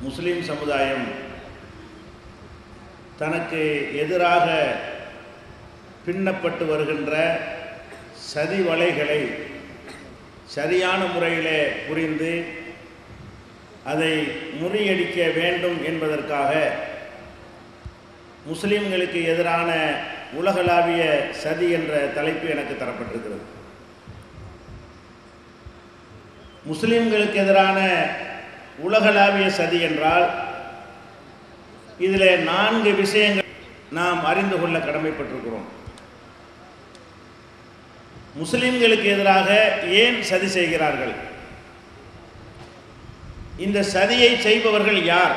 முஸ்லிம் சமுதாயம் தனக்கு எதிராக பின்னப்பட்டு வருகின்ற சதி வலைகளை சரியான முறையிலே புரிந்து அதை முறியடிக்க வேண்டும் என்பதற்காக முஸ்லிம்களுக்கு எதிரான உலகளாவிய சதி என்ற தலைப்பு எனக்கு தரப்பட்டிருக்கிறது. முஸ்லிம்களுக்கு எதிரான உலகளாவிய சதி என்றால் இதில் 4 விஷயங்கள் நாம் அறிந்து கொள்ள கடமைப்பட்டிருக்கிறோம். முஸ்லிம்களுக்கு எதிராக ஏன் சதி செய்கிறார்கள்? இந்த சதியை செய்பவர்கள் யார்?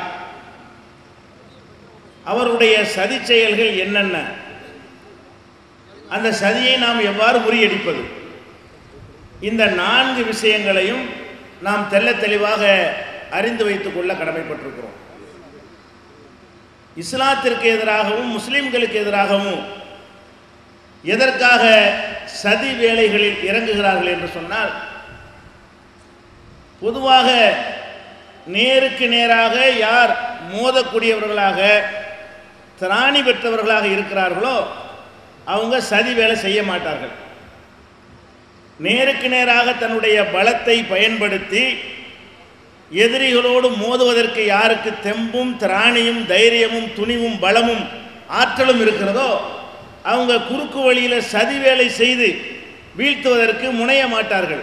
அவருடைய சதி செயல்கள் என்னென்ன? அந்த சதியை நாம் எவ்வாறு முறியடிப்பது? இந்த 4 விஷயங்களையும் நாம் தெள்ளத் தெளிவாக அறிந்து வைத்துக் கொள்ள கடமைப்பட்டிருக்கிறோம். இஸ்லாத்திற்கு எதிராகவும் முஸ்லிம்களுக்கு எதிராகவும் எதற்காக சதி வேலைகளில் இறங்குகிறார்கள் என்று சொன்னால், பொதுவாக நேருக்கு நேராக யார் மோதக்கூடியவர்களாக திராணி பெற்றவர்களாக இருக்கிறார்களோ அவங்க சதி வேலை செய்ய மாட்டார்கள். நேருக்கு நேராக தன்னுடைய பலத்தை பயன்படுத்தி எதிரிகளோடு மோதுவதற்கு யாருக்கு தெம்பும் திராணியும் தைரியமும் துணிவும் பலமும் ஆற்றலும் இருக்கிறதோ அவங்க குறுக்கு வழியில் சதி வேலை செய்து வீழ்த்துவதற்கு முனைய மாட்டார்கள்.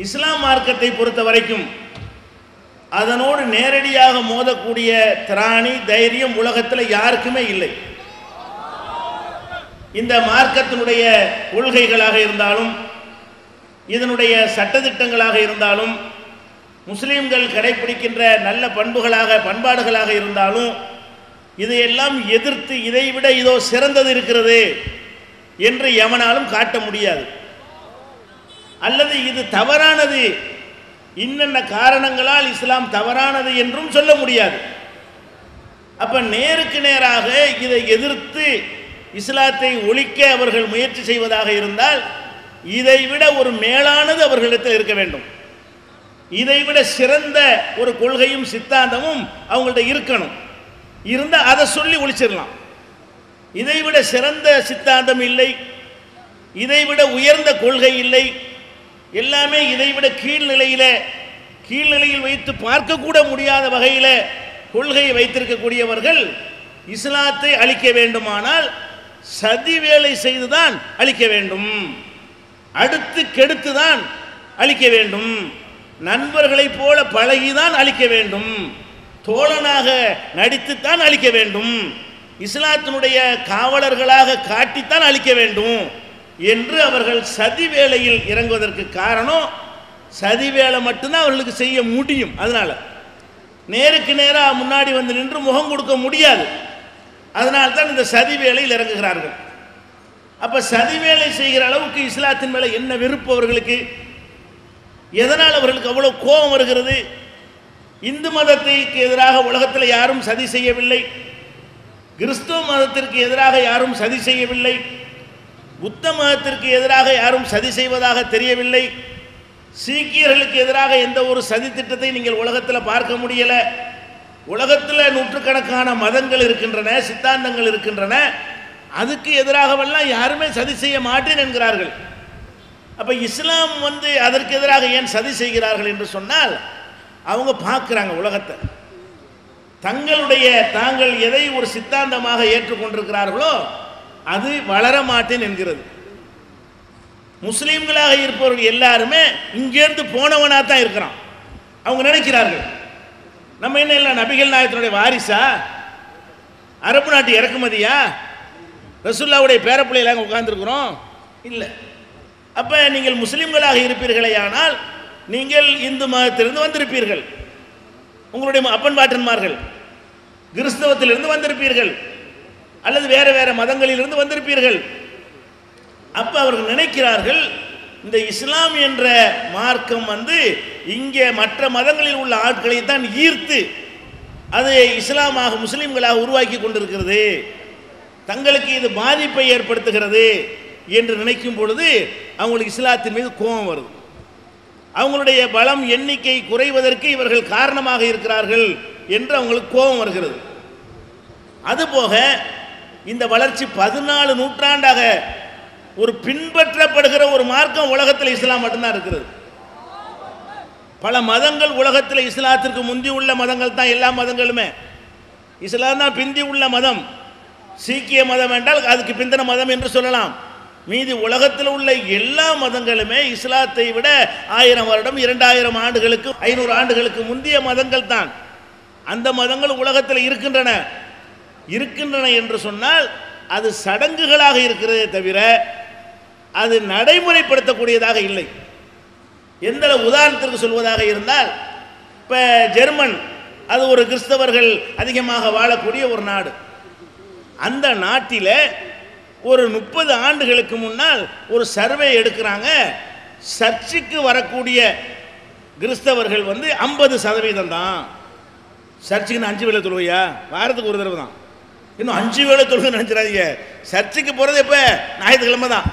இஸ்லாம் மார்க்கத்தை பொறுத்த வரைக்கும் அதனோடு நேரடியாக மோதக்கூடிய திராணி தைரியம் உலகத்தில் யாருக்குமே இல்லை. இந்த மார்க்கத்தினுடைய கொள்கைகளாக இருந்தாலும் இதனுடைய சட்டதிட்டங்களாக இருந்தாலும் முஸ்லிம்கள் கடைபிடிக்கின்ற நல்ல பண்பாடுகளாக இருந்தாலும் இதையெல்லாம் எதிர்த்து இதைவிட இதோ சிறந்தது இருக்கிறது என்று எவனாலும் காட்ட முடியாது. அல்லது இது தவறானது, இன்னென்ன காரணங்களால் இஸ்லாம் தவறானது என்றும் சொல்ல முடியாது. அப்ப நேருக்கு நேராக இதை எதிர்த்து இஸ்லாத்தை ஒழிக்க அவர்கள் முயற்சி செய்வதாக இருந்தால் இதைவிட ஒரு மேலானது அவர்களிடத்தில் இருக்க வேண்டும். இதைவிட சிறந்த ஒரு கொள்கையும் சித்தாந்தமும் அவங்கள்ட்ட இருக்கணும். இருந்தால் அதை சொல்லி ஒழிச்சிடலாம். இதைவிட சிறந்த சித்தாந்தம் இல்லை, இதைவிட உயர்ந்த கொள்கை இல்லை, எல்லாமே இதைவிட கீழ்நிலையில் வைத்து பார்க்கக்கூட முடியாத வகையில் கொள்கையை வைத்திருக்கக்கூடியவர்கள் இஸ்லாத்தை அழிக்க வேண்டுமானால் சதி வேலை செய்துதான் அழிக்க வேண்டும், அடுத்து கெடுத்துதான் அழிக்க வேண்டும், நண்பர்களைப் போல பழகிதான் அழிக்க வேண்டும், தோழனாக நடித்துத்தான் அழிக்க வேண்டும், இஸ்லாத்தினுடைய காவலர்களாக காட்டித்தான் அழிக்க வேண்டும் என்று அவர்கள் சதி வேலையில் இறங்குவதற்கு காரணம் சதி வேலை மட்டும்தான் அவர்களுக்கு செய்ய முடியும். அதனால நேருக்கு நேராக முன்னாடி வந்து நின்று முகம் கொடுக்க முடியாது. அதனால்தான் இந்த சதி வேலையில் இறங்குகிறார்கள். அப்ப சதி வேலை செய்கிற அளவுக்கு இஸ்லாத்தின் மேல என்ன வெறுப்பு அவர்களுக்கு? எதனால் அவர்களுக்கு அவ்வளவு கோபம் வருகிறது? இந்து மதத்திற்கு எதிராக உலகத்தில் யாரும் சதி செய்யவில்லை, கிறிஸ்துவ மதத்திற்கு எதிராக யாரும் சதி செய்யவில்லை, புத்த மதத்திற்கு எதிராக யாரும் சதி செய்வதாக தெரியவில்லை, சீக்கியர்களுக்கு எதிராக எந்த ஒரு சதி திட்டத்தை நீங்கள் உலகத்தில் பார்க்க முடியல. உலகத்தில் நூற்றுக்கணக்கான மதங்கள் இருக்கின்றன, சித்தாந்தங்கள் இருக்கின்றன, அதுக்கு எதிராகவெல்லாம் யாருமே சதி செய்ய மாட்டேன் என்கிறார்கள். அப்ப இஸ்லாம் அதற்கு எதிராக ஏன் சதி செய்கிறார்கள் என்று சொன்னால் அவங்க பார்க்குறாங்க உலகத்தை, தாங்கள் எதை ஒரு சித்தாந்தமாக ஏற்றுக்கொண்டிருக்கிறார்களோ அது வளர மாட்டேன் என்கிறது. முஸ்லீம்களாக இருப்பவர்கள் எல்லாருமே இங்கேருந்து போனவனாக தான் இருக்கிறான். அவங்க நினைக்கிறார்கள் நம்ம என்ன இல்லை நபிகள் நாயகத்தினுடைய வாரிசா, அரபு நாட்டு இறக்குமதியா, ரசூலுல்லாஹ்வுடைய பேரப்பிள்ளையில உட்கார்ந்துருக்கிறோம் இல்லை. அப்போ நீங்கள் முஸ்லீம்களாக இருப்பீர்களே ஆனால் நீங்கள் இந்து மதத்திலிருந்து வந்திருப்பீர்கள், உங்களுடைய அப்பன் பாட்டன்மார்கள் கிறிஸ்தவத்திலிருந்து வந்திருப்பீர்கள், அல்லது வேறு வேறு மதங்களிலிருந்து வந்திருப்பீர்கள். அப்போ அவர்கள் நினைக்கிறார்கள் இந்த இஸ்லாம் என்ற மார்க்கம் இங்கே மற்ற மதங்களில் உள்ள ஆட்களை தான் ஈர்த்து அதை இஸ்லாமாக முஸ்லீம்களாக உருவாக்கி கொண்டிருக்கிறது, தங்களுக்கு இது பாதிப்பை ஏற்படுத்துகிறது என்று நினைக்கும் பொழுது அவங்களுக்கு இஸ்லாத்தின் மீது கோபம் வருது. அவங்களுடைய பலம் எண்ணிக்கை குறைவதற்கு இவர்கள் காரணமாக இருக்கிறார்கள் என்று அவங்களுக்கு கோபம் வருகிறது. அதுபோக இந்த வளர்ச்சி 14 நூற்றாண்டாக ஒரு பின்பற்றப்படுகிற ஒரு மார்க்கம் உலகத்தில் இஸ்லாம் மட்டும்தான் இருக்கிறது. பல மதங்கள் உலகத்தில் இஸ்லாத்திற்கு முந்தி உள்ள மதங்கள் தான். எல்லா மதங்களுமே இஸ்லாம் தான் பிந்தி உள்ள மதம். சீக்கிய மதம் என்றால் அதுக்கு பிந்தின மதம் என்று சொல்லலாம். மீதி உலகத்தில் உள்ள எல்லா மதங்களுமே இஸ்லாத்தை விட 1000 வருடம் 2000 ஆண்டுகளுக்கு 500 ஆண்டுகளுக்கு முந்தைய மதங்கள் தான். அந்த மதங்கள் உலகத்தில் இருக்கின்றன என்று சொன்னால் அது சடங்குகளாக இருக்கிறதே தவிர அது நடைமுறைப்படுத்தக்கூடியதாக இல்லை. எந்த உதாரணத்திற்கு சொல்வதாக இருந்தால், இப்போ ஜெர்மன், அது ஒரு கிறிஸ்தவர்கள் அதிகமாக வாழக்கூடிய ஒரு நாடு. அந்த நாட்டில் ஒரு 30 ஆண்டுகளுக்கு முன்னால் ஒரு சர்வே எடுக்கிறாங்க. சர்ச்சுக்கு வரக்கூடிய கிறிஸ்தவர்கள் 50% தான். சர்ச்சுக்கு 5 வேளை தொழுவையா? வாரத்துக்கு ஒரு தடவை தான். இன்னும் 5 வேளை தொழுகை நினைச்சிடாதீங்க. சர்ச்சுக்கு போகிறது எப்போ? ஞாயிற்றுக்கிழமை தான்.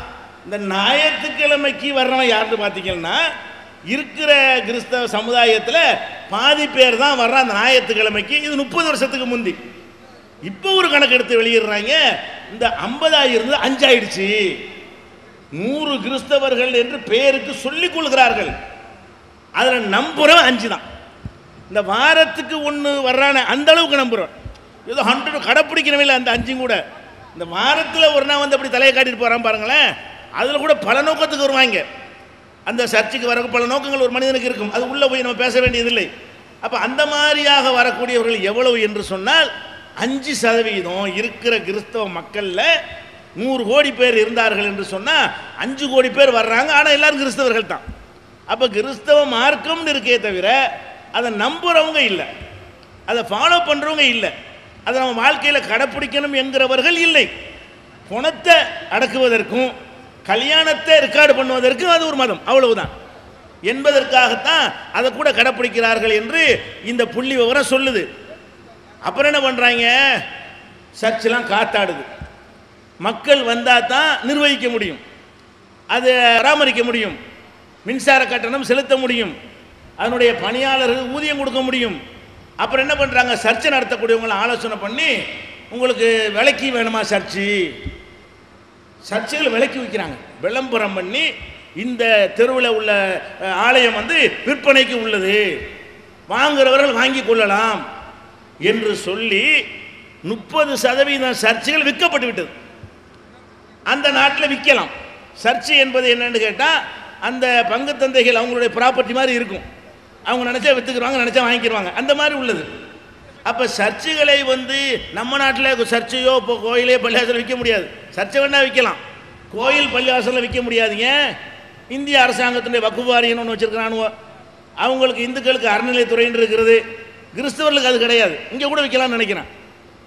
இந்த ஞாயிற்றுக்கிழமைக்கு வர்றவன் யாருன்னு பார்த்தீங்கன்னா, இருக்கிற கிறிஸ்தவ சமுதாயத்தில் பாதி பேர் தான் வர்றான் அந்த ஞாயிற்றுக்கிழமைக்கு. இது 30 வருஷத்துக்கு முந்தி. இப்போ ஒரு கணக்கு எடுத்து வெளியிடுறாங்க, இந்த 50 இருந்து 5 ஆயிடுச்சு. 100 கிறிஸ்தவர்கள் என்று பெயருக்கு சொல்லிக் கொள்கிறார்கள். அதில் நம்புறோம் 5 தான். இந்த வாரத்துக்கு 1 வர்றான அந்த அளவுக்கு நம்புறோம். ஏதோ 100 கடைப்பிடிக்கணும் இல்லை அந்த 5 கூட. இந்த வாரத்தில் ஒரு நாள் அப்படி தலையை காட்டிட்டு போகிறான் பாருங்களேன். அதில் கூட பல நோக்கத்துக்கு வருவாங்க. அந்த சர்ச்சுக்கு வர பல நோக்கங்கள் ஒரு மனிதனுக்கு இருக்கும். அது உள்ளே போய் நம்ம பேச வேண்டியதில்லை. அப்போ அந்த மாதிரியாக வரக்கூடியவர்கள் எவ்வளவு என்று சொன்னால் 5% இருக்கிற கிறிஸ்தவ மக்களில் 100 கோடி பேர் இருந்தார்கள் என்று சொன்னால் 5 கோடி பேர் வர்றாங்க. ஆனால் எல்லாரும் கிறிஸ்தவர்கள் தான். அப்போ கிறிஸ்தவ மார்க்கம்னு இருக்கே தவிர அதை நம்புகிறவங்க இல்லை, அதை ஃபாலோ பண்ணுறவங்க இல்லை, அதை நம்ம வாழ்க்கையில் கடைப்பிடிக்கணும் என்கிறவர்கள் இல்லை. பணத்தை அடக்குவதற்கும் கல்யாணத்தை ரெக்கார்டு பண்ணுவதற்கும் அது ஒரு மதம், அவ்வளவுதான் என்பதற்காகத்தான் அதை கூட கடைப்பிடிக்கிறார்கள் என்று இந்த புள்ளி விவரம் சொல்லுது. அப்புறம் என்ன பண்ணுறாங்க? சர்ச்செலாம் காத்தாடுது. மக்கள் வந்தால் தான் நிர்வகிக்க முடியும், அதை பராமரிக்க முடியும், மின்சார கட்டணம் செலுத்த முடியும், அதனுடைய பணியாளர்கள் ஊதியம் கொடுக்க முடியும். அப்புறம் என்ன பண்ணுறாங்க? சர்ச்சை நடத்தக்கூடியவங்களை ஆலோசனை பண்ணி, உங்களுக்கு விலைக்கு வேணுமா சர்ச்சைகள் விலைக்கு விற்கிறாங்க. விளம்பரம் பண்ணி இந்த தெருவில் உள்ள ஆலயம் விற்பனைக்கு உள்ளது, வாங்குறவர்கள் வாங்கி கொள்ளலாம் என்று சொல்லி 30% சர்ச்சைகள் விற்கப்பட்டு விட்டது. அந்த நாட்டில் விற்கலாம். சர்ச்சை என்பது என்னன்னு கேட்டால், அந்த பங்கு தந்தைகள் அவங்களுடைய ப்ராப்பர்ட்டி மாதிரி இருக்கும். அவங்க நினச்சா விற்றுக்குருவாங்க, நினச்சா வாங்கிக்கிடுவாங்க, அந்த மாதிரி உள்ளது. அப்போ சர்ச்சைகளை நம்ம நாட்டில் சர்ச்சையோ இப்போ கோயிலே பள்ளிவாசல் விற்க முடியாது. சர்ச்சை வேணா விற்கலாம், கோயில் பள்ளிவாசலில் விற்க முடியாதுங்க. இந்திய அரசாங்கத்தினுடைய வக்ஃப் வாரியம்னு ஒன்று வச்சுருக்கிறானுவோ, அவங்களுக்கு இந்துக்களுக்கு அறநிலைத்துறைன்னு இருக்கிறது, கிறிஸ்தவர்களுக்கு அது கிடையாது. இங்கே கூட விற்கலாம்னு நினைக்கிறேன்,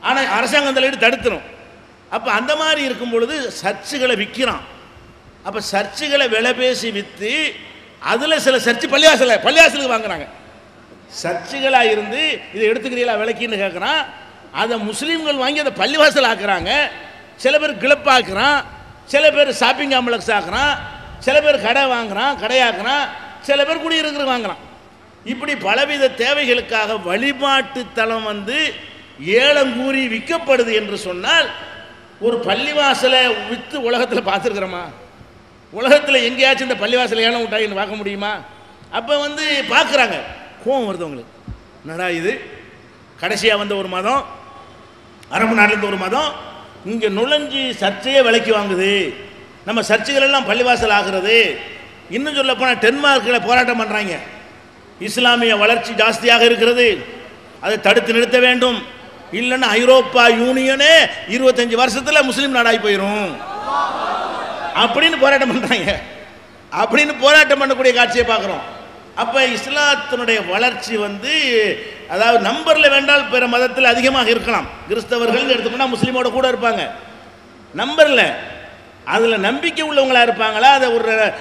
ஆனால் அரசாங்கம் தலையிட்டு தடுத்துடும். அப்போ அந்த மாதிரி இருக்கும் பொழுது சர்ச்சுகளை விற்கிறான். அப்போ சர்ச்சுகளை விலை பேசி விற்று அதில் சில சர்ச்சு பள்ளிவாசலுக்கு வாங்குறாங்க. சர்ச்சுகளாக இருந்து இதை எடுத்துக்கிறீங்களா விலைக்குன்னு கேட்குறான். அதை முஸ்லீம்கள் வாங்கி அதை பள்ளிவாசல் ஆக்குறாங்க. சில பேர் கிளப்பாக்குறான், சில பேர் ஷாப்பிங் காம்ப்ளெக்ஸ் ஆக்குறான், சில பேர் கடை வாங்குறான், கடையாக்குறான், சில பேர் குடியிருக்கிற வாங்குறான். இப்படி பலவித தேவைகளுக்காக வழிபாட்டு தலம் ஏலங்கூறி விற்கப்படுது என்று சொன்னால், ஒரு பள்ளிவாசலை விற்று உலகத்தில் பார்த்துருக்குறோமா? உலகத்தில் எங்கேயாச்சும் இந்த பள்ளிவாசலை ஏலம் விட்டாங்கன்னு பார்க்க முடியுமா? அப்போ பார்க்குறாங்க, கோவம் வருது அவங்களுக்கு. என்னடா இது, கடைசியாக வந்த ஒரு மதம், அரபு நாட்டிலேருந்து ஒரு மதம் இங்கே நுழைஞ்சி சர்ச்சையே விலைக்கு வாங்குது, நம்ம சர்ச்சைகள் எல்லாம் பள்ளிவாசல் ஆகிறது. இன்னும் சொல்ல போனால் டென்மார்க்கில் போராட்டம் பண்ணுறாங்க. இஸ்லாமிய வளர்ச்சி ஜாஸ்தியாக இருக்கிறது, அதை தடுத்து நிறுத்த வேண்டும், இல்லைன்னா ஐரோப்பா யூனியனே 25 வருஷத்தில் முஸ்லீம் நாடாகி போயிடும் அப்படின்னு போராட்டம் பண்ணுறாங்க. அப்படின்னு போராட்டம் பண்ணக்கூடிய காட்சியை பார்க்குறோம். அப்போ இஸ்லாத்தினுடைய வளர்ச்சி அதாவது நம்பரில் வேண்டால் பிற மதத்தில் அதிகமாக இருக்கலாம். கிறிஸ்தவர்கள் எடுத்துக்கொண்டா முஸ்லீமோட கூட இருப்பாங்க நம்பரில். அதில் நம்பிக்கை உள்ளவங்களாக இருப்பாங்களா,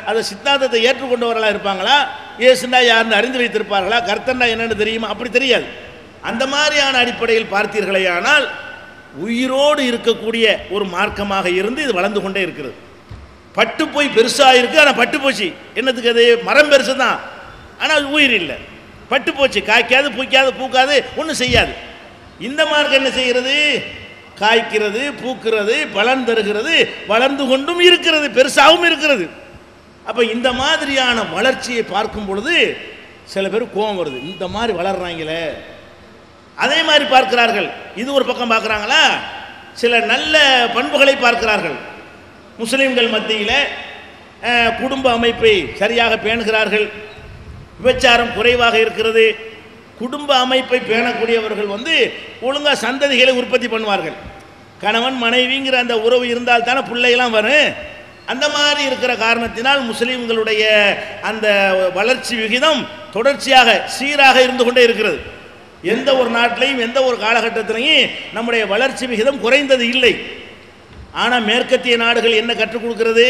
அதை சித்தாந்தத்தை ஏற்றுக்கொண்டவர்களாக இருப்பாங்களா, இயேசுண்டா யாருன்னு அறிந்து வைத்திருப்பார்களா, கர்த்தண்டா என்னன்னு தெரியுமா? அப்படி தெரியாது. அந்த மாதிரியான அடிப்படையில் பார்த்தீர்களே ஆனால் உயிரோடு இருக்கக்கூடிய ஒரு மார்க்கமாக இருந்து இது வளர்ந்து கொண்டே இருக்கிறது. பட்டு போய் பெருசாக இருக்குது, ஆனால் பட்டு போச்சு. என்னத்துக்கு? அது மரம் பெருசு தான், ஆனால் உயிர் இல்லை, பட்டு போச்சு, காய்க்காது பூக்காது பூக்காது ஒன்றும் செய்யாது. இந்த மார்க்கம் என்ன செய்கிறது? காய்க்கிறது, பூக்கிறது, பலன் தருகிறது, வளர்ந்து கொண்டும் இருக்கிறது, பெருசாகவும் இருக்கிறது. அப்போ இந்த மாதிரியான வளர்ச்சியை பார்க்கும் பொழுது சில பேர் கோபம் வருது, இந்த மாதிரி வளர்றாங்களே. அதே மாதிரி பார்க்கிறார்கள், இது ஒரு பக்கம் பார்க்குறாங்களா, சில நல்ல பண்புகளை பார்க்கிறார்கள். முஸ்லீம்கள் மத்தியில் குடும்ப அமைப்பை சரியாக பேணுகிறார்கள், விபச்சாரம் குறைவாக இருக்கிறது. குடும்ப அமைப்பை பேணக்கூடியவர்கள் ஒழுங்காக சந்ததிகளை உற்பத்தி பண்ணுவார்கள். கணவன் மனைவிங்கிற அந்த உறவு இருந்தால் தானே பிள்ளைகளாம் வரும். அந்த மாதிரி இருக்கிற காரணத்தினால் முஸ்லீம்களுடைய அந்த வளர்ச்சி விகிதம் தொடர்ச்சியாக சீராக இருந்து கொண்டே இருக்கிறது. எந்த ஒரு நாட்டிலையும் எந்த ஒரு காலகட்டத்திலையும் நம்முடைய வளர்ச்சி விகிதம் குறைந்தது இல்லை. ஆனால் மேற்கத்திய நாடுகள் என்ன கற்றுக் கொடுக்கிறது,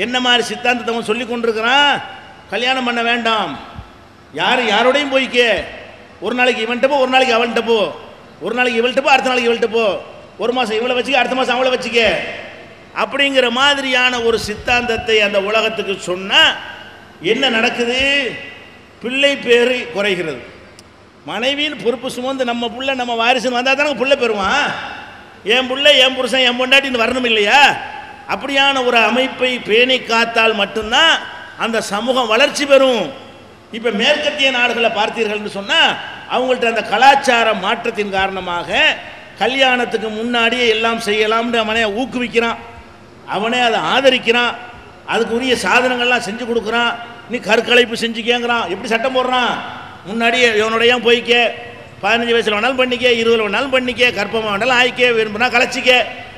என்ன மாதிரி சித்தாந்தத்தை சொல்லி கொண்டிருக்கிறான்? கல்யாணம் பண்ண வேண்டாம், யாரோடையும் போய்க்க, ஒரு நாளைக்கு இவன்கிட்ட போ, ஒரு நாளைக்கு அவன்கிட்ட போ, ஒரு நாளைக்கு இவள்கிட்ட போ, அடுத்த நாளைக்கு இவள்கிட்ட போ, ஒரு மாதம் இவளை வச்சுக்க, அடுத்த மாதம் அவளை வச்சுக்க, அப்படிங்கிற மாதிரியான ஒரு சித்தாந்தத்தை அந்த உலகத்துக்கு சொன்னால் என்ன நடக்குது? பிள்ளை பேரு குறைகிறது. மனைவியின் பொறுப்பு சுமந்து நம்ம புள்ள நம்ம வாரிசுன்னு வந்தால் தானே புள்ள பெறுவான். என் புள்ள என் புருஷன் என் பொண்டாட்டின்னு வரணும் இல்லையா? அப்படியான ஒரு அமைப்பை பேணி காத்தால் மட்டும்தான் அந்த சமூகம் வளர்ச்சி பெறும். இப்போ மேற்கத்திய நாடுகளை பார்த்தீர்கள்னு சொன்னால் அவங்கள்ட்ட அந்த கலாச்சார மாற்றத்தின் காரணமாக கல்யாணத்துக்கு முன்னாடியே எல்லாம் செய்யலாம்னு அவனே ஊக்குவிக்கிறான், அவனே அதை ஆதரிக்கிறான், அதுக்கு உரிய சாதனங்கள்லாம் செஞ்சு கொடுக்குறான். நீ கற்கலைப்பு செஞ்சுக்கேங்கிறான். எப்படி சட்டம் போடுறான்? முன்னாடியே இவனுடைய போய்க்க, 15 வயசில் வேணாலும் பண்ணிக்க, 20 வேணாலும் பண்ணிக்க, கற்பமாக வேணாலும் ஆய்க்க, விரும்பினா கலைச்சிக்க,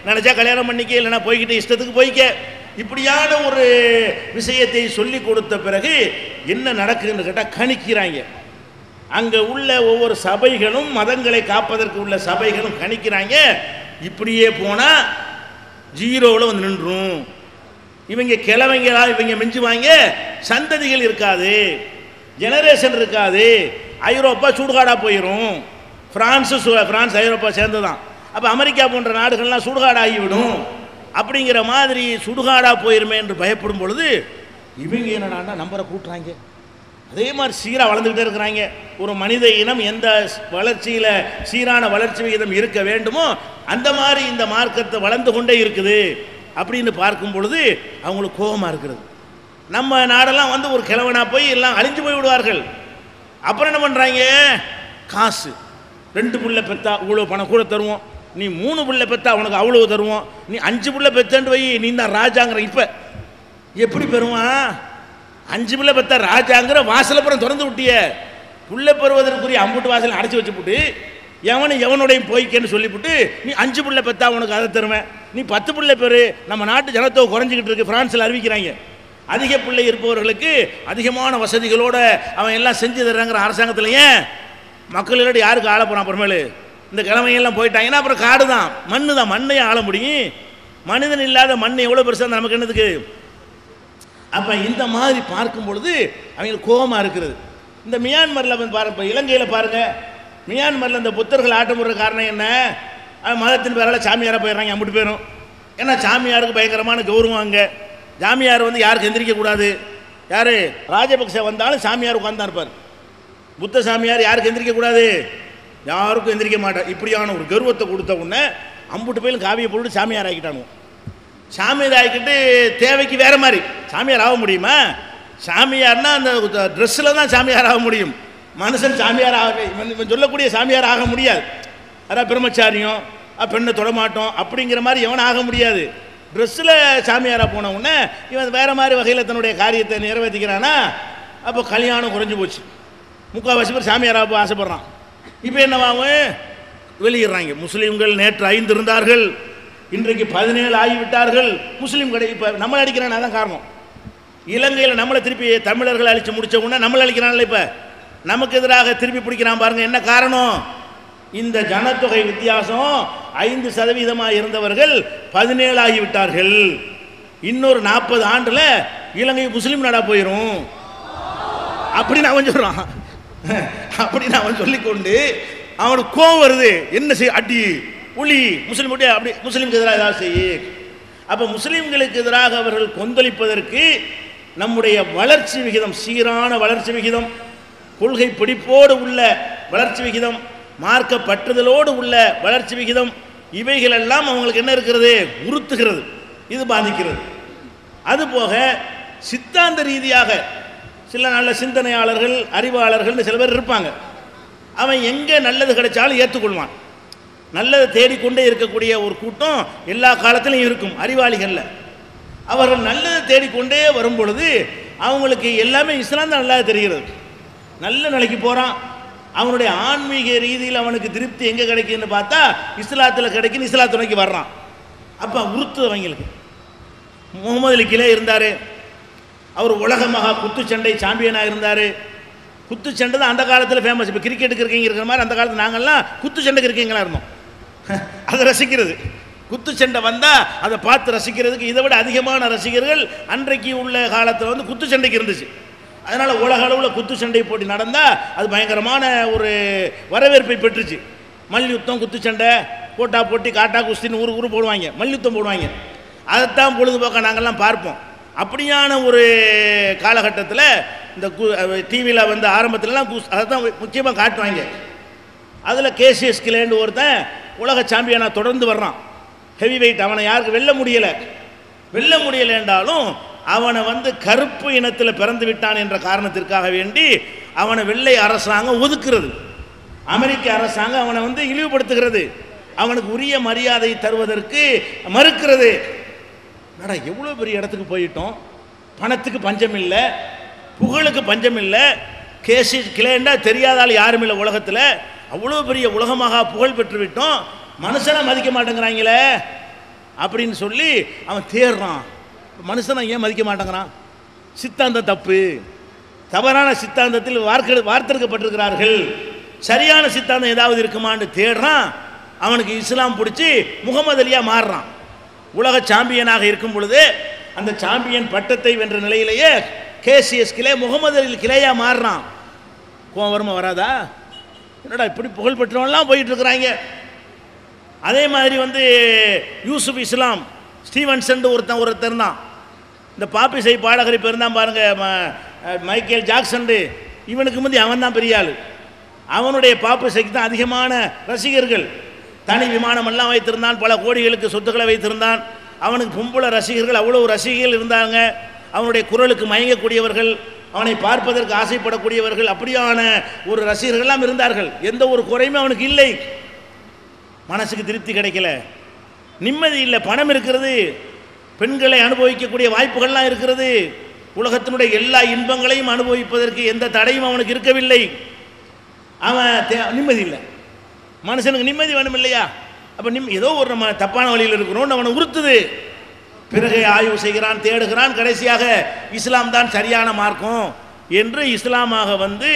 நினச்சா கல்யாணம் பண்ணிக்க, இல்லைனா போய்கிட்டு இஷ்டத்துக்கு போய்க்க. இப்படியான ஒரு விஷயத்தை சொல்லி கொடுத்த பிறகு என்ன நடக்குதுன்னு கேட்டால் கணிக்கிறாங்க. அங்கே உள்ள ஒவ்வொரு சபைகளும் மதங்களை காப்பதற்கு உள்ள சபைகளும் கணிக்கிறாங்க, இப்படியே போனால் ஜீரோவில் நின்றும், இவங்க கிழவங்களா இவங்க மிஞ்சுவாங்க, சந்ததிகள் இருக்காது, ஜெனரேஷன் இருக்காது, ஐரோப்பா சுடுகாடாக போயிடும். பிரான்ஸ் ஐரோப்பா சேர்ந்து தான். அப்போ அமெரிக்கா போன்ற நாடுகள்லாம் சுடுகாடாகிவிடும். அப்படிங்கிற மாதிரி சுடுகாடாக போயிருமே என்று பயப்படும் பொழுது இவங்க என்னடான்னா நம்பரை கூட்டுறாங்க. அதே மாதிரி சீராக வளர்ந்துக்கிட்டே இருக்கிறாங்க. ஒரு மனித இனம் எந்த வளர்ச்சியில் சீரான வளர்ச்சி விகிதம் இருக்க வேண்டுமோ அந்த மாதிரி இந்த மார்க்கத்தை வளர்ந்து கொண்டே இருக்குது அப்படின்னு பார்க்கும் பொழுது அவங்களுக்கு கோபமாக இருக்கிறது. நம்ம நாடெல்லாம் ஒரு கிழவனாக போய் எல்லாம் அழிஞ்சு போய் விடுவார்கள். அப்புறம் என்ன பண்ணுறாங்க? காசு, 2 பிள்ளை பெற்றா இவ்வளோ பணம் கூட தருவோம், நீ 3 பிள்ளை பெற்றா உனக்கு அவ்வளோ தருவோம், நீ 5 பிள்ளை பெற்றேன்னு போய் நீ தான் ராஜாங்கிற. இப்போ எப்படி பெறுவான்? 5 பிள்ளை பெற்றா ராஜாங்கிற வாசலப்புறம் திறந்து விட்டிய, பிள்ளை பெறுவதற்குரிய அம்புட்டு வாசலை அடைச்சி வச்சுப்புட்டு எவனோடையும் போய்க்கன்னு சொல்லிவிட்டு நீ 5 பிள்ளை பெற்றா உனக்கு அதை தருவேன், நீ 10 பிள்ளை பெரு. நம்ம நாட்டு ஜனத்தொகை குறைஞ்சிக்கிட்டு இருக்கு, பிரான்ஸில் அறிவிக்கிறாங்க. அதிக பிள்ளை இருப்பவர்களுக்கு அதிகமான வசதிகளோடு அவன் எல்லாம் செஞ்சு தர்றாங்கிற அரசாங்கத்தில் ஏன் மக்கள் இல்லாட்டி யாருக்கு ஆள போகிறான்? அப்புறமேலு இந்த கிழமையெல்லாம் போயிட்டாங்கன்னா அப்புறம் காடு தான், மண்ணு தான், மண்ணையும் ஆள முடியும். மனிதன் இல்லாத மண் எவ்வளோ பெருசாக நமக்கு என்னதுக்கு? அப்போ இந்த மாதிரி பார்க்கும் பொழுது அவங்களுக்கு கோபமாக இருக்கிறது. இந்த மியான்மரில் பாருங்க, இலங்கையில் பாருங்கள், மியான்மரில் இந்த புத்தர்கள் ஆட்டம் போடுற காரணம் என்ன? மதத்தின் பேரால் சாமியாராக போயிடுறாங்க, அம்பிட்டு போயிடும். ஏன்னா சாமியாருக்கு பயங்கரமான கௌரவம். அங்கே சாமியார் யாருக்கு எந்திரிக்கக்கூடாது. யார் ராஜபக்சே வந்தாலும் சாமியார் உட்கார்ந்து இருப்பார். புத்த சாமியார் யாருக்கு எந்திரிக்கக்கூடாது, யாருக்கும் எந்திரிக்க மாட்டார். இப்படியான ஒரு கௌரவத்தை கொடுத்த உடனே அம்புட்டு போயிலும் காவியை போட்டு சாமியார் ஆகிட்டானுவோம். சாமியார் ஆகிக்கிட்டு தேவைக்கு வேறு மாதிரி சாமியார் ஆக முடியுமா? சாமியார்னா அந்த ட்ரெஸ்ஸில் தான் சாமியார் ஆக முடியும். மனுஷன் சாமியார் இவன் சொல்லக்கூடிய சாமியார் ஆக முடியாது. அதான் பிரம்மச்சாரியம், பெண்ணை தொடமாட்டோம் அப்படிங்கிற மாதிரி எவனும் ஆக முடியாது. ட்ரெஸ்ஸில் சாமியாராக போன உடனே இவன் வேறு மாதிரி வகையில் தன்னுடைய காரியத்தை நிறைவேற்றிக்கிறானா, அப்போ கல்யாணம் குறைஞ்சி போச்சு. 3/4 பேர் சாமியாராக ஆசைப்படுறான். இப்போ என்னவாகும்? வெளியிடுறாங்க. முஸ்லீம்கள் நேற்று 5 இருந்தார்கள், இன்றைக்கு 17 ஆகிவிட்டார்கள். முஸ்லீம் கடை இப்போ நம்மளை அடிக்கிறான். அதான் காரணம். இலங்கையில் நம்மளை திருப்பி தமிழர்கள் அழித்து முடித்த உடனே நம்மளை அழிக்கிறான்ல, இப்போ நமக்கு எதிராக திருப்பி பிடிக்கிறான் பாருங்கள். என்ன காரணம்? இந்த ஜனத்தொகை வித்தியாசம் 5% இருந்தவர்கள் 17 ஆகிவிட்டார்கள். இன்னொரு 40 ஆண்டுல இலங்கை முஸ்லீம் நாடா போயிடும் அப்படின்னு அவன் சொல்றான். அப்படின்னு அவன் சொல்லிக்கொண்டு அவனுக்கு கோபம் வருது. என்ன செய்ய? அடி புலி முஸ்லீம் அப்படி முஸ்லீம்க்கு எதிராக ஏதாவது செய்ய. அப்போ முஸ்லீம்களுக்கு எதிராக அவர்கள் கொந்தளிப்பதற்கு நம்முடைய வளர்ச்சி விகிதம், சீரான வளர்ச்சி விகிதம், கொள்கை பிடிப்போடு உள்ள வளர்ச்சி விகிதம், மார்க்க பற்றுதலோடு உள்ள வளர்ச்சி விகிதம், இவைகளெல்லாம் அவங்களுக்கு என்ன இருக்கிறது? உறுத்துகிறது, இது பாதிக்கிறது. அதுபோக சித்தாந்த ரீதியாக சில நல்ல சிந்தனையாளர்கள், அறிவாளர்கள் சில பேர் இருப்பாங்க. அவன் எங்கே நல்லது கிடைச்சாலும் ஏற்றுக்கொள்வான். நல்லதை தேடிக்கொண்டே இருக்கக்கூடிய ஒரு கூட்டம் எல்லா காலத்திலும் இருக்கும் அறிவாளிகளில். அவர்கள் நல்லதை தேடிக்கொண்டே வரும் பொழுது அவங்களுக்கு எல்லாமே இஸ்லாம் தான் நல்லா தெரிகிறது. நல்ல நிலைக்கு போகிறான், அவனுடைய ஆன்மீக ரீதியில் அவனுக்கு திருப்தி எங்கே கிடைக்குன்னு பார்த்தா இஸ்லாத்தில் கிடைக்குன்னு இஸ்லாத்து நோக்கி வர்றான். அப்போ உறுத்து அவங்களுக்கு. முகமது அலி கிலே இருந்தார், அவர் உலக மகா குத்துச்சண்டை சாம்பியனாக இருந்தார். குத்துச்சண்டை தான் அந்த காலத்தில் ஃபேமஸ். இப்போ கிரிக்கெட்டுக்கு இருக்கீங்க இருக்கிற மாதிரி அந்த காலத்தில் நாங்கள்லாம் குத்துச்சண்டைக்கு இருக்கீங்களா இருந்தோம். அதை ரசிக்கிறது, குத்துச்சண்டை வந்தால் அதை பார்த்து ரசிக்கிறதுக்கு இதை விட அதிகமான ரசிகர்கள் அன்றைக்கு உள்ள காலத்தில் வந்து குத்துச்சண்டைக்கு இருந்துச்சு. அதனால் உலக அளவில் குத்துச்சண்டை போட்டி நடந்தால் அது பயங்கரமான ஒரு வரவேற்பை பெற்றுச்சு. மல்யுத்தம், குத்துச்சண்டை, போட்டா போட்டி, காட்டா குஸ்தின்னு ஊரு போடுவாங்க, மல்யுத்தம் போடுவாங்க. அதைத்தான் பொழுதுபோக்க நாங்கள்லாம் பார்ப்போம். அப்படியான ஒரு காலகட்டத்தில் இந்த டிவியில் வந்து ஆரம்பத்துலலாம் அதை தான் முக்கியமாக காட்டுவாங்க. அதில் கேசிஎஸ் கிலேன்னு ஒருத்தன் உலக சாம்பியனாக தொடர்ந்து வர்றான், ஹெவி வெயிட். அவனை யாருக்கு வெல்ல முடியலைன்றாலும் அவனை வந்து கருப்பு இனத்தில் பிறந்து விட்டான் என்ற காரணத்திற்காக வேண்டி அவனை வெள்ளை அரசாங்கம் ஒதுக்குறது, அமெரிக்க அரசாங்கம் அவனை வந்து இழிவுபடுத்துகிறது, அவனுக்கு உரிய மரியாதை தருவதற்கு மறுக்கிறது. நடா எவ்வளோ பெரிய இடத்துக்கு போயிட்டோம், பணத்துக்கு பஞ்சம் இல்லை, புகழுக்கு பஞ்சம் இல்லை, கேசிஎஸ் கிளேண்டா தெரியாதால் யாரும் இல்லை உலகத்தில், அவ்வளோ பெரிய உலகமாக புகழ் பெற்று விட்டோம், மனுஷனை மதிக்க மாட்டேங்கிறாங்களே அப்படின்னு சொல்லி அவன் தேடுறான். மனுஷனை ஏன் மதிக்க மாட்டேங்கிறான்? சித்தாந்தம் தப்பு, தவறான சித்தாந்தத்தில் வார்த்தெடுக்கப்பட்டிருக்கிறார்கள், சரியான சித்தாந்தம் ஏதாவது இருக்குமான்னு தேடுறான். அவனுக்கு இஸ்லாம் பிடிச்சி முகமது அலியாக மாறுறான். உலக சாம்பியனாக இருக்கும் பொழுது அந்த சாம்பியன் பட்டத்தை வென்ற நிலையிலேயே கேசிஎஸ் கிளே முகமது அலி கிளேயாக மாறுறான். கோவம் வருமா வராதா? என்னடா இப்படி புகழ் பெற்றவன்லாம் போயிட்டு இருக்கிறாங்க. அதே மாதிரி வந்து யூசுப் இஸ்லாம் ஸ்டீவன்சன் ஒருத்தர் தான், இந்த பாப்பிசை பாடகரை பேர் தான் பாருங்கள், மைக்கேல் ஜாக்சன். இவனுக்கு முந்தி அவன் தான் பெரிய ஆள். அவனுடைய பாப்பிசைக்கு தான் அதிகமான ரசிகர்கள். தனி விமானமெல்லாம் வைத்திருந்தான், பல கோடிகளுக்கு சொத்துக்களை வைத்திருந்தான். அவனுக்கு பொம்பளை ரசிகர்கள் அவ்வளோ ரசிகர்கள் இருந்தாங்க. அவனுடைய குரலுக்கு மயங்கக்கூடியவர்கள், அவனை பார்ப்பதற்கு ஆசைப்படக்கூடியவர்கள், அப்படியான ஒரு ரசிகர்கள்லாம் இருந்தார்கள். எந்த ஒரு குறையுமே அவனுக்கு இல்லை. மனசுக்கு திருப்தி கிடைக்கல, நிம்மதி இல்லை. பணம் இருக்கிறது, பெண்களை அனுபவிக்கக்கூடிய வாய்ப்புகள்லாம் இருக்கிறது, உலகத்தினுடைய எல்லா இன்பங்களையும் அனுபவிப்பதற்கு எந்த தடையும் அவனுக்கு இருக்கவில்லை. அவன் நிம்மதி இல்லை. மனுஷனுக்கு நிம்மதி வேணும் இல்லையா? அப்போ ஏதோ ஒரு நம்ம தப்பான வழியில் இருக்கிறோன்னு அவனை உறுத்துது. பிறகு ஆய்வு செய்கிறான், தேடுகிறான், கடைசியாக இஸ்லாம் தான் சரியான மார்க்கம் என்று இஸ்லாமாக வந்து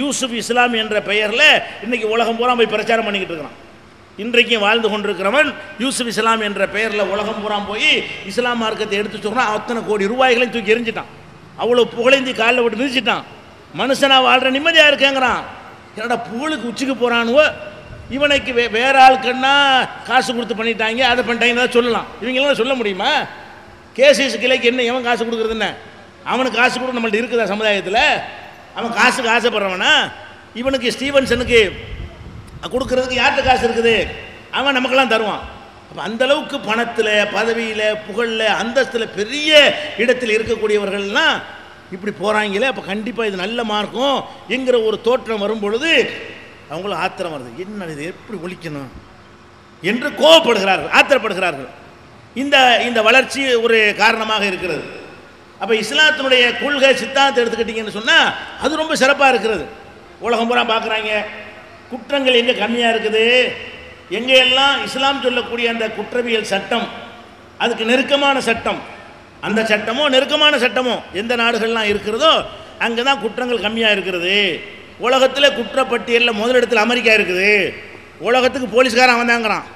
யூசுப் இஸ்லாம் என்ற பெயரில் இன்றைக்கி உலகம் பூரா போய் பிரச்சாரம் பண்ணிக்கிட்டு இருக்கிறான். இன்றைக்கும் வாழ்ந்து கொண்டிருக்கிறவன் யூசுப் இஸ்லாம் என்ற பெயரில் உலகம் பூரா போய் இஸ்லாம் மார்க்கத்தை எடுத்து சொல்கிறான். அத்தனை கோடி ரூபாய்களையும் தூக்கி எரிஞ்சிட்டான், அவ்வளோ புகழேந்தி காலில் விட்டு மிதிச்சிட்டான். மனுஷனாக வாழ்கிற நிம்மதியாக இருக்கேங்கிறான். என்னடா புகழுக்கு உச்சிக்கு போகிறானுவோ, இவனுக்கு வேற ஆளுக்குன்னா காசு கொடுத்து பண்ணிட்டாங்க, அதை பண்ணிட்டாங்கன்னு தான் சொல்லலாம். இவங்களாம் சொல்ல முடியுமா? கேசிஎஸ் கிளைக்கு என்ன எவன் காசு கொடுக்குறது? என்ன அவனுக்கு காசு கொடுக்க நம்மள்ட்ட இருக்குதா சமுதாயத்தில்? அவன் காசுக்கு ஆசைப்படுறவனா? இவனுக்கு ஸ்டீவன்சனுக்கு கொடுக்கறதுக்கு யார்கிட்ட காசு இருக்குது? அவன் நமக்கெல்லாம் தருவான். அப்போ அந்தளவுக்கு பணத்தில், பதவியில், புகழில், அந்தஸ்தில் பெரிய இடத்தில் இருக்கக்கூடியவர்கள்லாம் இப்படி போகிறாங்களே. அப்போ கண்டிப்பாக இது நல்ல மார்க்கம் என்கிற ஒரு தோற்றம் வரும் பொழுது அவங்களும் ஆத்திரம் வருது. என்ன இது எப்படி ஒழிக்கணும் என்று கோபப்படுகிறார்கள், ஆத்திரப்படுகிறார்கள். இந்த வளர்ச்சி ஒரு காரணமாக இருக்கிறது. அப்போ இஸ்லாத்தினுடைய கொள்கை சித்தாந்தத்தை எடுத்துக்கிட்டிங்கன்னு சொன்னால் அது ரொம்ப சிறப்பாக இருக்கிறது. உலகம் பூரா பார்க்குறாங்க, குற்றங்கள் எங்கே கம்மியாக இருக்குது, எங்கெல்லாம் இஸ்லாம் சொல்லக்கூடிய அந்த குற்றவியல் சட்டம், அதுக்கு நெருக்கமான சட்டம், அந்த சட்டமோ நெருக்கமான சட்டமோ எந்த நாடுகள்லாம் இருக்கிறதோ அங்கே தான் குற்றங்கள் கம்மியாக இருக்கிறது. உலகத்தில் குற்றப்பட்டியலில் முதலிடத்தில் அமெரிக்கா இருக்குது. உலகத்துக்கு போலீஸ்காரன் அவன் தாங்கிறான்,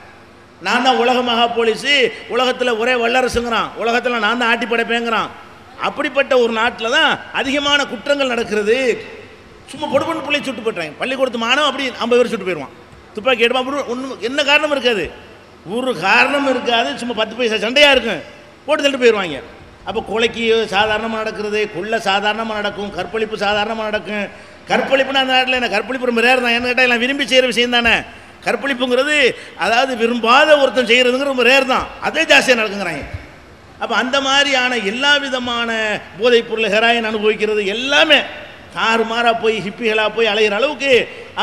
நான் தான் உலக மகா போலீஸு, உலகத்தில் ஒரே வல்லரசுங்கிறான், உலகத்தில் நான் தான் ஆட்டி படைப்பேங்கிறான். அப்படிப்பட்ட ஒரு நாட்டில் தான் அதிகமான குற்றங்கள் நடக்கிறது. சும்மா பொடுபொண்ணு பிள்ளை சுட்டு போட்டுறாங்க. பள்ளிக்கூடத்து மாணவன் அப்படி 50 பேர் சுட்டு போயிடுவான், துப்பாக்கி எடுப்பான். ஒன்றும் என்ன காரணம் இருக்காது, ஒரு காரணம் இருக்காது. சும்மா 10 பைசா சண்டையாக இருக்கும், போட்டு தள்ளிட்டு போயிடுவாங்க. அப்போ கொலைக்கு சாதாரணமாக நடக்கிறது, கொள்ளை சாதாரணமாக நடக்கும், கற்பழிப்பு சாதாரணமாக நடக்கும். கற்பழிப்புனா அந்த நாட்டில் என்ன கற்பழிப்பு ரொம்ப ரேர் தான். என்ன கேட்டால் எல்லாம் விரும்பி செய்கிற விஷயம் தானே. கற்பழிப்புங்கிறது அதாவது விரும்பாத ஒருத்தன் செய்கிறதுங்கிறது ரொம்ப ரேர் தான், அதே ஜாஸ்தியாக நடக்குங்கிறாங்க. அப்போ அந்த மாதிரியான எல்லா விதமான போதைப் பொருள், ஹெராயின் அனுபவிக்கிறது எல்லாமே தாறுமாறாக போய் ஹிப்பிகளாக போய் அலைகிற அளவுக்கு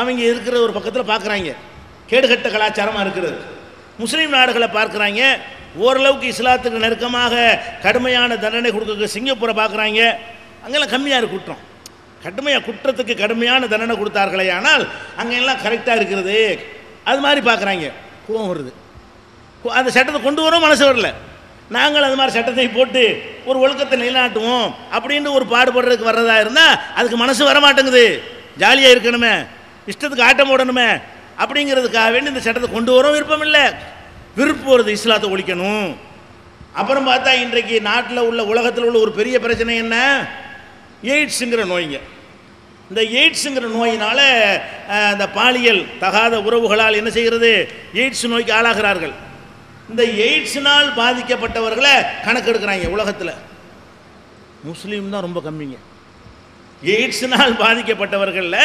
அவங்க இருக்கிற ஒரு பக்கத்தில் பார்க்குறாங்க. கேடுகட்ட கலாச்சாரமாக இருக்கிறது. முஸ்லீம் நாடுகளை பார்க்குறாங்க, ஓரளவுக்கு இஸ்லாத்துக்கு நெருக்கமாக கடுமையான தண்டனை கொடுக்க சிங்கப்பூரை பார்க்குறாங்க. அங்கெல்லாம் கம்மியாக இருக்கு குற்றம், கடுமையாக குற்றத்துக்கு கடுமையான தண்டனை கொடுத்தார்களே, ஆனால் அங்கெல்லாம் கரெக்டாக இருக்கிறது. அது மாதிரி பார்க்குறாங்க. கோவம் வருது. அந்த சட்டத்தை கொண்டு வரோம், மனசு வரல. நாங்கள் அது மாதிரி சட்டத்தை போட்டு ஒரு ஒழுக்கத்தை நிலைநாட்டுவோம் அப்படின்னு ஒரு பாடுபடுறதுக்கு வர்றதா இருந்தால் அதுக்கு மனசு வர மாட்டேங்குது. ஜாலியாக இருக்கணுமே, இஷ்டத்துக்கு ஆட்டம் போடணுமே அப்படிங்கிறதுக்காக வேண்டி இந்த சட்டத்தை கொண்டு வரோம். விருப்பம் இல்லை, விருப்பம் வருது இஸ்லாத்தை ஒழிக்கணும். அப்புறம் பார்த்தா இன்றைக்கு நாட்டில் உள்ள உலகத்தில் உள்ள ஒரு பெரிய பிரச்சனை என்ன, எய்ட்ஸுங்கிற நோய்ங்க. இந்த எய்ட்ஸுங்கிற நோயினால் இந்த பாலியல் தகாத உறவுகளால் என்ன செய்கிறது, எய்ட்ஸ் நோய்க்கு ஆளாகிறார்கள். இந்த எய்ட்ஸினால் பாதிக்கப்பட்டவர்களை கணக்கெடுக்கிறாங்க உலகத்தில். முஸ்லீம் தான் ரொம்ப கம்மிங்க. எய்ட்ஸினால் பாதிக்கப்பட்டவர்களில்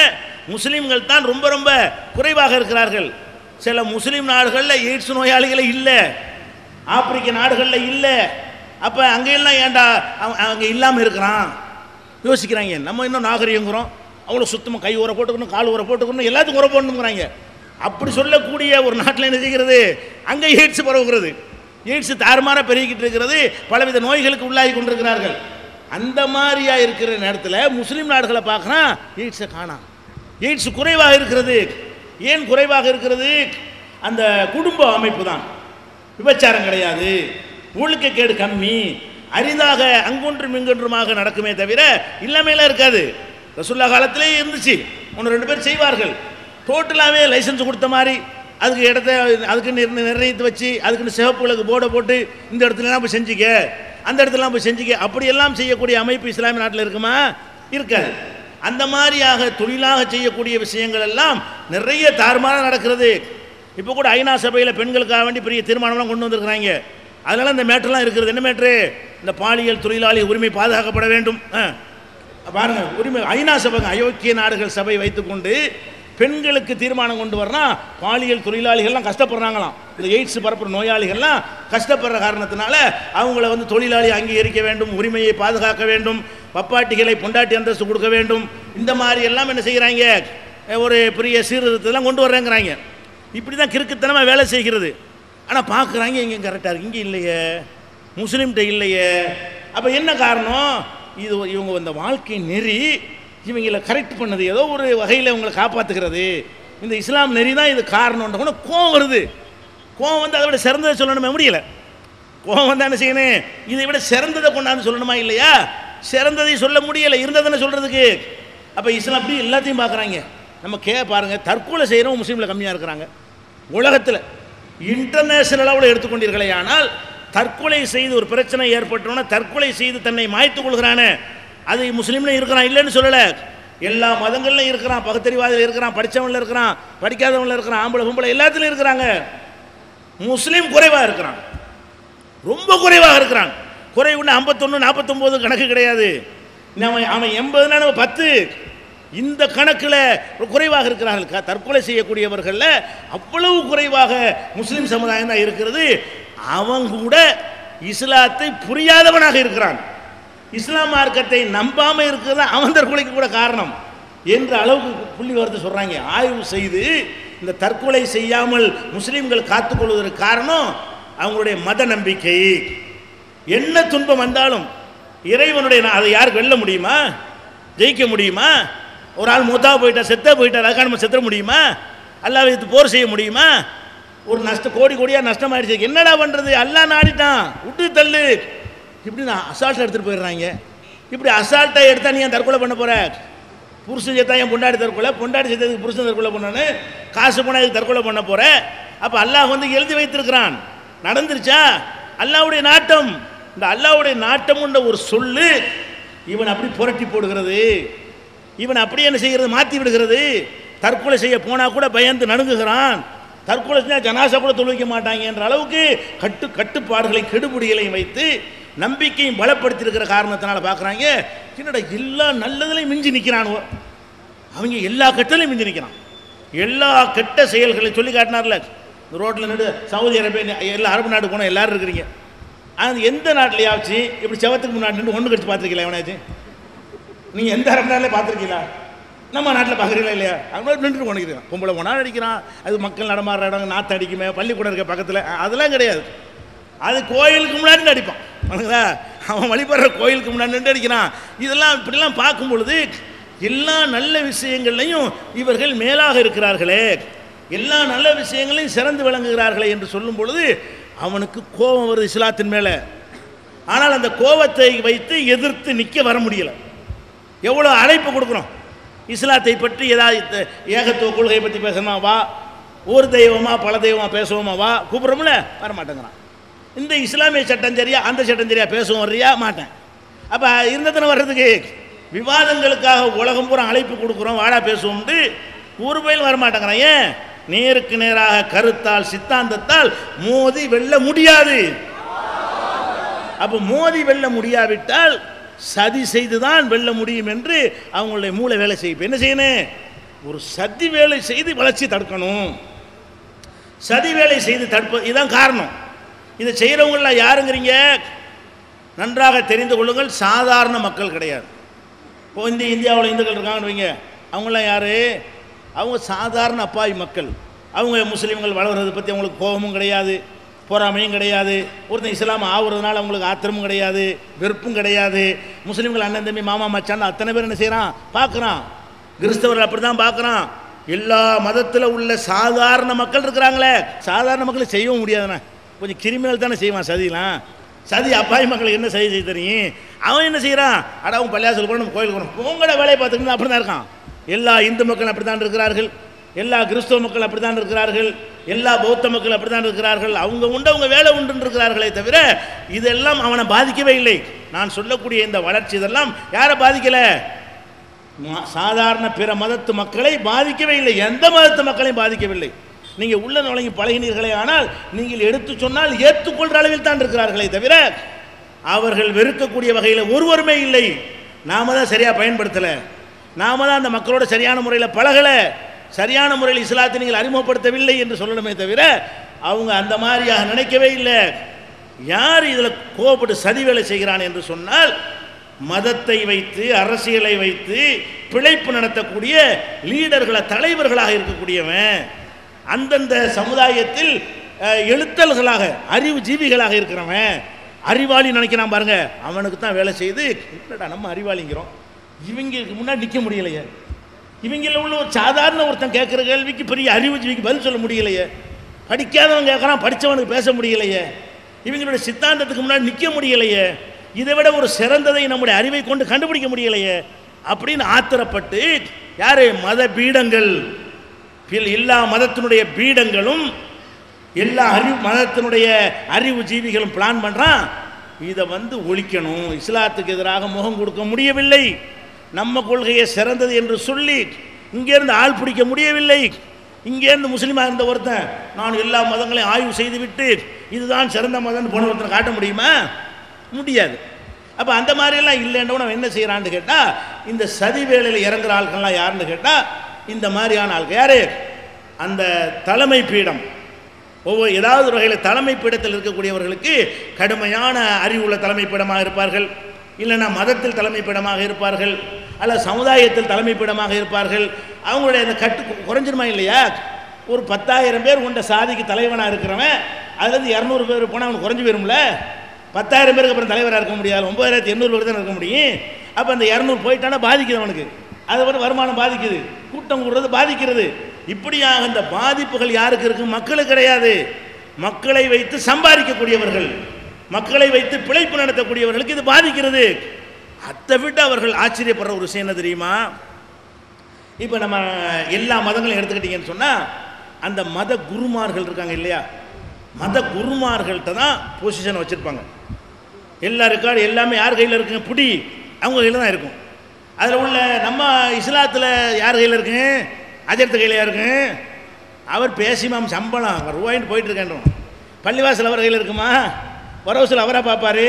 முஸ்லீம்கள் தான் ரொம்ப ரொம்ப குறைவாக இருக்கிறார்கள். சில முஸ்லீம் நாடுகளில் எய்ட்ஸ் நோயாளிகளே இல்லை, ஆப்பிரிக்க நாடுகளில் இல்லை. அப்போ அங்கெல்லாம் ஏன்டா அங்கே இல்லாமல் இருக்கிறான் யோசிக்கிறாங்க. நம்ம இன்னும் நாகரிகங்கிறோம், அவ்வளோ சுத்தமாக கை உரை போட்டுக்கணும், கால் உரை போட்டுக்கணும், எல்லாத்துக்கும் உரை போடணுங்கிறாங்க. அப்படி சொல்லக்கூடிய ஒரு நாட்டில் என்ன செய்கிறது, அங்கே எய்ட்ஸ் பரவுகிறது. எய்ட்ஸ் தாறுமாற பெருகிக்கிட்டு இருக்கிறது, பலவித நோய்களுக்கு உள்ளாகி கொண்டிருக்கிறார்கள். அந்த மாதிரியாக இருக்கிற நேரத்தில் முஸ்லீம் நாடுகளை பார்க்குறான், எய்ட்ஸை காணாம். எய்ட்ஸ் குறைவாக இருக்கிறது. ஏன் குறைவாக இருக்கிறது, அந்த குடும்ப அமைப்பு தான். விபச்சாரம் கிடையாது, ஒழுக்கக்கேடு கம்மி, அரிதாக அங்கொன்றும் இங்கொன்றுமாக நடக்குமே தவிர இல்லாமையெல்லாம் இருக்காது. ரசூலுல்லாஹ் காலத்திலே இருந்துச்சு, ஒன்று ரெண்டு பேர் செய்வார்கள். டோட்டலாகவே லைசன்ஸ் கொடுத்த மாதிரி அதுக்கு இடத்த அதுக்குன்னு நிர்ணயித்து வச்சு அதுக்குன்னு சிவப்புகளுக்கு போர்டை போட்டு இந்த இடத்துலலாம் போய் செஞ்சுக்க, அந்த இடத்துலாம் போய் செஞ்சுக்க, அப்படியெல்லாம் செய்யக்கூடிய அமைப்பு இஸ்லாமிய நாட்டில் இருக்குமா? இருக்காது. அந்த மாதிரியாக தொழிலாக செய்யக்கூடிய விஷயங்கள் எல்லாம் நிறைய தாறுமாறாக நடக்கிறது. இப்போ கூட ஐநா சபையில் பெண்களுக்காக வேண்டி பெரிய தீர்மானம்லாம் கொண்டு வந்திருக்கிறாங்க. அதனால இந்த மேட்டர்லாம் இருக்கிறது. என்ன மேட்ரு, இந்த பாலியல் தொழிலாளி உரிமை பாதுகாக்கப்பட வேண்டும். பாருங்க, உரிமை ஐநா சபை, ஐரோப்பிய நாடுகள் சபை வைத்துக்கொண்டு பெண்களுக்கு தீர்மானம் கொண்டு வரலாம். பாலியல் தொழிலாளிகள்லாம் கஷ்டப்படுறாங்களாம், இந்த எய்ட்ஸ் பரப்புற நோயாளிகள்லாம் கஷ்டப்படுற காரணத்தினால அவங்கள தொழிலாளி அங்கீகரிக்க வேண்டும், உரிமையை பாதுகாக்க வேண்டும், பப்பாட்டிகளை பொண்டாட்டி அந்தஸ்து கொடுக்க வேண்டும். இந்த மாதிரி எல்லாம் என்ன செய்கிறாங்க, ஒரு பெரிய சீர்திருத்தத்தெல்லாம் கொண்டு வர்றேங்கிறாங்க. இப்படி தான் கிறுக்குத்தனமாக வேலை செய்கிறது. ஆனால் பார்க்குறாங்க இங்கே கரெக்டாக இருக்குது, இங்கே இல்லையே, முஸ்லீம்கிட்ட இல்லையே. அப்போ என்ன காரணம், இது இவங்க இந்த வாழ்க்கை நெறி இவங்களை கரெக்ட் பண்ணது, ஏதோ ஒரு வகையில் இவங்களை காப்பாற்றுகிறது, இந்த இஸ்லாம் நெறி தான் இது காரணம்ன்ற கூட கோவம் வருது. கோவம் வந்து அதை விட சிறந்ததை சொல்லணுமே, முடியலை. கோவம் வந்து என்ன செய்யணும், இதை விட சிறந்ததை கொண்டாந்து சொல்லணுமா இல்லையா? சிறந்ததை சொல்ல முடியலை, இருந்ததுன்னு சொல்கிறதுக்கு. அப்போ இஸ்லாம் அப்படி எல்லாத்தையும் பார்க்குறாங்க. நம்ம பாருங்கள், தற்கொலை செய்கிறவங்க முஸ்லீமில் கம்மியாக இருக்கிறாங்க. உலகத்தில் இன்டர்நேஷனல் அளவில் எடுத்துக்கொண்டீர்களே, ஆனால் தற்கொலை செய்து ஒரு பிரச்சனை ஏற்பட்டோன்னா தற்கொலை செய்து தன்னை மாய்த்துக் கொள்கிறானே, அது முஸ்லீம்லையும் இருக்கிறான், இல்லைன்னு சொல்லலை. எல்லா மதங்கள்லையும் இருக்கிறான், பகுத்தறிவாதில் இருக்கிறான், படித்தவனில் இருக்கிறான், படிக்காதவனில் இருக்கிறான், ஆம்பளை பொம்பளை எல்லாத்துலையும் இருக்கிறாங்க. முஸ்லீம் குறைவாக இருக்கிறான், ரொம்ப குறைவாக இருக்கிறான். குறைவுன்னு 51 49 கணக்கு கிடையாது. அவன் 80னா நம்ம 10, இந்த கணக்கில் குறைவாக இருக்கிறார்கள். தற்கொலை செய்யக்கூடியவர்களில் அவ்வளவு குறைவாக முஸ்லீம் சமுதாயம் தான் இருக்கிறது. அவன் கூட இஸ்லாத்தை புரியாதவனாக இருக்கிறான், இஸ்லாம் மார்க்கத்தை நம்பாமல் இருக்கிறது அவன் தற்கொலைக்கு கூட காரணம் என்ற அளவுக்கு புள்ளி வரத்து சொல்கிறாங்க. ஆய்வு செய்து இந்த தற்கொலை செய்யாமல் முஸ்லீம்கள் காத்துக்கொள்வதற்கு காரணம் அவங்களுடைய மத நம்பிக்கை. என்ன துன்பம் வந்தாலும் இறைவனுடைய, அதை யாருக்கு வெல்ல முடியுமா, ஜெயிக்க முடியுமா? ஒரு ஆள் மூத்தா போயிட்டா, செத்த போயிட்டார், அதுக்காக நம்ம செத்துற முடியுமா? அல்லாஹ் வைத்து போர் செய்ய முடியுமா? ஒரு கோடி கோடியாக நஷ்டமாயிடுச்சு, என்னடா பண்ணுறது, அல்லாஹ் நாடிட்டான், விட்டு தள்ளு, இப்படி நான் அசால்ட்டாக எடுத்துகிட்டு போயிடுறாங்க. இப்படி அசால்ட்டாக எடுத்தால் நீ ஏன் தற்கொலை பண்ண போகிற? புருஷன் சேர்த்தா என் பொண்டாடி தற்கொலை, பொண்டாடி சேர்த்ததுக்கு புருஷன் தற்கொலை பண்ணான்னு, காசு போனால் இதுக்கு தற்கொலை பண்ண போகிற. அப்போ அல்லாஹ் எழுதி வைத்திருக்கிறான், நடந்துருச்சா? அல்லாஹ்வுடைய நாட்டம். இந்த அல்லாஹ்வுடைய நாட்டம்ன்ற ஒரு சொல்லு இவன் அப்படி புரட்டி போடுகிறது, இவன் அப்படியே என்ன செய்கிறது, மாற்றி விடுகிறது. தற்கொலை செய்ய போனால் கூட பயந்து நடுங்குகிறான். தற்கொலை செஞ்சால் ஜனாசா கூட தொழுவிக்க மாட்டாங்க என்ற அளவுக்கு கட்டுப்பாடுகளை கெடுபிடிகளையும் வைத்து நம்பிக்கையும் பலப்படுத்தியிருக்கிற காரணத்தினால பார்க்குறாங்க, என்னடா எல்லா நல்லதுலையும் மிஞ்சி நிற்கிறானுவோ, அவங்க எல்லா கெட்டலையும் மிஞ்சி நிற்கிறான். எல்லா கெட்ட செயல்களையும் சொல்லி காட்டினார்ல, ரோட்டில் நின்று சவுதி அரேபியா எல்லா அரபு நாடு போனால் எல்லோரும் இருக்கிறீங்க. அது எந்த நாட்டிலையாச்சு இப்படி செவத்துக்கு முன்னாடி நின்று ஒன்று கடிச்சு பார்த்துருக்கீங்களா? எவனாச்சு நீங்கள் எந்த அரபு நாட்டிலே பார்த்துருக்கீங்களா? நம்ம நாட்டில் பார்க்குறீங்களா இல்லையா? அவங்க நின்று உணக்கிறான், பொம்பளை போனால் அடிக்கிறான், அது மக்கள் நடமாடுற இடம் நாற்று அடிக்குமே, பள்ளிக்கூடம் இருக்க பக்கத்தில், அதெல்லாம் கிடையாது. அது கோயிலுக்கு முன்னாடி அடிப்பான், அவன் வழிபடுற கோயிலுக்கு முன்னாடி நின்று அடிக்கிறான். இதெல்லாம் இப்படிலாம் பார்க்கும் பொழுது எல்லா நல்ல விஷயங்கள்லையும் இவர்கள் மேலாக இருக்கிறார்களே, எல்லா நல்ல விஷயங்களையும் சிறந்து விளங்குகிறார்களே என்று சொல்லும் பொழுது அவனுக்கு கோபம் வருது இஸ்லாத்தின் மேலே. ஆனால் அந்த கோபத்தை வைத்து எதிர்த்து நிற்க வர முடியலை. எவ்வளோ அழைப்பு கொடுக்குறோம், இஸ்லாத்தை பற்றி ஏதாவது ஏகத்துவ கொள்கையை பற்றி பேசணுமா வா, ஒரு தெய்வமா பல தெய்வமா பேசுவோமா வா, கூப்பிட்றோம்ல வரமாட்டேங்கிறான். இந்த இஸ்லாமிய சட்டம் சரியா அந்த சட்டம் சரியா பேசுவோம் வர்றியா மாட்டேன். அப்போ இருந்ததுன்னு வர்றதுக்கு விவாதங்களுக்காக உலகம் பூரா அழைப்பு கொடுக்குறோம், வாடா பேசுவோம்ட்டு ஒரு பயில் வரமாட்டேங்கிறான். ஏன்? நேருக்கு நேராக கருத்தால் சித்தாந்தத்தால் மோதி வெல்ல முடியாது. அப்போ மோதி வெல்ல முடியாவிட்டால் சதி செய்துதான் வெல்ல முடியும் என்று அவங்களுடைய மூளை வேலை செய்யும். என்ன செய்யணும்? ஒரு சதி வேலை செய்து வளர்ச்சி தடுக்கணும். சதி வேலை செய்து தடுப்பது இதுதான் காரணம். இதை செய்கிறவங்களாம் யாருங்கிறீங்க? நன்றாக தெரிந்து கொள்ளுங்கள், சாதாரண மக்கள் கிடையாது. இப்போ இந்தியாவில் இந்துக்கள் இருக்காங்கன்னு வைங்க, அவங்களாம் யார்? அவங்க சாதாரண அப்பாவி மக்கள். அவங்க முஸ்லீம்கள் வளர்கிறத பற்றி அவங்களுக்கு கோபமும் கிடையாது, பொறாமையும் கிடையாது. ஒருத்தன் இஸ்லாம் ஆகுறதுனால அவங்களுக்கு ஆத்திரமும் கிடையாது, வெறுப்பும் கிடையாது. முஸ்லீம்கள் அண்ணன் தம்பி மாமா மச்சான் அத்தனை பேர் என்ன செய்கிறான் பார்க்குறான். கிறிஸ்தவர்கள் அப்படி தான் பார்க்குறான். எல்லா மதத்தில் உள்ள சாதாரண மக்கள் இருக்கிறாங்களே, சாதாரண மக்களை செய்யவும் முடியாதுண்ணே, கொஞ்சம் கிரிமினல் தானே செய்வான் சதிலாம். சதி அப்பாவி மக்களுக்கு என்ன செய்ய தெரியும்? அவன் என்ன செய்கிறான்? அட அவன் பள்ளியாசல் போகணும், கோயிலுக்கு போகணும், உங்களோட வேலையை பார்த்துக்கிட்டு அப்படி தான் இருக்கான். எல்லா இந்து மக்கள் அப்படி தான் இருக்கிறார்கள், எல்லா கிறிஸ்தவ மக்கள் அப்படி தான் இருக்கிறார்கள், எல்லா பௌத்த மக்கள் அப்படி தான் இருக்கிறார்கள். அவங்க உண்டு அவங்க வேலை உண்டு இருக்கிறார்களே தவிர இதெல்லாம் அவனை பாதிக்கவே இல்லை. நான் சொல்லக்கூடிய இந்த வளர்ச்சி இதெல்லாம் யாரை பாதிக்கலை? சாதாரண பிற மதத்து மக்களை பாதிக்கவே இல்லை, எந்த மதத்து மக்களையும் பாதிக்கவில்லை. நீங்கள் உள்ள நுழைங்கி பழகினீர்களே, ஆனால் நீங்கள் எடுத்து சொன்னால் ஏற்றுக்கொள்கிற அளவில் தான் இருக்கிறார்களே தவிர அவர்கள் வெறுக்கக்கூடிய வகையில் ஒருவருமே இல்லை. நாம தான் சரியாக பயன்படுத்தலை, நாம தான் அந்த மக்களோட சரியான முறையில் பழகலை, சரியான முறையில் இஸ்லாத்தை நீங்கள் அறிமுகப்படுத்தவில்லை என்று சொல்லணுமே தவிர அவங்க அந்த மாதிரியாக நினைக்கவே இல்லை. யார் இதில் கோபப்பட்டு சதி வேலை செய்கிறான் என்று சொன்னால், மதத்தை வைத்து அரசியலை வைத்து பிழைப்பு நடத்தக்கூடிய லீடர்களை தலைவர்களாக இருக்கக்கூடியவன், அந்தந்த சமுதாயத்தில் எழுத்தல்களாக அறிவு ஜீவிகளாக இருக்கிறவன், அறிவாளி நினைக்கிறான் பாருங்க, அவனுக்கு தான் வேலை செய்து என்னடா நம்ம அறிவாளிங்கிறோம், இவங்களுக்கு முன்னாடி நிற்க முடியலையே, இவங்கள உள்ள ஒரு சாதாரண ஒருத்தன் கேட்குற கேள்விக்கு பெரிய அறிவு ஜீவிக்கு பதில் சொல்ல முடியலையே, படிக்காதவன் கேட்குறான் படித்தவனுக்கு பேச முடியலையே, இவங்களுடைய சித்தாந்தத்துக்கு முன்னாடி நிற்க முடியலையே, இதை விட ஒரு சிறந்ததை நம்முடைய அறிவை கொண்டு கண்டுபிடிக்க முடியலையே அப்படின்னு ஆத்திரப்பட்டு யார்? மத பீடங்கள், எல்லா மதத்தினுடைய பீடங்களும் எல்லா மதத்தினுடைய அறிவு ஜீவிகளும் பிளான் பண்ணுறான், இதை ஒழிக்கணும், இஸ்லாத்துக்கு எதிராக முகம் கொடுக்க முடியவில்லை, நம்ம கொள்கையை சிறந்தது என்று சொல்லி இங்கேருந்து ஆள் பிடிக்க முடியவில்லை. இங்கேருந்து முஸ்லீமாக இருந்த ஒருத்தன் நான் எல்லா மதங்களையும் ஆய்வு செய்துவிட்டு இதுதான் சிறந்த மதம்னு போன ஒருத்தனை காட்ட முடியுமா? முடியாது. அப்போ அந்த மாதிரியெல்லாம் இல்லைன்னு என்ன செய்கிறான்னு கேட்டால், இந்த சதி வேலையில் இறங்குற ஆட்கள்லாம் யாருன்னு கேட்டால் இந்த மாதிரியான ஆட்கள். யார்? அந்த தலைமை பீடம், ஒவ்வொரு ஏதாவது ஒரு வகையில் தலைமை பீடத்தில் இருக்கக்கூடியவர்களுக்கு கடுமையான அறிவுள்ள தலைமை பீடமாக இருப்பார்கள், இல்லைன்னா மதத்தில் தலைமை பீடமாக இருப்பார்கள், அல்ல சமுதாயத்தில் தலைமை பீடமாக இருப்பார்கள். அவங்களுடைய அந்த கட்டு குறைஞ்சிருமா இல்லையா? ஒரு 10,000 பேர் கொண்ட சாதிக்கு தலைவனாக இருக்கிறவன் அதுலேருந்து 200 பேர் போனால் அவனுக்கு குறைஞ்சி போயிரும்ல. 10,000 பேருக்கு அப்புறம் தலைவராக இருக்க முடியாது, 9,800 பேர் தான் இருக்க முடியும். அப்போ அந்த 200 போயிட்டானா பாதிக்குது அவனுக்கு, அதை விட வருமானம் பாதிக்குது, கூட்டம் கூடுறது பாதிக்கிறது. இப்படியாக இந்த பாதிப்புகள் யாருக்கு இருக்கு? மக்களுக்கு கிடையாது. மக்களை வைத்து சம்பாதிக்கக்கூடியவர்கள், மக்களை வைத்து பிழைப்பு நடத்தக்கூடியவர்களுக்கு இது பாதிக்கிறது. அதை விட்டு அவர்கள் ஆச்சரியப்படுற ஒரு விஷயம் என்ன தெரியுமா? இப்போ நம்ம எல்லா மதங்களையும் எடுத்துக்கிட்டீங்கன்னு சொன்னால் அந்த மத குருமார்கள் இருக்காங்க இல்லையா, மத குருமார்கள்ட்ட தான் பொசிஷன் வச்சுருப்பாங்க. எல்லா ரெக்கார்டு எல்லாமே யார் கையில் இருக்குங்க? புடி அவங்க கையில் தான் இருக்கும். அதில் உள்ள நம்ம இஸ்லாத்தில் யார் கையில் இருக்குங்க? அஜர்த்து கையில் இருக்குங்க. அவர் பேசிமாம் சம்பளம் ரூபாயின்னு போயிட்டுருக்கேன்றோம். பள்ளிவாசல் அவர் கையில் இருக்குமா? வரவசல் அவராக பார்ப்பார்,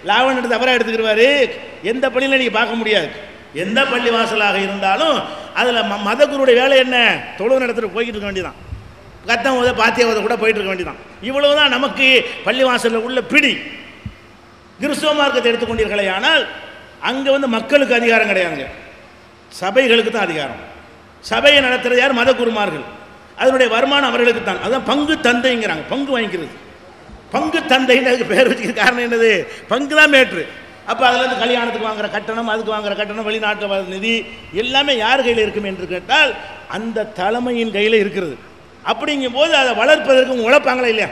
லாபம் எடுத்து அவராக எடுத்துக்கிடுவார். எந்த பள்ளியில் நீங்கள் பார்க்க முடியாது. எந்த பள்ளி வாசலாக இருந்தாலும் அதில் மத குருவுடைய வேலை என்ன? தொழுவு நடத்துகிட்டு போய்கிட்டு இருக்க வேண்டியதான். கத்தம் போத பாத்தியாவதை கூட போயிட்டு இருக்க வேண்டியதான். இவ்வளவுதான் நமக்கு பள்ளி வாசலில் உள்ள பிடி. கிறிஸ்துவ மார்க்கத்தை எடுத்துக்கொண்டீர்களே ஆனால் அங்கே வந்து மக்களுக்கு அதிகாரம் கிடையாதுங்க, சபைகளுக்கு தான் அதிகாரம். சபையை நடத்துகிறது யார்? மத குருமார்கள். அதனுடைய வருமானம் அவர்களுக்கு தான். அதுதான் பங்கு தந்தைங்கிறாங்க. பங்கு வாங்கிக்கிறது. பங்கு தந்தைன்னு அதுக்கு பேர் வச்சுக்கிற காரணம் என்னது? பங்கு தான் மேட்ரு. அப்போ அதுலேருந்து கல்யாணத்துக்கு வாங்குற கட்டணம், அதுக்கு வாங்குற கட்டணம், வெளிநாட்டு நிதி எல்லாமே யார் கையில் இருக்கும் என்று கேட்டால் அந்த தலைமையின் கையில் இருக்கிறது. அப்படிங்கும்போது அதை வளர்ப்பதற்கு உழைப்பாங்களா இல்லையா?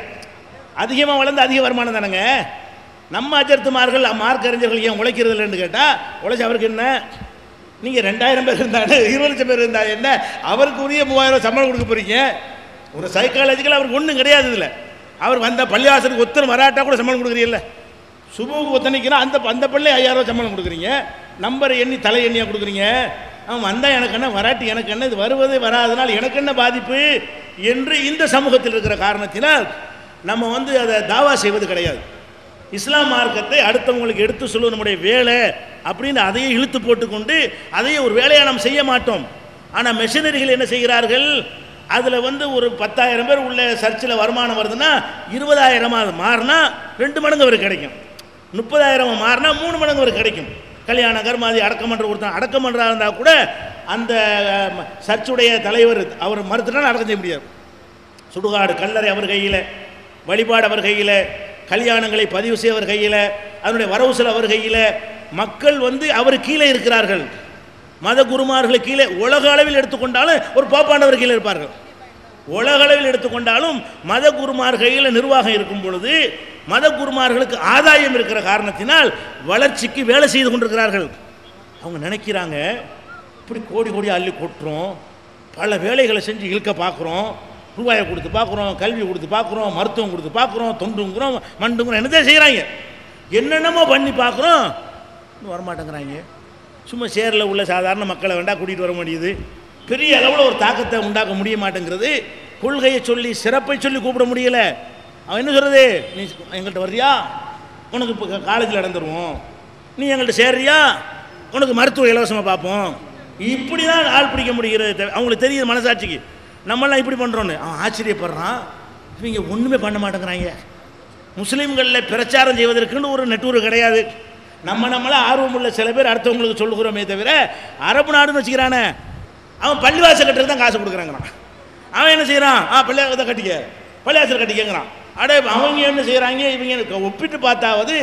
அதிகமாக வளர்ந்து அதிக வருமானம் தானேங்க. நம்ம அஜர்த்துமார்கள் மார்க் அறிஞர்கள் ஏன் உழைக்கிறது இல்லைன்னு கேட்டால், உழைச்சி அவருக்கு என்ன? நீங்கள் 2000 பேர் இருந்தால் 20 லட்சம் பேர் இருந்தால் என்ன? அவருக்கு உரிய 3000 சம்பளம் கொடுக்க போகிறீங்க. ஒரு சைக்காலஜிக்கல் அவருக்கு ஒன்றும் கிடையாது. இதில் அவர் வந்த பள்ளிவாசலுக்கு ஒத்தனை வராட்டா கூட சம்பளம் கொடுக்குறீல்ல. சுபுவுக்கு ஒத்தனைக்குன்னா அந்த பள்ளி 5000 சம்பளம் கொடுக்குறீங்க. நம்பரை எண்ணி தலை எண்ணியாக கொடுக்குறீங்க. அவன் வந்தால் எனக்கு என்ன, வராட்டி எனக்கு என்ன, இது வருவது வராதனால் எனக்கு என்ன பாதிப்பு என்று இந்த சமூகத்தில் இருக்கிற காரணத்தினால் நம்ம வந்து அதை தாவா செய்வது கிடையாது. இஸ்லாம் மார்க்கத்தை அடுத்தவங்களுக்கு எடுத்து சொல்லுவது நம்முடைய வேலை அப்படின்னு அதையே இழுத்து போட்டுக்கொண்டு அதையே ஒரு வேலையாக நாம் செய்ய மாட்டோம். ஆனால் மிஷனரிகள் என்ன செய்கிறார்கள்? அதில் வந்து ஒரு 10,000 பேர் உள்ள சர்ச்சில் வருமானம் வருதுன்னா 20,000 அது மாறினா 2 மடங்கு அவருக்கு கிடைக்கும். 30,000 மாறினா 3 மடங்கு அவருக்கு கிடைக்கும். கல்யாண கர்மாதி அடக்கமன்ற ஒருத்தன் அடக்கமன்றா இருந்தால் கூட அந்த சர்ச்சுடைய தலைவர் அவர் மறுத்துனா அடக்கம் செய்ய முடியாது. சுடுகாடு கல்லறை அவர் கையில், வழிபாடு அவர் கையில், கல்யாணங்களை பதிவு செய்ய அவர் கையில், அதனுடைய வரவுசல் அவர் கையில். மக்கள் வந்து அவர் கீழே இருக்கிறார்கள். மத குருமார்கள் கீழே. உலக அளவில் எடுத்துக்கொண்டாலும் ஒரு பாப்பாண்டவர் கீழே இருப்பார்கள். உலக அளவில் எடுத்துக்கொண்டாலும் மத குருமார் கையில் நிர்வாகம் இருக்கும் பொழுது மத குருமார்களுக்கு ஆதாயம் இருக்கிற காரணத்தினால் வளர்ச்சிக்கு வேலை செய்து கொண்டிருக்கிறார்கள். அவங்க நினைக்கிறாங்க, இப்படி கோடி கோடி அள்ளி கொட்டுறோம், பல வேலைகளை செஞ்சு இழுக்க பார்க்குறோம், ரூபாயை கொடுத்து பார்க்குறோம், கல்வி கொடுத்து பார்க்குறோம், மருத்துவம் கொடுத்து பார்க்குறோம், தொண்டுங்கிறோம், மண்டுங்கிறோம், என்னதான் செய்கிறாங்க, என்னென்னமோ பண்ணி பார்க்குறோம், இன்னும் வரமாட்டேங்கிறாங்க. சும்மா சேரில் உள்ள சாதாரண மக்களை வேண்டாம் கூட்டிகிட்டு வர முடியுது. பெரிய அளவில் ஒரு தாக்கத்தை உண்டாக்க முடிய மாட்டேங்கிறது. கொள்கையை சொல்லி சிறப்பை சொல்லி கூப்பிட முடியல. அவன் என்ன சொல்கிறது? நீ எங்கள்கிட்ட வர்றியா, உனக்கு இப்போ காலேஜில் நடந்துருவோம், நீ எங்கள்கிட்ட சேர்றியா, உனக்கு மருத்துவ இலவசமாக பார்ப்போம். இப்படி தான் ஆள் பிடிக்க முடிகிறது. அவங்களுக்கு தெரியுது மனசாட்சிக்கு நம்மளாம் இப்படி பண்ணுறோன்னு. அவன் ஆச்சரியப்படுறான். இவங்க ஒன்றுமே பண்ண மாட்டேங்கிறாங்க. முஸ்லீம்களில் பிரச்சாரம் செய்வதற்குன்னு ஒரு நெட்வொர்க் கிடையாது. நம்மளா ஆர்வம் உள்ள சில பேர் அடுத்தவங்களுக்கு சொல்லுகிறோமே தவிர அரபு நாடுன்னு வச்சுக்கிறானே, அவன் பள்ளிவாசல் கட்டுறது தான் காசு கொடுக்குறாங்கிறான். அவன் என்ன செய்கிறான்? பள்ளிவாசல் கட்டிக்க, பள்ளிவாசல் கட்டிக்கங்கிறான். அடே அவங்க என்ன செய்கிறாங்க? இவங்க ஒப்பிட்டு பார்த்தாவது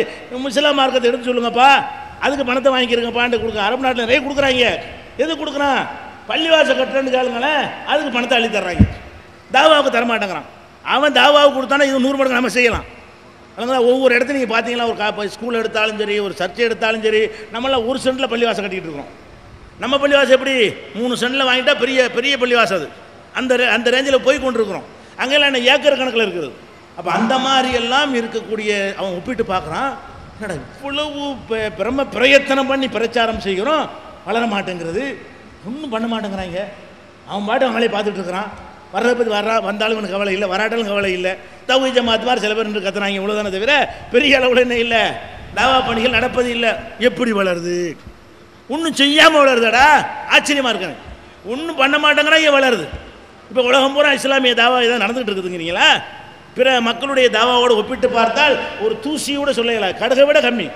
முஸ்லிம் மார்க்கத்தை எடுத்து சொல்லுங்கப்பா, அதுக்கு பணத்தை வாங்கிக்கிறங்கப்பான்ட்டு கொடுக்க. அரபு நாட்டில் நிறைய கொடுக்குறாங்க. எது கொடுக்குறான்? பள்ளிவாசல் கட்டுறேன்னு கேளுங்களேன், அதுக்கு பணத்தை அள்ளி தர்றாங்க. தாவாவுக்கு தரமாட்டேங்கிறான். அவன் தாவாவுக்கு கொடுத்தானா இது 100 மடங்கு நம்ம செய்யலாம். அதனால் ஒவ்வொரு இடத்துல நீங்கள் பார்த்தீங்கன்னா ஒரு ஸ்கூல் எடுத்தாலும் சரி, ஒரு சர்ச்சை எடுத்தாலும் சரி, நம்மளாம் 1 சென்டில் பள்ளிவாசல் கட்டிக்கிட்டு இருக்கிறோம். நம்ம பள்ளிவாசல் எப்படி 3 சென்டில் வாங்கிட்டா பெரிய பெரிய பள்ளிவாசல் அது. அந்த ரேஞ்சில் போய் கொண்டிருக்கிறோம். அங்கெல்லாம் என்ன ஏக்கர் கணக்கில் இருக்குது. அப்போ அந்த மாதிரி எல்லாம் இருக்கக்கூடிய அவன் ஒப்பிட்டு பார்க்குறான். என்னடா இவ்வளவு பிரயத்தனம் பண்ணி பிரச்சாரம் செய்கிறோம், வளர மாட்டேங்கிறது, ஒன்றும் பண்ண மாட்டேங்கிறாங்க. அவன் பாட்டு அவங்களே பார்த்துட்டு இருக்கிறான். வர்றதை பற்றி வந்தாலும் எனக்கு கவலை இல்லை, வராட்டாலும் கவலை இல்லை. தௌஹீத் ஜமாத் மாதிரி சில பேர் நின்று கத்துறாங்க, இவ்வளோதானே தவிர பெரிய அளவில் என்ன இல்லை, தாவா பணிகள் நடப்பது இல்லை. எப்படி வளருது? ஒன்றும் செய்யாமல் வளருதாடா, ஆச்சரியமாக இருக்காங்க. ஒன்றும் பண்ண மாட்டேங்கிறாங்க, வளருது. இப்போ உலகம் பூரா இஸ்லாமிய தாவா இதான் நடந்துகிட்டு இருக்குதுங்கிறீங்களா? பிற மக்களுடைய தாவாவோடு ஒப்பிட்டு பார்த்தால் ஒரு தூசியோட சொல்லலாம், கடுகை விட கம்மி.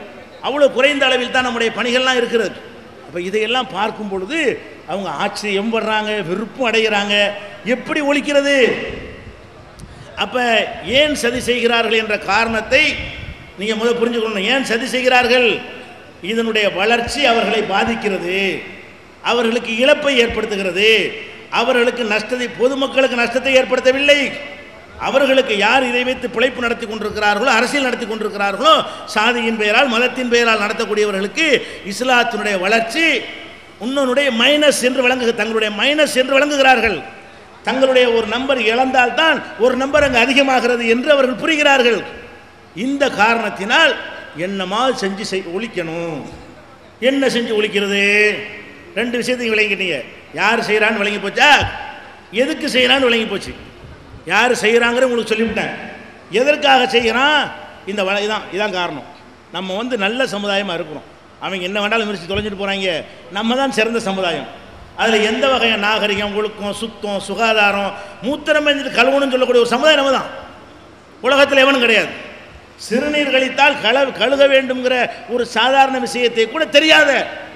அவ்வளோ குறைந்த அளவில் தான் நம்முடைய பணிகள்லாம் இருக்கிறது. அப்போ இதையெல்லாம் பார்க்கும் பொழுது அவங்க ஆச்சரியம் படுறாங்க, விருப்பம் அடைகிறாங்க. எப்படி ஒழிக்கிறது? அப்போ ஏன் சதி செய்கிறார்கள் என்ற காரணத்தை நீங்கள் முதல் புரிஞ்சுக்கணும். ஏன் சதி செய்கிறார்கள்? இதனுடைய வளர்ச்சி அவர்களை பாதிக்கிறது, அவர்களுக்கு இழப்பை ஏற்படுத்துகிறது, அவர்களுக்கு நஷ்டத்தை, பொதுமக்களுக்கு நஷ்டத்தை ஏற்படுத்தவில்லை. அவர்களுக்கு யார் இதை வைத்து பிழைப்பு நடத்தி கொண்டிருக்கிறார்களோ, அரசியல் நடத்தி கொண்டிருக்கிறார்களோ, சாதியின் பெயரால் மதத்தின் பெயரால் நடத்தக்கூடியவர்களுக்கு இஸ்லாத்தினுடைய வளர்ச்சி இன்னொன்னுடைய மைனஸ் என்று தங்களுடைய மைனஸ் என்று விளங்குகிறார்கள். தங்களுடைய ஒரு நம்பர் இழந்தால்தான் ஒரு நம்பர் அங்கு அதிகமாகிறது என்று அவர்கள் புரிகிறார்கள். இந்த காரணத்தினால் என்னமா செஞ்சு ஒழிக்கணும். என்ன செஞ்சு ஒழிக்கிறது? 2 விஷயத்தையும் விளங்கிட்டீங்க. யார் செய்கிறான்னு விளங்கி போச்சா, எதுக்கு செய்கிறான்னு விளங்கி போச்சு. யார் செய்கிறாங்கிற உங்களுக்கு சொல்லிவிட்டேன். எதற்காக செய்கிறான்? இதான் காரணம். நம்ம வந்து நல்ல சமுதாயமாக இருக்கிறோம். அவங்க என்ன வேண்டாலும் விமர்சி தொலைஞ்சிட்டு போகிறாங்க. நம்ம தான் சிறந்த சமுதாயம். அதில் எந்த வகையான நாகரிகம், ஒழுக்கம், சுத்தம், சுகாதாரம், மூத்திரம் எஞ்சிட்டு கழுவணும்னு சொல்லக்கூடிய ஒரு சமுதாயம் நம்ம தான். உலகத்தில் எவனும் கிடையாது. சிறுநீர் கழித்தால் கழுக வேண்டும்ங்கிற ஒரு சாதாரண விஷயத்தை கூட தெரியாத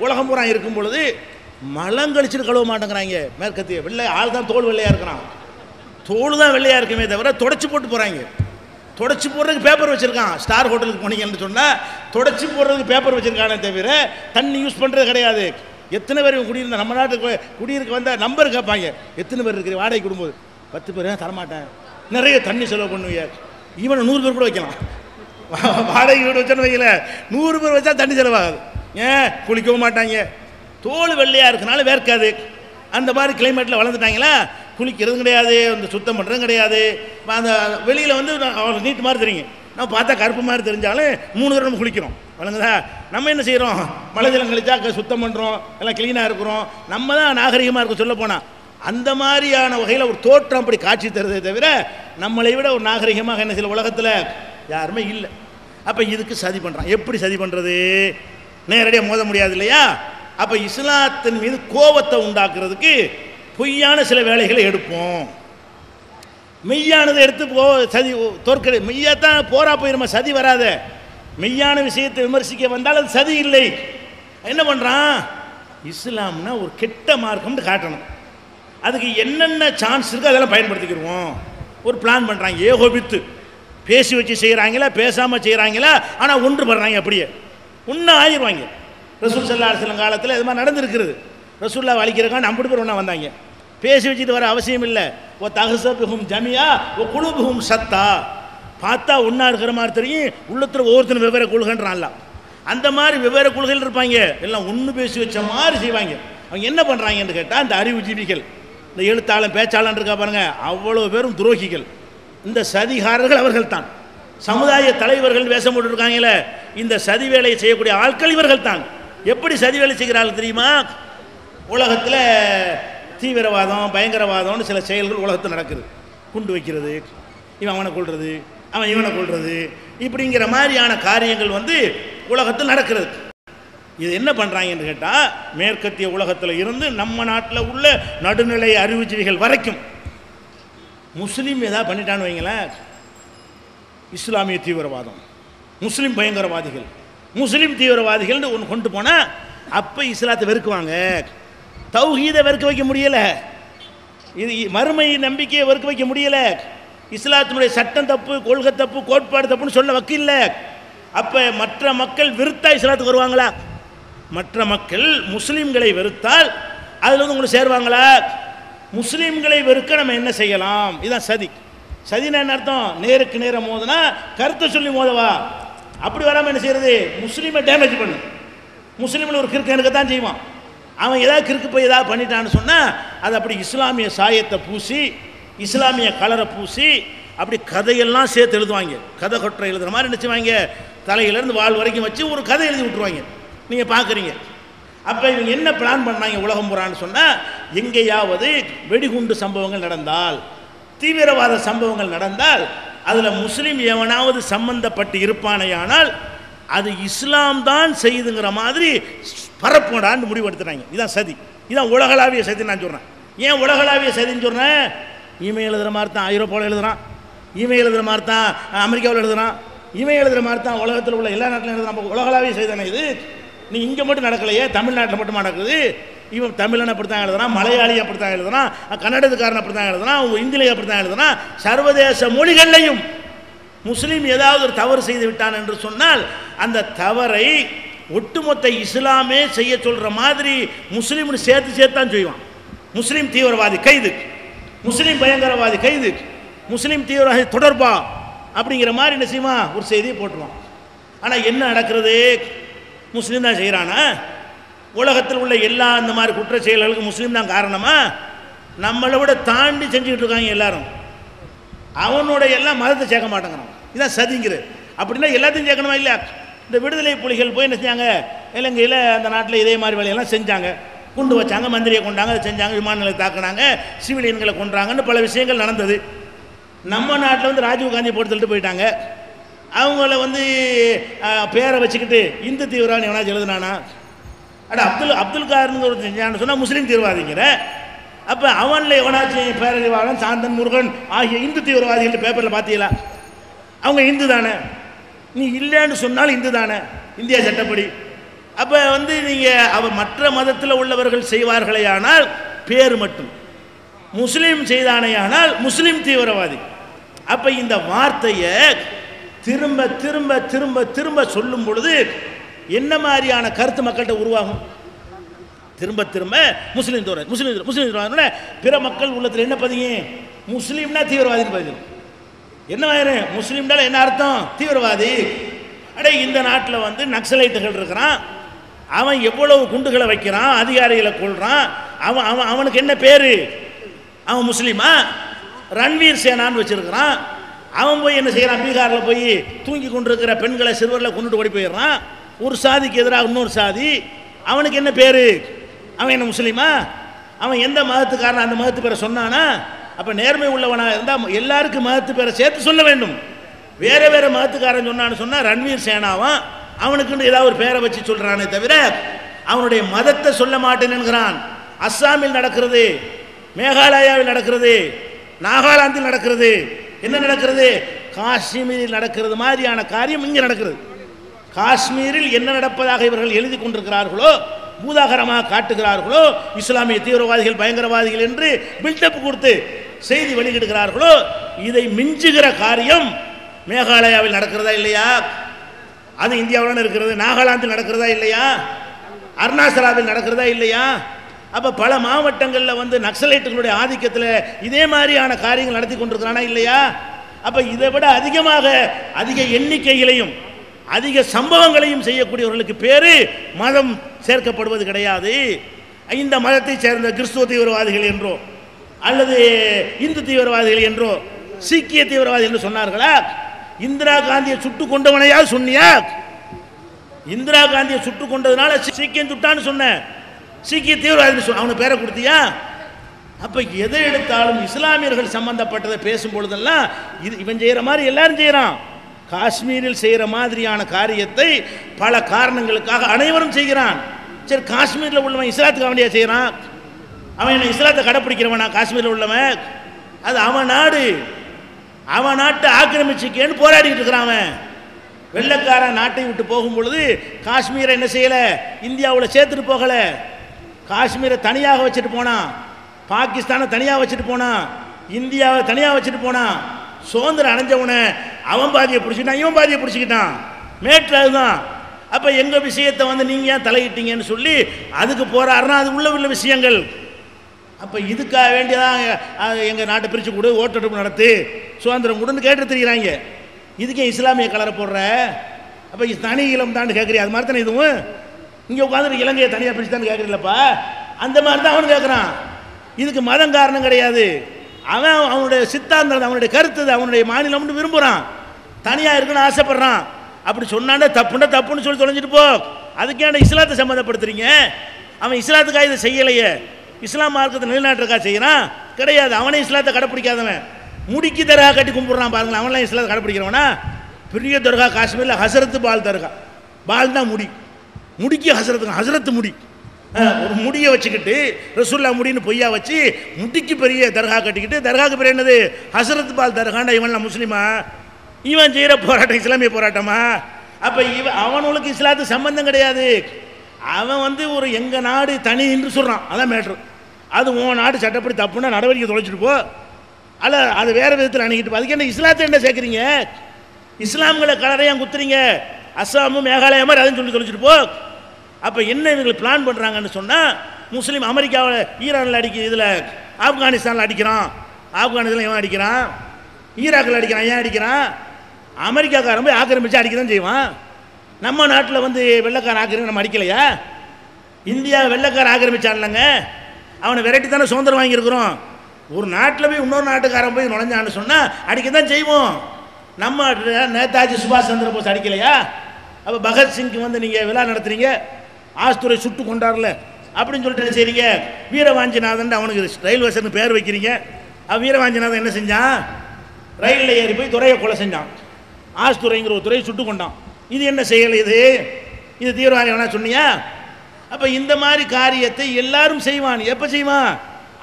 உலகம் பூரா இருக்கும் பொழுது மலம் கழிச்சுட்டு கழுவ மாட்டேங்கிறாங்க. மேற்கத்திய வெள்ளை ஆள் தான் தோல் வெள்ளையாக இருக்கிறான். தோல் தான் வெள்ளையாக இருக்குமே தவிர தொடச்சி போட்டு போகிறாங்க. தொடச்சி போடுறதுக்கு பேப்பர் வச்சுருக்கான். ஸ்டார் ஹோட்டலுக்கு போனீங்கன்னு சொன்னால் தொடச்சி போடுறதுக்கு பேப்பர் வச்சுருக்கானே தவிர தண்ணி யூஸ் பண்ணுறது கிடையாது. எத்தனை பேர் குடியிருந்த நம்ம நாட்டுக்கு குடியிருக்க வந்தால் நம்பர் கேட்பாங்க. எத்தனை பேர் இருக்கிற வாடகை கொடுக்கும்போது 10 பேர் தரமாட்டேன். நிறைய தண்ணி செலவு பண்ணுவீங்க. ஈவன் 100 பேர் கூட வைக்கலாம். வாடகை வீடு வச்சோன்னு வைக்கல, 100 பேர் வச்சா தண்ணி செலவாகாது. ஏன் குளிக்கவும் மாட்டாங்க. தோல் வெள்ளையாக இருக்கனால வேர்க்காது. அந்த மாதிரி கிளைமேட்டில் வளர்ந்துட்டாங்களா, குளிக்கிறதும் கிடையாது, அந்த சுத்தம் பண்ணுறதும் கிடையாது. அந்த வெளியில் வந்து நீட்டு மாதிரி தெரியுங்க. நம்ம பார்த்தா கருப்பு மாதிரி தெரிஞ்சாலும் 3 தடவை நம்ம குளிக்கிறோம். வழங்குதா? நம்ம என்ன செய்கிறோம்? மழை ஜலம் கழிச்சா சுத்தம் பண்ணுறோம், எல்லாம் க்ளீனாக இருக்கிறோம். நம்ம தான் நாகரிகமாக இருக்கும் சொல்ல போனால். அந்த மாதிரியான வகையில் ஒரு தோற்றம் அப்படி காட்சி தருதே தவிர நம்மளை விட ஒரு நாகரிகமாக என்ன சில உலகத்தில் யாருமே இல்லை. அப்போ இதுக்கு சதி பண்ணுறான். எப்படி சதி பண்ணுறது? நேரடியாக மோத முடியாது இல்லையா? அப்போ இஸ்லாத்தின் மீது கோபத்தை உண்டாக்குறதுக்கு பொய்யான சில வேலைகளை எடுப்போம். மெய்யானதை எடுத்து சதி தோற்கடி. மெய்யாத்தான் போரா போயிருமா, சதி வராத. மெய்யான விஷயத்தை விமர்சிக்க வந்தால் அது சதி இல்லை. என்ன பண்ணுறான்? இஸ்லாம்னா ஒரு கெட்ட மார்க்கம்னு காட்டணும். அதுக்கு என்னென்ன சான்ஸ் இருக்குது அதெல்லாம் பயன்படுத்திக்கிடுவோம். ஒரு பிளான் பண்ணுறாங்க. ஏகோபித்து பேசி வச்சு செய்கிறாங்களா, பேசாமல் செய்கிறாங்களா, ஆனால் ஒன்று பண்ணுறாங்க. அப்படியே ஒன்றும் ஆயிடுவாங்க. ரசூல் ஸல்லல்லாஹு அலைஹி வஸல்லம் காலத்தில் இது மாதிரி நடந்துருக்குது. ரசூல்லா அழிக்கிறக்கான 50 பேர் ஒன்றா வந்தாங்க. பேசி வச்சுட்டு வர அவசியம் இல்லை. ஓ தஹ்ஸபுஹும் ஜமியா ஓ குலூபுஹும் சத்தா. பார்த்தா ஒன்றா இருக்கிற மாதிரி தெரியும், உள்ளத்தில் ஒவ்வொருத்தரும் வெவ்வேறு கொள்கைன்றான்ல. அந்த மாதிரி வெவ்வேறு கொள்கைகள் இருப்பாங்க. எல்லாம் ஒன்று பேசி வச்ச மாதிரி செய்வாங்க. அவங்க என்ன பண்ணுறாங்கன்னு கேட்டால், இந்த அறிவுஜீவிகள், இந்த எழுத்தாளன் பேச்சாளன் இருக்கா பாருங்க, அவ்வளோ பேரும் துரோகிகள். இந்த சதிகாரர்கள் அவர்கள் தான். சமுதாய தலைவர்கள் வேஷம் போட்டுருக்காங்களே, இந்த சதி வேலையை செய்யக்கூடிய ஆட்கள் இவர்கள் தான். எப்படி சதி வேலை செய்கிறார்கள் தெரியுமா? உலகத்தில் தீவிரவாதம், பயங்கரவாதம்னு சில செயல்கள் உலகத்தில் நடக்குது. குண்டு வைக்கிறது, இவன் அவனை கொள்வது, அவன் இவனை கொள்வது, இப்படிங்கிற மாதிரியான காரியங்கள் வந்து உலகத்தில் நடக்கிறது. இது என்ன பண்ணுறாங்கன்னு கேட்டால், மேற்கத்திய உலகத்தில் இருந்து நம்ம நாட்டில் உள்ள நடுநிலை அறிவுஜீவிகள் வரைக்கும் முஸ்லீம் ஏதாவது பண்ணிட்டான்னு வைங்களேன், இஸ்லாமிய தீவிரவாதம், முஸ்லீம் பயங்கரவாதிகள், முஸ்லீம் தீவிரவாதிகள்னு ஒன்று கொண்டு போனால் அப்போ இஸ்லாத்தை வெறுக்குவாங்க. தௌஹீதை வெறுக்க வைக்க முடியலை, இது மறுமை நம்பிக்கையை வெறுக்க வைக்க முடியலை. இஸ்லாத்தினுடைய சட்டம் தப்பு, கொள்கை தப்பு, கோட்பாடு தப்புன்னு சொல்ல வக்கில்ல. அப்போ மற்ற மக்கள் வெறுத்தா இஸ்லாத்துக்கு வருவாங்களா? மற்ற மக்கள் முஸ்லீம்களை வெறுத்தால் அதில் வந்து உங்களை சேருவாங்களா? முஸ்லீம்களை வெறுக்க நம்ம என்ன செய்யலாம்? இதுதான் சதி. சதினா என்ன அர்த்தம்? நேருக்கு நேரம் மோதுனா கருத்தை சொல்லி மோதவா? அப்படி வராமல் என்ன செய்யறது? முஸ்லீமை டேமேஜ் பண்ணு. முஸ்லீமில் ஒரு கிறுக்கு எனக்கு தான் செய்வான். அவன் ஏதாவது கிறுக்கு போய் ஏதாவது பண்ணிட்டான்னு சொன்னால் அது அப்படி இஸ்லாமிய சாயத்தை பூசி, இஸ்லாமிய கலரை பூசி, அப்படி கதையெல்லாம் சேர்த்து எழுதுவாங்க. கதை கொற்றை எழுதுகிற மாதிரி என்ன செய்வாங்க? தலையிலேருந்து வால் வரைக்கும் வச்சு ஒரு கதை எழுதி விட்டுருவாங்க. நீங்கள் பார்க்குறீங்க. அப்போ இவங்க என்ன பிளான் பண்ணாங்க உலகம் புறான்னு சொன்னால், எங்கேயாவது வெடிகுண்டு சம்பவங்கள் நடந்தால், தீவிரவாத சம்பவங்கள் நடந்தால், அதில் முஸ்லீம் எவனாவது சம்பந்தப்பட்டு இருப்பானையானால் அது இஸ்லாம் தான் செய்துங்கிற மாதிரி பரப்படான்னு முடிவெடுத்துறாங்க. இதுதான் சதி. இதுதான் உலகளாவிய சதி. நான் சொல்கிறேன். ஏன் உலகளாவிய சதின்னு சொல்கிறேன்? இவன் எழுதுகிற மாதிரி தான் ஐரோப்பாவில் எழுதுகிறான், இவன் எழுதுகிற மாதிரி தான் அமெரிக்காவில் எழுதுகிறான், இவன் எழுதுகிற மாதிரி தான் உலகத்தில் உள்ள எல்லா நாட்டிலும் எழுதுகிறான். உலகளாவிய சதி தானே இது. நீ இங்கே மட்டும் நடக்கலையே, தமிழ்நாட்டில் மட்டும் நடக்குது. இவன் தமிழன் அப்படி தான் எழுதுறான், மலையாளி அப்படி தான் எழுதுறான், கன்னடத்துக்காரன் அப்படி தான் எழுதுறான், இந்தியிலே அப்படி தான் எழுதுறான். சர்வதேச மொழிகள்லையும் முஸ்லீம் ஏதாவது ஒரு தவறு செய்து விட்டான் என்று சொன்னால் அந்த தவறை ஒட்டுமொத்த இஸ்லாமே செய்ய சொல்கிற மாதிரி முஸ்லீம்னு சேர்த்து தான் செய்வான். முஸ்லீம் தீவிரவாதி கைது, முஸ்லீம் பயங்கரவாதி கைது, முஸ்லீம் தீவிரவாதி தொடர்பா அப்படிங்கிற மாதிரி என்ன செய்வான்? ஒரு செய்தியை போட்டுருவான். ஆனால் என்ன நடக்கிறது? முஸ்லீம் தான் செய்கிறானா? உலகத்தில் உள்ள எல்லா இந்த மாதிரி குற்ற செயல்களுக்கு முஸ்லீம் தான் காரணமா? நம்மளை விட தாண்டி செஞ்சுக்கிட்டு இருக்காங்க எல்லாரும். அவனோட எல்லாம் மதத்தை சேர்க்க மாட்டேங்கிறான். இதான் சதிங்கிறது. அப்படின்னா எல்லாத்தையும் சேர்க்கணுமா? இல்லை. இந்த விடுதலை புலிகள் போய் என்ன செஞ்சாங்க? இலங்கையில் அந்த நாட்டில் இதே மாதிரி வேலையெல்லாம் செஞ்சாங்க. குண்டு வச்சாங்க, மந்திரியை கொண்டாங்க, அதை செஞ்சாங்க, விமான நிலையத்தை தாக்குனாங்க, சிவிலியன்களை கொண்டாங்கன்னு பல விஷயங்கள் நடந்தது. நம்ம நாட்டில் வந்து ராஜீவ் காந்தி போட்டு தள்ளிட்டு போயிட்டாங்க. அவங்கள வந்து பேரை வச்சுக்கிட்டு இந்து தீவிரவாதி எவனாச்சும் எழுதுனானா? அட அப்துல் கார்னு ஒரு சொன்னால் முஸ்லீம் தீவிரவாதிங்கிற. அப்போ அவனில் எவனாச்சும் பேரறிவாளன், சாந்தன், முருகன் ஆகிய இந்து தீவிரவாதிகள் பேப்பரில் பார்த்தீங்களா? அவங்க இந்து தானே. நீ இல்லைன்னு சொன்னாலும் இந்து தானே இந்தியா சட்டப்படி. அப்போ வந்து நீங்கள் மற்ற மதத்தில் உள்ளவர்கள் செய்வார்களே ஆனால் பேர் மட்டும், முஸ்லீம் செய்தானேயானால் முஸ்லீம் தீவிரவாதி. அப்போ இந்த வார்த்தையை திரும்ப திரும்ப திரும்ப திரும்ப சொல்லும் பொழுது என்ன மாதிரியான கருத்து மக்கள்கிட்ட உருவாகும்? திரும்ப திரும்ப முஸ்லீம் தீவிரவாதி முஸ்லீம் முஸ்லீம் தீவிரவாதி பிற மக்கள் உள்ளத்தில் என்ன பதியும்? முஸ்லீம்னா தீவிரவாதின்னு பதியும். என்ன ஆயிரும்? முஸ்லீம்னால என்ன அர்த்தம்? தீவிரவாதி. அடே இந்த நாட்டில் வந்து நக்சலைட்டுகள் இருக்கிறான், அவன் எவ்வளவு குண்டுகளை வைக்கிறான், அதிகாரிகளை கொள்றான், அவனுக்கு என்ன பேரு? அவன் முஸ்லீமா? ரன்வீர் சேனான்னு வச்சிருக்கிறான். அவன் போய் என்ன செய்யறான்? பீகாரில் போய் தூங்கி கொண்டிருக்கிற பெண்களை சிறுவரில் கொண்டுட்டு ஓடி போயிடுறான். ஒரு சாதிக்கு எதிராக இன்னொரு சாதி, அவனுக்கு என்ன பேரு? அவன் என்ன முஸ்லீமா? அவன் எந்த மதத்துக்காரன் அந்த மதத்து பேரை சொன்னானா? அப்போ நேர்மை உள்ளவனாக இருந்தால் எல்லாருக்கும் மதத்து பேரை சேர்த்து சொல்ல வேண்டும். வேற வேற மதத்துக்காரன் சொன்னான்னு சொன்னால் ரன்வீர் சேனாவான், அவனுக்குன்னு ஏதாவது ஒரு பேரை வச்சு சொல்கிறானே தவிர அவனுடைய மதத்தை சொல்ல மாட்டேன் என்கிறான். அஸ்ஸாமில் நடக்கிறது, மேகாலயாவில் நடக்கிறது, நாகாலாந்தில் நடக்கிறது. என்ன நடக்கிறது? காஷ்மீரில் நடக்கிறது மாதிரியான காரியம் இங்கே நடக்கிறது. காஷ்மீரில் என்ன நடப்பதாக இவர்கள் எழுதி கொண்டிருக்கிறார்களோ, பூதாகரமாக காட்டுகிறார்களோ, இஸ்லாமிய தீவிரவாதிகள் பயங்கரவாதிகள் என்று பில்டப் கொடுத்து செய்தி வெளியிடுகிறார்களோ, இதை மிஞ்சுகிற காரியம் மேகாலயாவில் நடக்கிறதா இல்லையா? அது இந்தியாவில் இருக்கிறது. நாகாலாந்தில் நடக்கிறதா இல்லையா? அருணாச்சலாவில் நடக்கிறதா இல்லையா? அப்போ பல மாவட்டங்களில் வந்து நக்சலைட்டுகளுடைய ஆதிக்கத்தில் இதே மாதிரியான காரியங்கள் நடத்தி கொண்டிருக்கிறானா இல்லையா? அப்போ இதை விட அதிகமாக அதிக எண்ணிக்கைகளையும் அதிக சம்பவங்களையும் செய்யக்கூடியவர்களுக்கு பேரு மதம் சேர்க்கப்படுவது கிடையாது. இந்த மதத்தை சேர்ந்த கிறிஸ்துவ தீவிரவாதிகள் என்றோ அல்லது இந்து தீவிரவாதிகள் என்றோ சீக்கிய தீவிரவாதி என்று சொன்னார்களா? இந்திரா காந்தியை சுட்டு கொண்டவனையா சொன்னியா? இந்திரா காந்தியை சுட்டு கொண்டதுனால சீக்கியம் சுட்டான்னு சொன்ன, சீக்கிய தீவிரவாதி அவனுக்கு பேரை கொடுத்தியா? அப்ப எதை எடுத்தாலும் இஸ்லாமியர்கள் சம்பந்தப்பட்டதை பேசும் பொழுதெல்லாம் இவன் செய்யற மாதிரி எல்லாரும் செய்யறான். காஷ்மீரில் செய்கிற மாதிரியான காரியத்தை பல காரணங்களுக்காக அனைவரும் செய்கிறான். சரி, காஷ்மீரில் உள்ளவன் இஸ்லாத்துக்கு அவனையா செய்கிறான்? அவன் என்ன இஸ்லாத்தை கடைப்பிடிக்கிறவனா? காஷ்மீரில் உள்ளவன் அது அவன் நாடு, அவன் நாட்டை ஆக்கிரமிச்சுக்கேன்னு போராடிக்கிட்டு இருக்கிறான். அவன் வெள்ளைக்காரன் நாட்டை விட்டு போகும் பொழுது காஷ்மீரை என்ன செய்யலை? இந்தியாவில் சேர்த்துட்டு போகலை. காஷ்மீரை தனியாக வச்சுட்டு போனான், பாகிஸ்தானை தனியாக வச்சுட்டு போனான், இந்தியாவை தனியாக வச்சுட்டு போனான். சுதந்திரம் அடைஞ்சவனை அவன் பாதியை பிடிச்சிக்கிட்டான், இவன் பாதியை பிடிச்சிக்கிட்டான். மேட்ரு அதுதான். அப்போ எங்கள் விஷயத்தை வந்து நீங்கள் ஏன் தலையிட்டீங்கன்னு சொல்லி அதுக்கு போகிறாருன்னா அது உள்ள விஷயங்கள். அப்போ இதுக்காக வேண்டியதான் எங்கள் நாட்டை பிரித்து கொடு, ஓட்டெடுப்பு நடத்து, சுதந்திரம் கொடுன்னு கேட்டு தெரிகிறாங்க. இதுக்கே இஸ்லாமிய கலரை போடுற? அப்போ தனி இளம் தான் கேட்குறியா? அது மாதிரி தானே இதுவும். இங்கே உட்காந்துட்டு இலங்கையை தனியாக பிரித்து தான் கேட்குறீங்களப்பா, அந்த மாதிரி தான் அவனு கேட்குறான். இதுக்கு மதம் காரணம் கிடையாது. அவன் அவனுடைய சித்தாந்தம், அவனுடைய கருத்து, அவனுடைய மாநிலம்னு விரும்புகிறான், தனியாக இருக்குன்னு ஆசைப்படுறான். அப்படி சொன்னாண்டா தப்புன்னு சொல்லி தொலைஞ்சிட்டு போ. அதுக்கே இஸ்லாத்தை சம்மந்தப்படுத்துறீங்க? அவன் இஸ்லாத்துக்காக இதை செய்யலையே, இஸ்லாம் மார்க்கத்தை நிலைநாட்டுறக்காக செய்கிறான் கிடையாது. அவனே இஸ்லாத்தை கடைப்பிடிக்காதவன், முடிக்கு தர்கா கட்டி கும்பிட்றான் பாருங்களேன். அவன்லாம் இஸ்லாத்தை கடைப்பிடிக்கிறவனா? பெரிய தர்கா காஷ்மீரில் ஹசரத்து பால் தர்கா, பால் தான் முடி, முடிக்கு ஹசரத்து முடி, ஒரு முடியை வச்சுக்கிட்டு ரசூல்லா முடின்னு பொய்யா வச்சு முடிக்கு பெரிய தர்கா கட்டிக்கிட்டு, தர்காவுக்கு பெரிய என்னது? ஹசரத் பால் தர்காண்டா. இவன்லாம் முஸ்லீமா? இவன் செய்கிற போராட்டம் இஸ்லாமிய போராட்டமா? அப்போ அவனுக்கு இஸ்லாத்துக்கு சம்பந்தம் கிடையாது. அவன் வந்து ஒரு எங்கள் நாடு தனி என்று சொல்கிறான், அதான் மேட்ரு. அது உன் நாடு சட்டப்படி தப்புன்னா நடவடிக்கை தொலைச்சிட்டு போ, அல்ல அது வேறு விதத்தில் அணுகிட்டு போ. அதுக்கு என்ன இஸ்லாத்தை என்ன சேர்க்குறீங்க? இஸ்லாம்களை கலரையாக குத்துறீங்க, அஸ்ஸாமும் மேகாலயா மாதிரி அதையும் சொல்லி தொலைச்சிட்டு போ. அப்போ என்ன இவங்களுக்கு பிளான் பண்ணுறாங்கன்னு சொன்னால், முஸ்லீம் அமெரிக்காவில் ஈரானில் இதில் ஆப்கானிஸ்தானில் அடிக்கிறான், ஆப்கானிஸ்தான் எவன் அடிக்கிறான்? ஈராக்கில் அடிக்கிறான். ஏன் அடிக்கிறான்? அமெரிக்காக்காரன் போய் ஆக்கிரமிச்சு அடிக்க தான் செய்வான். நம்ம நாட்டில் வந்து வெள்ளைக்காரன் ஆக்கிரமி நம்ம அடிக்கலையா? இந்தியா வெள்ளைக்காரன் ஆக்கிரமிச்சான்லங்க, அவனை விரட்டி தானே சுதந்திரம் வாங்கியிருக்கிறோம். ஒரு நாட்டில் போய் இன்னொரு நாட்டுக்காரன் போய் நுழைஞ்சான்னு சொன்னால் அடிக்க தான் செய்வோம். நம்ம நேதாஜி சுபாஷ் சந்திர போஸ் அடிக்கலையா? அப்போ பகத்சிங்க்கு வந்து நீங்கள் விழா நடத்துறீங்க, ஆஸ்துரை சுட்டு கொண்டாடல அப்படின்னு சொல்லிட்டு என்ன செய்றீங்க? வீரவாஞ்சிநாதன் அவனுக்கு ரயில் வசன்னு பேர் வைக்கிறீங்க. வீரவாஞ்சிநாதன் என்ன செஞ்சான்? ரயிலில் ஏறி போய் துறையை கொலை செஞ்சான். ஆஸ்துறைங்கிற ஒரு துறையை சுட்டு கொண்டான். இது என்ன செயல்? இது தீவிரவாதி வேணா சொன்னியா? அப்போ இந்த மாதிரி காரியத்தை எல்லாரும் செய்வான். எப்போ செய்வான்?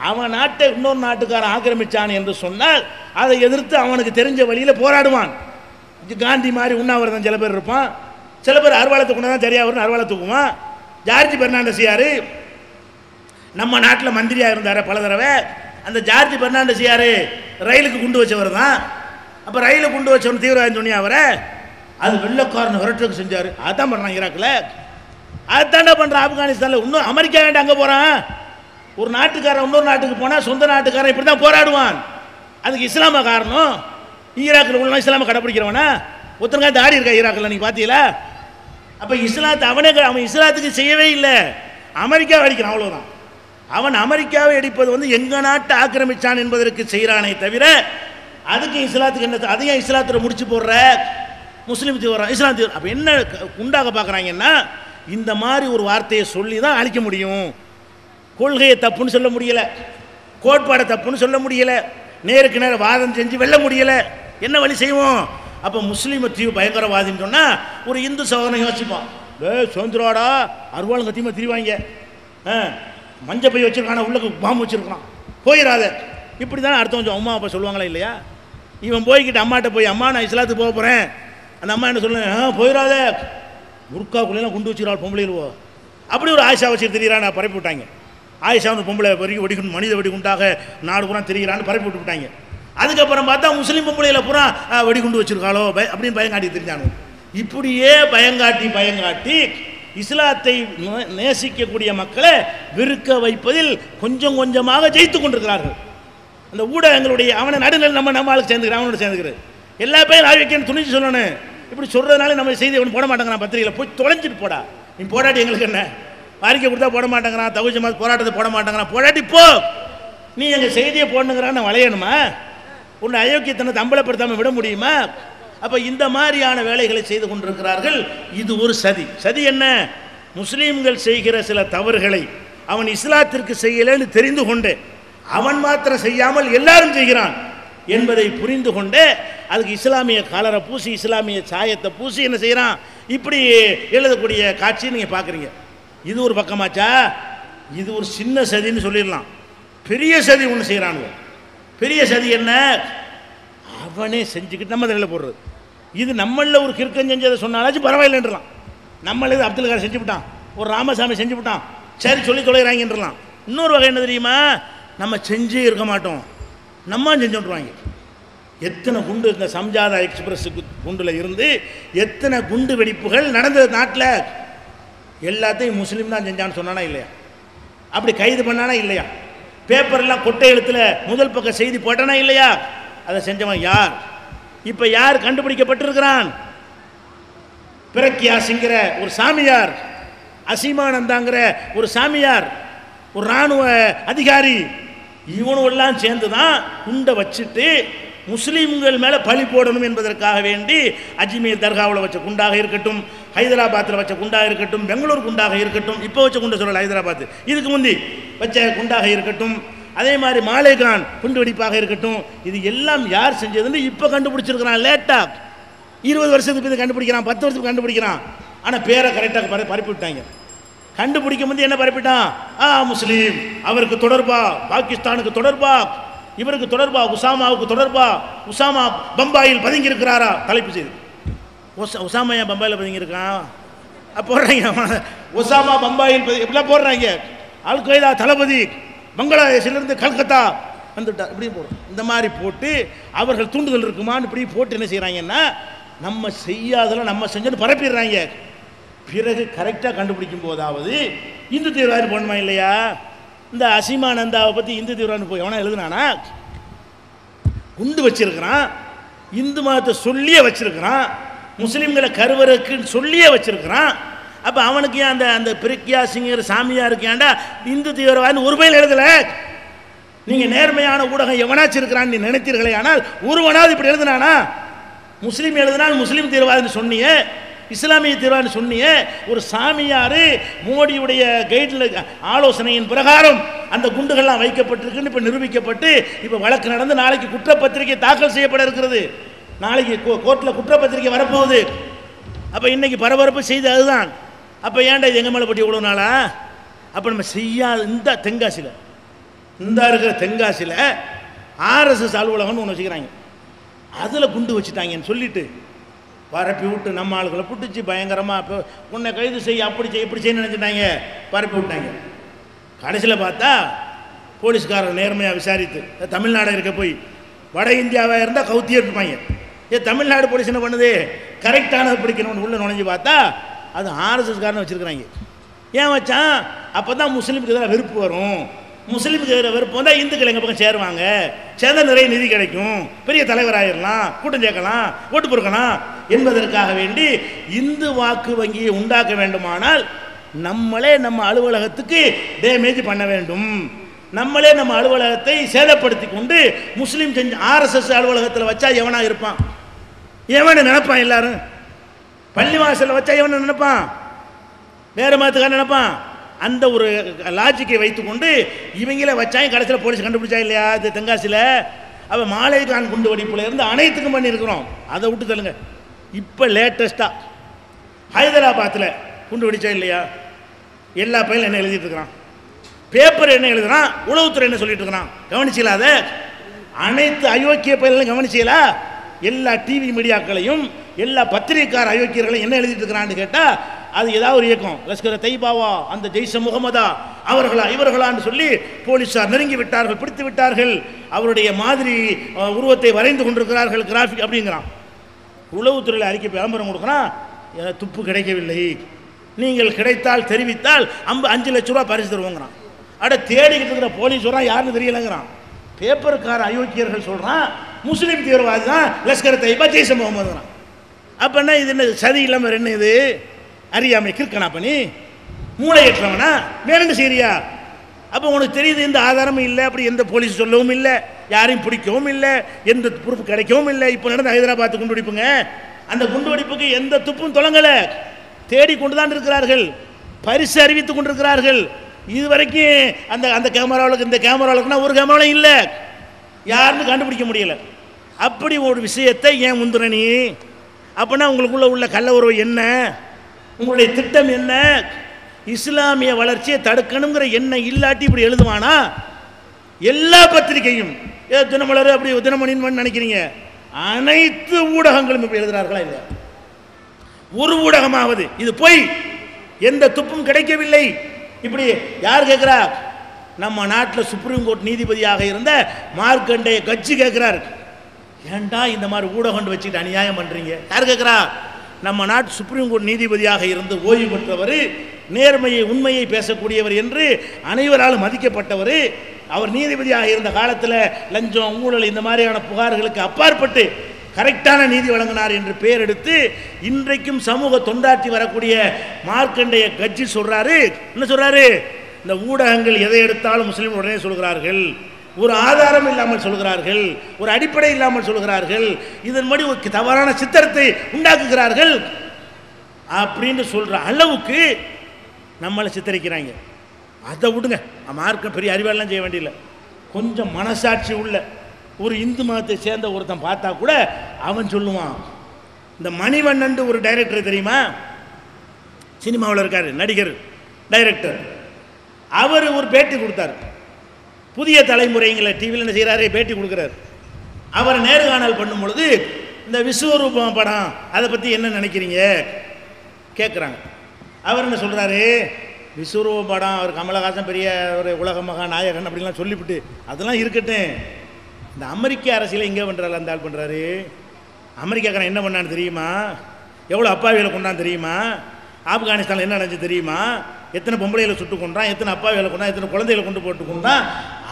அவன் நாட்டை இன்னொரு நாட்டுக்காரன் ஆக்கிரமிச்சான் என்று சொன்னால் அதை எதிர்த்து அவனுக்கு தெரிஞ்ச வழியில் போராடுவான். காந்தி மாதிரி உண்ணாவிரதம் சில பேர் இருப்பான், சில பேர் அருவாளை தூக்குனா தான் சரியாக வரும், அருவாளை தூக்குவான். ஜார்ஜ் பெர்னாண்டஸ் யாரு? நம்ம நாட்டில் மந்திரியாக இருந்தார் பல தடவை. அந்த ஜார்ஜ் பெர்னாண்டஸ் யாரு? ரயிலுக்கு குண்டு வச்சவர் தான். அப்போ ரயிலுக்கு குண்டு வச்சவன் தீவிரவாதம் சொன்னியா அவரை? அது வெள்ளக்காரன் விரட்டுக்கு செஞ்சார். அதான் பண்ணுறான் ஈராக்கில், அதுதாண்டா பண்ணுறான் ஆப்கானிஸ்தானில். இன்னும் அமெரிக்கா வேண்டாம் அங்கே போகிறான். ஒரு நாட்டுக்காரன் இன்னொரு நாட்டுக்கு போனால் சொந்த நாட்டுக்காரன் இப்படி தான் போராடுவான். அதுக்கு இஸ்லாம காரணம்? ஈராக்கில் உள்ள இஸ்லாமை கடைப்பிடிக்கிறவனா? ஒருத்தனுக்காக தாடி இருக்கா ஈராக்கில்? நீங்கள் பார்த்தீங்களா? அப்போ இஸ்லாத்தை அவன் இஸ்லாத்துக்கு செய்யவே இல்லை, அமெரிக்காவை அடிக்கிறான், அவ்வளோதான். அவன் அமெரிக்காவை அடிப்பது எங்கள் நாட்டை ஆக்கிரமிச்சான் என்பதற்கு செய்கிறானே தவிர அதுக்கு இஸ்லாத்துக்கு என்ன? அதையும் இஸ்லாத்தில் முடிச்சு போடுற முஸ்லீம் தீவிரம் இஸ்லாம் தீவிரம். அப்போ என்ன உண்டாக பார்க்குறாங்கன்னா, இந்த மாதிரி ஒரு வார்த்தையை சொல்லி தான் அழிக்க முடியும். கொள்கையை தப்புன்னு சொல்ல முடியலை, கோட்பாடை தப்புன்னு சொல்ல முடியலை, நேருக்கு நேரம் வாதம் செஞ்சு வெல்ல முடியலை. என்ன வழி செய்வோம்? அப்போ முஸ்லீம் தீவு பயங்கரவாதின்னு சொன்னால் ஒரு இந்து சகோதரன் யோசிப்பான், சுதந்திராடா அருவாளும் கத்தியமாக திரிவாங்க, மஞ்சள் பை வச்சுருக்கான உள்ளுக்கு பாம்பு வச்சுருக்கான், போயிடாத. இப்படி தானே அர்த்தம். கொஞ்சம் அம்மா அப்பா சொல்லுவாங்களா இல்லையா? இவன் போய்கிட்டு அம்மாட்ட போய், அம்மா நான் இஸ்லாத்துக்கு போக போகிறேன், அந்த அம்மா என்ன சொல்லுவேன், போயிடாத, முர்காக்குள்ளெல்லாம் குண்டு வச்சுக்கிறாள் பொம்பளையிலுவோ, அப்படி ஒரு ஆயிஷா வச்சு திரியிறான்னு பரப்பி விட்டாங்க. ஆயிஷா வந்து பொம்பளை வெடிகுண்டு மனித வெடிகுண்டாக நாடு பூரா திரிகிறான்னு பரப்பி விட்டு விட்டாங்க. அதுக்கப்புறம் பார்த்தா முஸ்லீம் பொம்பளையில் பூரா வெடிகுண்டு வச்சுருக்காளோ அப்படின்னு பயங்காட்டி தெரிஞ்சானு. இப்படியே பயங்காட்டி இஸ்லாத்தை நேசிக்கக்கூடிய மக்களை வெறுக்க வைப்பதில் கொஞ்சம் கொஞ்சமாக ஜெயித்து கொண்டிருக்கிறார்கள். அந்த ஊடகங்களுடைய அவனை நடுநிலை நம்ம ஆளுக்கு சேர்ந்துக்கிறேன், அவனோட சேர்ந்துக்கிறது எல்லா பேரும் ஆய்வைக்கன்னு துணிச்சு சொல்லணும். இப்படி சொல்கிறதுனால நம்ம செய்தி அவன் போட மாட்டேங்கிறான், பத்திரிகையில் போய் தொலைஞ்சிட்டு போடா, நீ போராட்டி எங்களுக்கு என்ன, வாரிக்கை கொடுத்தா போட மாட்டேங்கிறான், தகுதி மாதிரி போராட்டத்தை போட மாட்டேங்கிறான், போராட்டி போ, நீ எங்கள் செய்தியை போடணுங்கிறான்னு வளையணுமா? உன்னை அயோக்கியத்தனத்தை அம்பலப்படுத்தாமல் விட முடியுமா? அப்போ இந்த மாதிரியான வேலைகளை செய்து கொண்டிருக்கிறார்கள். இது ஒரு சதி என்ன? முஸ்லீம்கள் செய்கிற சில தவறுகளை அவன் இஸ்லாத்திற்கு செய்யலைன்னு தெரிந்து கொண்டு அவன் மாத்திரம் செய்யாமல் எல்லாரும் செய்கிறான் என்பதை புரிந்து கொண்டு அதுக்கு இஸ்லாமிய கலரை பூசி இஸ்லாமிய சாயத்தை பூசி என்ன செய்கிறான், இப்படி எழுதக்கூடிய காட்சியை நீங்கள் பார்க்குறீங்க. இது ஒரு பக்கமாச்சா? இது ஒரு சின்ன சதின்னு சொல்லிடலாம். பெரிய சதி ஒன்று செய்கிறானுங்க. பெரிய சதி என்ன? அவனே செஞ்சுக்கிட்டு நம்ம தலையில் போடுறது. இது நம்மளில் ஒரு கிறுக்கன் செஞ்சதை சொன்னாலாச்சும் பரவாயில்லைன்றலாம். நம்மள இது அப்துல் கலாம் செஞ்சு விட்டான், ஒரு ராமசாமி செஞ்சு விட்டான், சரி சொல்லி தொலைகிறாங்கன்றலாம். இன்னொரு வகை என்ன தெரியுமா? நம்ம செஞ்சே இருக்க மாட்டோம், நம்ம செஞ்சுட்டுருவாங்க. எத்தனை குண்டு இந்த சம்ஜாதா எக்ஸ்பிரஸ் குண்டில் இருந்து எத்தனை குண்டு வெடிப்புகள் நடந்தது நாட்டில், எல்லாத்தையும் முஸ்லீம் தான் செஞ்சான்னு சொன்னானா இல்லையா? அப்படி கைது பண்ணானா இல்லையா? பேப்பர்லாம் கொட்டை எழுத்தில் முதல் பக்க செய்தி போட்டானா இல்லையா? அதை செஞ்சவன் யார்? இப்போ யார் கண்டுபிடிக்கப்பட்டிருக்கிறான்? பிரக்யாசிங்கிற ஒரு சாமியார், அசீமானந்தாங்கிற ஒரு சாமியார், ஒரு இராணுவ அதிகாரி, இவனெல்லாம் சேர்ந்து தான் குண்டை வச்சுட்டு முஸ்லீம்கள் மேலே பழி போடணும் என்பதற்காக வேண்டி அஜ்மீர் தர்காவில் வச்ச குண்டாக இருக்கட்டும், ஹைதராபாத்தில் வச்ச குண்டாக இருக்கட்டும், பெங்களூர் குண்டாக இருக்கட்டும், இப்போ வச்ச குண்டை சொல்லலை ஹைதராபாத், இதுக்கு முந்தி வச்ச குண்டாக இருக்கட்டும், அதே மாதிரி மாலேகான் குண்டு வெடிப்பாக இருக்கட்டும், இது எல்லாம் யார் செஞ்சதுன்னு இப்போ கண்டுபிடிச்சிருக்கிறான். லேட்டாக 20 வருஷத்துக்கு இது கண்டுபிடிக்கிறான், 10 வருஷத்துக்கு கண்டுபிடிக்கிறான். ஆனால் பேரை கரெக்டாக பரப்பி விட்டாங்க. கண்டுபிடிக்கும் போது என்ன பரப்பிட்டான்? முஸ்லீம், அவருக்கு தொடர்பா, பாகிஸ்தானுக்கு தொடர்பா, இவருக்கு தொடர்பா, உசாமாவுக்கு தொடர்பா, உசாமா பம்பாயில் பதுங்கி இருக்கிறாரா தலைப்பு செய்து. உசாமா ஏன் பம்பாயில் பதுங்கி இருக்கான் போடுறாங்க. உசாமா பம்பாயில் எப்படிலாம் போடுறாங்க. அல் கொய்தா தளபதி பங்களாதேஷிலிருந்து கல்கத்தா வந்துட்டார், இப்படி போடுறோம். இந்த மாதிரி போட்டு அவர்கள் தூண்டுதல் இருக்குமான்னு இப்படி போட்டு என்ன செய்கிறாங்கன்னா, நம்ம செய்யாதெல்லாம் நம்ம செஞ்சோன்னு பரப்பிடுறாங்க. பிறகு கரெக்டாக கண்டுபிடிக்கும் போதாவது இந்து தீவிரவாதி போடணுமா இல்லையா? இந்த அசீமானந்தாவை பற்றி இந்து தீவிரவாதி போய் எவனா எழுதுனானா? குண்டு வச்சிருக்கிறான், இந்து மதத்தை சொல்லியே வச்சிருக்கிறான், முஸ்லீம்களை கருவறைக்குன்னு சொல்லியே வச்சிருக்கிறான். அப்போ அவனுக்கு ஏன் அந்த பிரக்யாசிங்கிற சாமியாருக்கு ஏன்டா இந்து தீவிரவாதி ஒரு பையில் எழுதலை? நீங்கள் நேர்மையான ஊடகம் எவனாச்சு இருக்கிறான்னு நீ நினைத்தீர்களே, ஆனால் ஒருவனாவது இப்படி எழுதுனானா? முஸ்லீம் எழுதினால் முஸ்லீம் தீவிரவாதின்னு சொன்னியே, இஸ்லாமிய தீவிரவாதின்னு சொன்னியே. ஒரு சாமியார் மோடியுடைய கைடில் ஆலோசனையின் பிரகாரம் அந்த குண்டுகள்லாம் வைக்கப்பட்டிருக்குன்னு இப்போ நிரூபிக்கப்பட்டு இப்போ வழக்கு நடந்து நாளைக்கு குற்றப்பத்திரிகை தாக்கல் செய்யப்பட இருக்கிறது. நாளைக்கு கோர்ட்டில் குற்றப்பத்திரிக்கை வரப்போகுது. அப்போ இன்னைக்கு பரபரப்பு செய்து அதுதான். அப்போ ஏன்டா இது எங்கள் மேலே போட்டி இவ்வளோ நாளா? அப்போ நம்ம செய்யாத இந்த தென்காசியில் இருக்கிற தென்காசியில் ஆர்எஸ்எஸ் அலுவலகம்னு ஒன்று வச்சுக்கிறாங்க. அதில் குண்டு வச்சுட்டாங்கன்னு சொல்லிட்டு பரப்பி விட்டு நம்ம ஆளுகளை பிடிச்சி பயங்கரமாக இப்போ உன்னை கைது செய்ய அப்படி செய்ய இப்படி செய்ய நினச்சிட்டாங்க, பரப்பி விட்டாங்க. கடைசியில் பார்த்தா போலீஸ்காரர் நேர்மையாக விசாரித்து தமிழ்நாடு இருக்க போய் வட இந்தியாவாக இருந்தால் கவுத்தியே இருப்பாங்க. தமிழ்நாடு போலீஸ் என்ன பண்ணுது, கரெக்டானது பிடிக்கணும்னு உள்ளே நுழைஞ்சு பார்த்தா அது ஆர்எஸ்எஸ்காரனை வச்சுருக்கிறாங்க. ஏன் வச்சான்? அப்போ தான் முஸ்லீமுக்கு எதிராக வெறுப்பு வரும். முஸ்லீமுக்கு எதிராக வெறுப்பு வந்தால் இந்துக்கள் எங்கள் பக்கம் சேருவாங்க, சேர்ந்த நிறைய நிதி கிடைக்கும், பெரிய தலைவராயிடலாம், கூட்டம் சேர்க்கலாம், ஓட்டு பொறுக்கலாம் என்பதற்காக வேண்டி இந்து வாக்கு வங்கியை உண்டாக்க வேண்டுமானால் நம்மளே நம்ம அலுவலகத்துக்கு டேமேஜ் பண்ண வேண்டும். நம்மளே நம்ம அலுவலகத்தை சேதப்படுத்தி கொண்டு முஸ்லீம் செஞ்ச ஆர்எஸ்எஸ் அலுவலகத்தில் வச்சா எவனா இருப்பான்? எவனை நினைப்பான்? எல்லாரும் பள்ளிவாசலில் வச்சா எவனை நினைப்பான்? வேறு மதத்துக்காக நினைப்பான். அந்த ஒரு லாஜிக்கை வைத்துக்கொண்டு இவங்களே வச்சாங்க. கடைசியில் போலீஸ் கண்டுபிடிச்சா இல்லையா இது தென்காசியில்? அவன் மாலைகான் குண்டு வெடிப்புல இருந்து அனைத்துக்கும் பண்ணியிருக்கிறோம். அதை விட்டு தள்ளுங்க. இப்போ லேட்டஸ்ட்டாக ஹைதராபாத்தில் குண்டு வெடிச்சா இல்லையா? எல்லா பையனும் என்ன எழுதிட்டு இருக்கிறான், பேப்பர் என்ன எழுதுறான், உளவுத்துறை என்ன சொல்லிட்டு இருக்கிறான், கவனிச்சீங்களா? அதை அனைத்து அயோக்கிய பயிலும் கவனிச்சீங்களா? எல்லா டிவி மீடியாக்களையும் எல்லா பத்திரிகைக்கார அயோக்கியர்களையும் என்ன எழுதிட்டு இருக்கிறான்னு கேட்டால் அது ஏதாவது ஒரு இயக்கம், லஷ்கர் தைபாவா, அந்த ஜெய்ஷ முகமதா, அவர்களா இவர்களான்னு சொல்லி போலீஸார் நெருங்கி விட்டார்கள், பிடித்து விட்டார்கள், அவருடைய மாதிரி உருவத்தை வரைந்து கொண்டிருக்கிறார்கள், கிராஃபிக் அப்படிங்கிறான். உளவுத்துறையில் அறிக்கை விளம்பரம் கொடுக்குறான், துப்பு கிடைக்கவில்லை, நீங்கள் கிடைத்தால் தெரிவித்தால் 5 லட்ச ரூபா பரிசு தருவோங்கிறான். அட தேடிக்கிட்டு இருக்கிற போலீஸ் சொல்கிறான் யாருன்னு தெரியலைங்கிறான். பேப்பருக்கார அயோக்கியர்கள் சொல்கிறான் முஸ்லீம் தீவிரவாதி தான் லஷ்கர் தைபா ஜெய்ஷ முகமதுங்கிறான். அப்போன்னா இது என்ன சதி இல்லாமல் என்ன இது? அறியாமை கிற்கனா பண்ணி மூளையற்றவனா வேணுங்க சரியா? அப்போ உனக்கு தெரியுது எந்த ஆதாரமும் இல்லை, அப்படி எந்த போலீஸ் சொல்லவும் இல்லை, யாரையும் பிடிக்கவும் இல்லை, எந்த ப்ரூஃப் கிடைக்கவும் இல்லை. இப்போ நடந்த ஹைதராபாத் குண்டு வெடிப்புங்க, அந்த குண்டு வெடிப்புக்கு எந்த துப்பும் தொடங்கலை, தேடிக்கொண்டு தான் இருக்கிறார்கள், பரிசு அறிவித்துக் கொண்டிருக்கிறார்கள். இதுவரைக்கும் அந்த அந்த கேமராவுக்கு இந்த கேமராவுக்குன்னா ஒரு கேமராவும் இல்லை, யாருன்னு கண்டுபிடிக்க முடியல. அப்படி ஒரு விஷயத்தை ஏன் முந்துற நீ? அப்படின்னா உங்களுக்குள்ள உள்ள கள்ள உறவு என்ன? உங்களுடைய திட்டம் என்ன? இஸ்லாமிய வளர்ச்சியை தடுக்கணுங்கிற எண்ணம் இல்லாட்டி இப்படி எழுதுவானா? எல்லா பத்திரிகையும் தினமலர் அப்படி தினமணின்னு நினைக்கிறீங்க, அனைத்து ஊடகங்களும் இப்படி எழுதுறார்களா? இல்லை, ஒரு ஊடகமாவது இது போய் எந்த துப்பும் கிடைக்கவில்லை. இப்படி யார் கேட்கிறா? நம்ம நாட்டில் சுப்ரீம் கோர்ட் நீதிபதியாக இருந்த மார்க்கண்டேய கட்சி கேட்கிறார், ஏன்டா இந்த மாதிரி ஊடகம் வச்சுக்கிட்டு அநியாயம் பண்றீங்க? யார் கேட்கிறா? நம்ம நாட்டு சுப்ரீம் கோர்ட் நீதிபதியாக இருந்து ஓய்வு பெற்றவர், நேர்மையை உண்மையை பேசக்கூடியவர் என்று அனைவராலும் மதிக்கப்பட்டவர். அவர் நீதிபதியாக இருந்த காலத்தில் லஞ்சம் ஊழல் இந்த மாதிரியான புகார்களுக்கு அப்பாற்பட்டு கரெக்டான நீதி வழங்கினார் என்று பெயர் எடுத்து இன்றைக்கும் சமூக தொண்டாற்றி வரக்கூடிய மார்க்கண்டேய கட்சி சொல்றாரு, என்ன சொல்றாரு? இந்த ஊடகங்கள் எதை எடுத்தாலும் முஸ்லீம் உடனே சொல்கிறார்கள், ஒரு ஆதாரம் இல்லாமல் சொல்கிறார்கள், ஒரு அடிப்படை இல்லாமல் சொல்கிறார்கள், இதன்படி ஒரு தவறான சித்திரத்தை உண்டாக்குகிறார்கள் அப்படின்னு சொல்ற அளவுக்கு நம்மளை சித்தரிக்கிறாங்க. அதை விடுங்க, மார்க்கம் பெரிய அறிவாளெலாம் செய்ய வேண்டியதில்லை. கொஞ்சம் மனசாட்சி உள்ள ஒரு இந்து மதத்தை சேர்ந்த ஒருத்தன் பார்த்தா கூட அவன் சொல்லுவான். இந்த மணிவண்ணன் ஒரு டைரக்டர் தெரியுமா? சினிமாவில் இருக்காரு, நடிகர் டைரக்டர். அவர் ஒரு பேட்டி கொடுத்தார். புதிய தலைமுறைங்களை டிவியில் என்ன செய்கிறாரு, பேட்டி கொடுக்குறாரு. அவரை நேர்காணல் பண்ணும் பொழுது இந்த விஸ்வரூபம் படம் அதை பற்றி என்ன நினைக்கிறீங்க கேட்குறாங்க. அவர் என்ன சொல்கிறாரு, விஸ்வரூபம் படம் அவர் கமலஹாசன் பெரிய ஒரு உலக மகா நாயகன் அப்படின்லாம் சொல்லிவிட்டு அதெல்லாம் இருக்கட்டும், இந்த அமெரிக்க அரசியலை இங்கே பண்ணுறாரு, அந்த ஆள் பண்ணுறாரு. அமெரிக்காக்காரன் என்ன பண்ணான்னு தெரியுமா? எவ்வளோ அப்பாவிகளை கொண்டான்னு தெரியுமா? ஆப்கானிஸ்தானில் என்ன நடந்துச்சு தெரியுமா? எத்தனை பொம்பளைகளை சுட்டு கொண்டான், எத்தனை அப்பாவிகளை கொண்டான், எத்தனை குழந்தைகளை கொண்டு போட்டு கொண்டான்.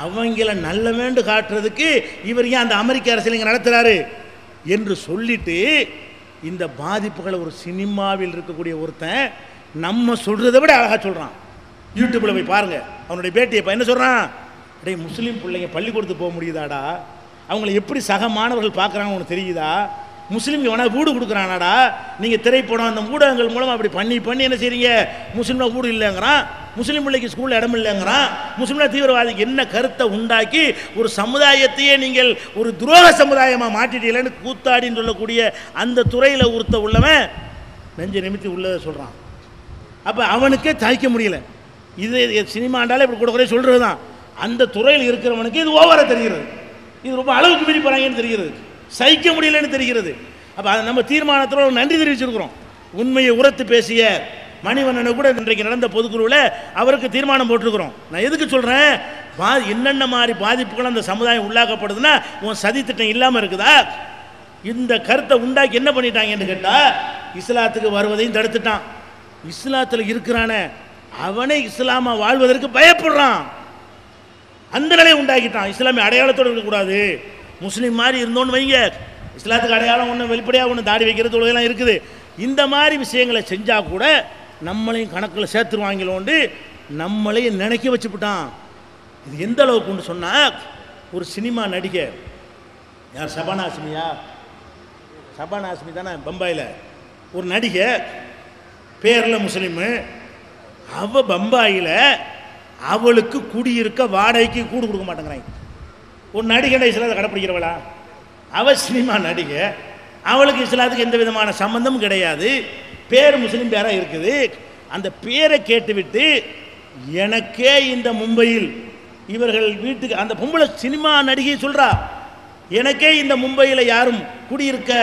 அவங்கள நல்ல வேண்டு காட்டுறதுக்கு இவர் ஏன் அந்த அமெரிக்க அரசியல் இங்கே நடத்துகிறாரு என்று சொல்லிட்டு இந்த பாதிப்புகளை ஒரு சினிமாவில் இருக்கக்கூடிய ஒருத்தன் நம்ம சொல்கிறத விட அழகாக சொல்கிறான். யூடியூப்பில் போய் பாருங்கள் அவனுடைய பேட்டியை. இப்போ என்ன சொல்கிறான்? அடே முஸ்லீம் பிள்ளைங்க பள்ளிக்கூடத்துக்கு போக முடியுதாடா? அவங்கள எப்படி சக மாணவர்கள் பார்க்குறாங்க உனக்கு தெரியுதா? முஸ்லீம்க்கு வேணா வீடு கொடுக்குறானாடா? நீங்கள் திரைப்படம் அந்த ஊடகங்கள் மூலம் அப்படி பண்ணி என்ன செய்றீங்க? முஸ்லீம்ல வீடு இல்லைங்கிறான். முஸ்லீம் பிள்ளைக்கு ஸ்கூலில் இடம் இல்லைங்கிறான். முஸ்லீம்னா தீவிரவாதிக்கு என்ன கருத்தை உண்டாக்கி ஒரு சமுதாயத்தையே நீங்கள் ஒரு துரோக சமுதாயமாக மாற்றிட்டீங்களேன்னு கூத்தாடின்னு சொல்லக்கூடிய அந்த துறையில் உறுத்த உள்ளவன் நெஞ்ச நிமித்தி உள்ளதை சொல்கிறான். அப்போ அவனுக்கே தாய்க்க முடியல. இது சினிமாண்டாலே இப்படி கூட குறைய சொல்கிறது தான். அந்த துறையில் இருக்கிறவனுக்கு இது ஓவராக தெரிகிறது, இது ரொம்ப அளவுக்கு மீறி போகிறாங்கன்னு தெரிகிறது, சகிக்க முடியலன்னு தெரிகிறது. அப்போ அதை நம்ம தீர்மானத்தில் நன்றி தெரிவிச்சிருக்கிறோம். உண்மையை உரத்து பேசிய மணிவண்ணனை கூட இன்றைக்கு நடந்த பொதுக்குழுவில் அவருக்கு தீர்மானம் போட்டிருக்கிறோம். நான் எதுக்கு சொல்கிறேன், என்னென்ன மாதிரி பாதிப்புகள் அந்த சமுதாயம் உள்ளாக்கப்படுதுன்னா உன் சதி திட்டம் இல்லாமல் இருக்குதா? இந்த கருத்தை உண்டாக்கி என்ன பண்ணிட்டாங்கன்னு கேட்டால் இஸ்லாத்துக்கு வருவதையும் தடுத்துட்டான். இஸ்லாத்தில் இருக்கிறான அவனை இஸ்லாமா வாழ்வதற்கு பயப்படுறான். அந்த நிலையை உண்டாக்கிட்டான். இஸ்லாமிய அடையாளத்தோடு இருக்கக்கூடாது, முஸ்லீம் மாதிரி இருந்தோன்னு வைங்க, இஸ்லாத்துக்கு அடையாளம் ஒன்று வெளிப்படையாக ஒன்று தாடி வைக்கிறது தொழுகைலாம் இருக்குது. இந்த மாதிரி விஷயங்களை செஞ்சால் கூட நம்மளையும் கணக்கில் சேர்த்துருவாங்களோண்டு நம்மளையும் நினைக்க வச்சுவிட்டான். இது எந்த அளவுக்குன்னு சொன்னால், ஒரு சினிமா நடிகை யார், ஷபானா ஆஸ்மியா, ஷபானா ஆஸ்மி தானே, பம்பாயில் ஒரு நடிகை, பேரில் முஸ்லீமு. அவள் பம்பாயில் அவளுக்கு குடியிருக்க வாடகைக்கு கூடு கொடுக்க மாட்டேங்கிறாங்க. ஒரு நடிகை இஸ்லாத்தை கடைப்பிடிக்கிறவளா? அவள் சினிமா நடிகை, அவளுக்கு இஸ்லாத்துக்கு எந்த விதமான சம்பந்தமும் கிடையாது, பேர் முஸ்லீம் பேராக இருக்குது. அந்த பேரை கேட்டுவிட்டு எனக்கே இந்த மும்பையில் இவர்கள் வீட்டுக்கு, அந்த பொம்பளை சினிமா நடிகை சொல்கிறா, எனக்கே இந்த மும்பையில் யாரும் குடியிருக்க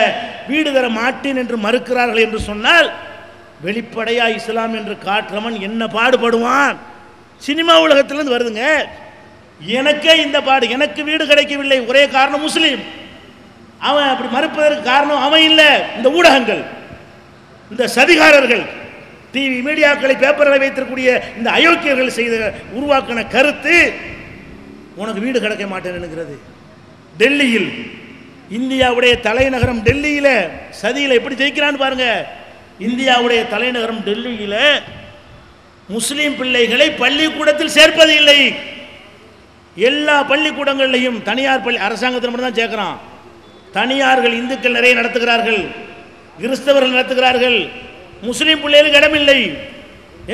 வீடு தர மாட்டேன் என்று மறுக்கிறார்கள் என்று சொன்னால் வெளிப்படையா இஸ்லாம் என்று காட்டுறவன் என்ன பாடுபடுவான்? சினிமா உலகத்திலிருந்து வருதுங்க. எனக்கே இந்த பாடு, எனக்கு வீடு கிடைக்கவில்லை, ஒரே காரணம் முஸ்லீம். அவன் அப்படி மறுப்பதற்கு காரணம் அவன் இல்லை, இந்த ஊடகங்கள், இந்த சதிகாரர்கள், டிவி மீடியாக்களை பேப்பர்களை வைத்திருக்கக்கூடிய இந்த அயோக்கியர்கள் செய்த உருவாக்கின கருத்து உனக்கு வீடு கிடைக்க மாட்டேன்னுங்கிறது. டெல்லியில், இந்தியாவுடைய தலைநகரம் டெல்லியில் சதியில் எப்படி ஜெயிக்கிறான்னு பாருங்க. இந்தியாவுடைய தலைநகரம் டெல்லியில் முஸ்லீம் பிள்ளைகளை பள்ளிக்கூடத்தில் சேர்ப்பது இல்லை. எல்லா பள்ளிக்கூடங்களையும் தனியார் பள்ளி, அரசாங்கத்தில் மட்டும் தான் சேர்க்கிறான். தனியார்கள் இந்துக்கள் நிறைய நடத்துகிறார்கள், கிறிஸ்தவர்கள் நடத்துகிறார்கள். முஸ்லீம் பிள்ளைகளுக்கு இடமில்லை.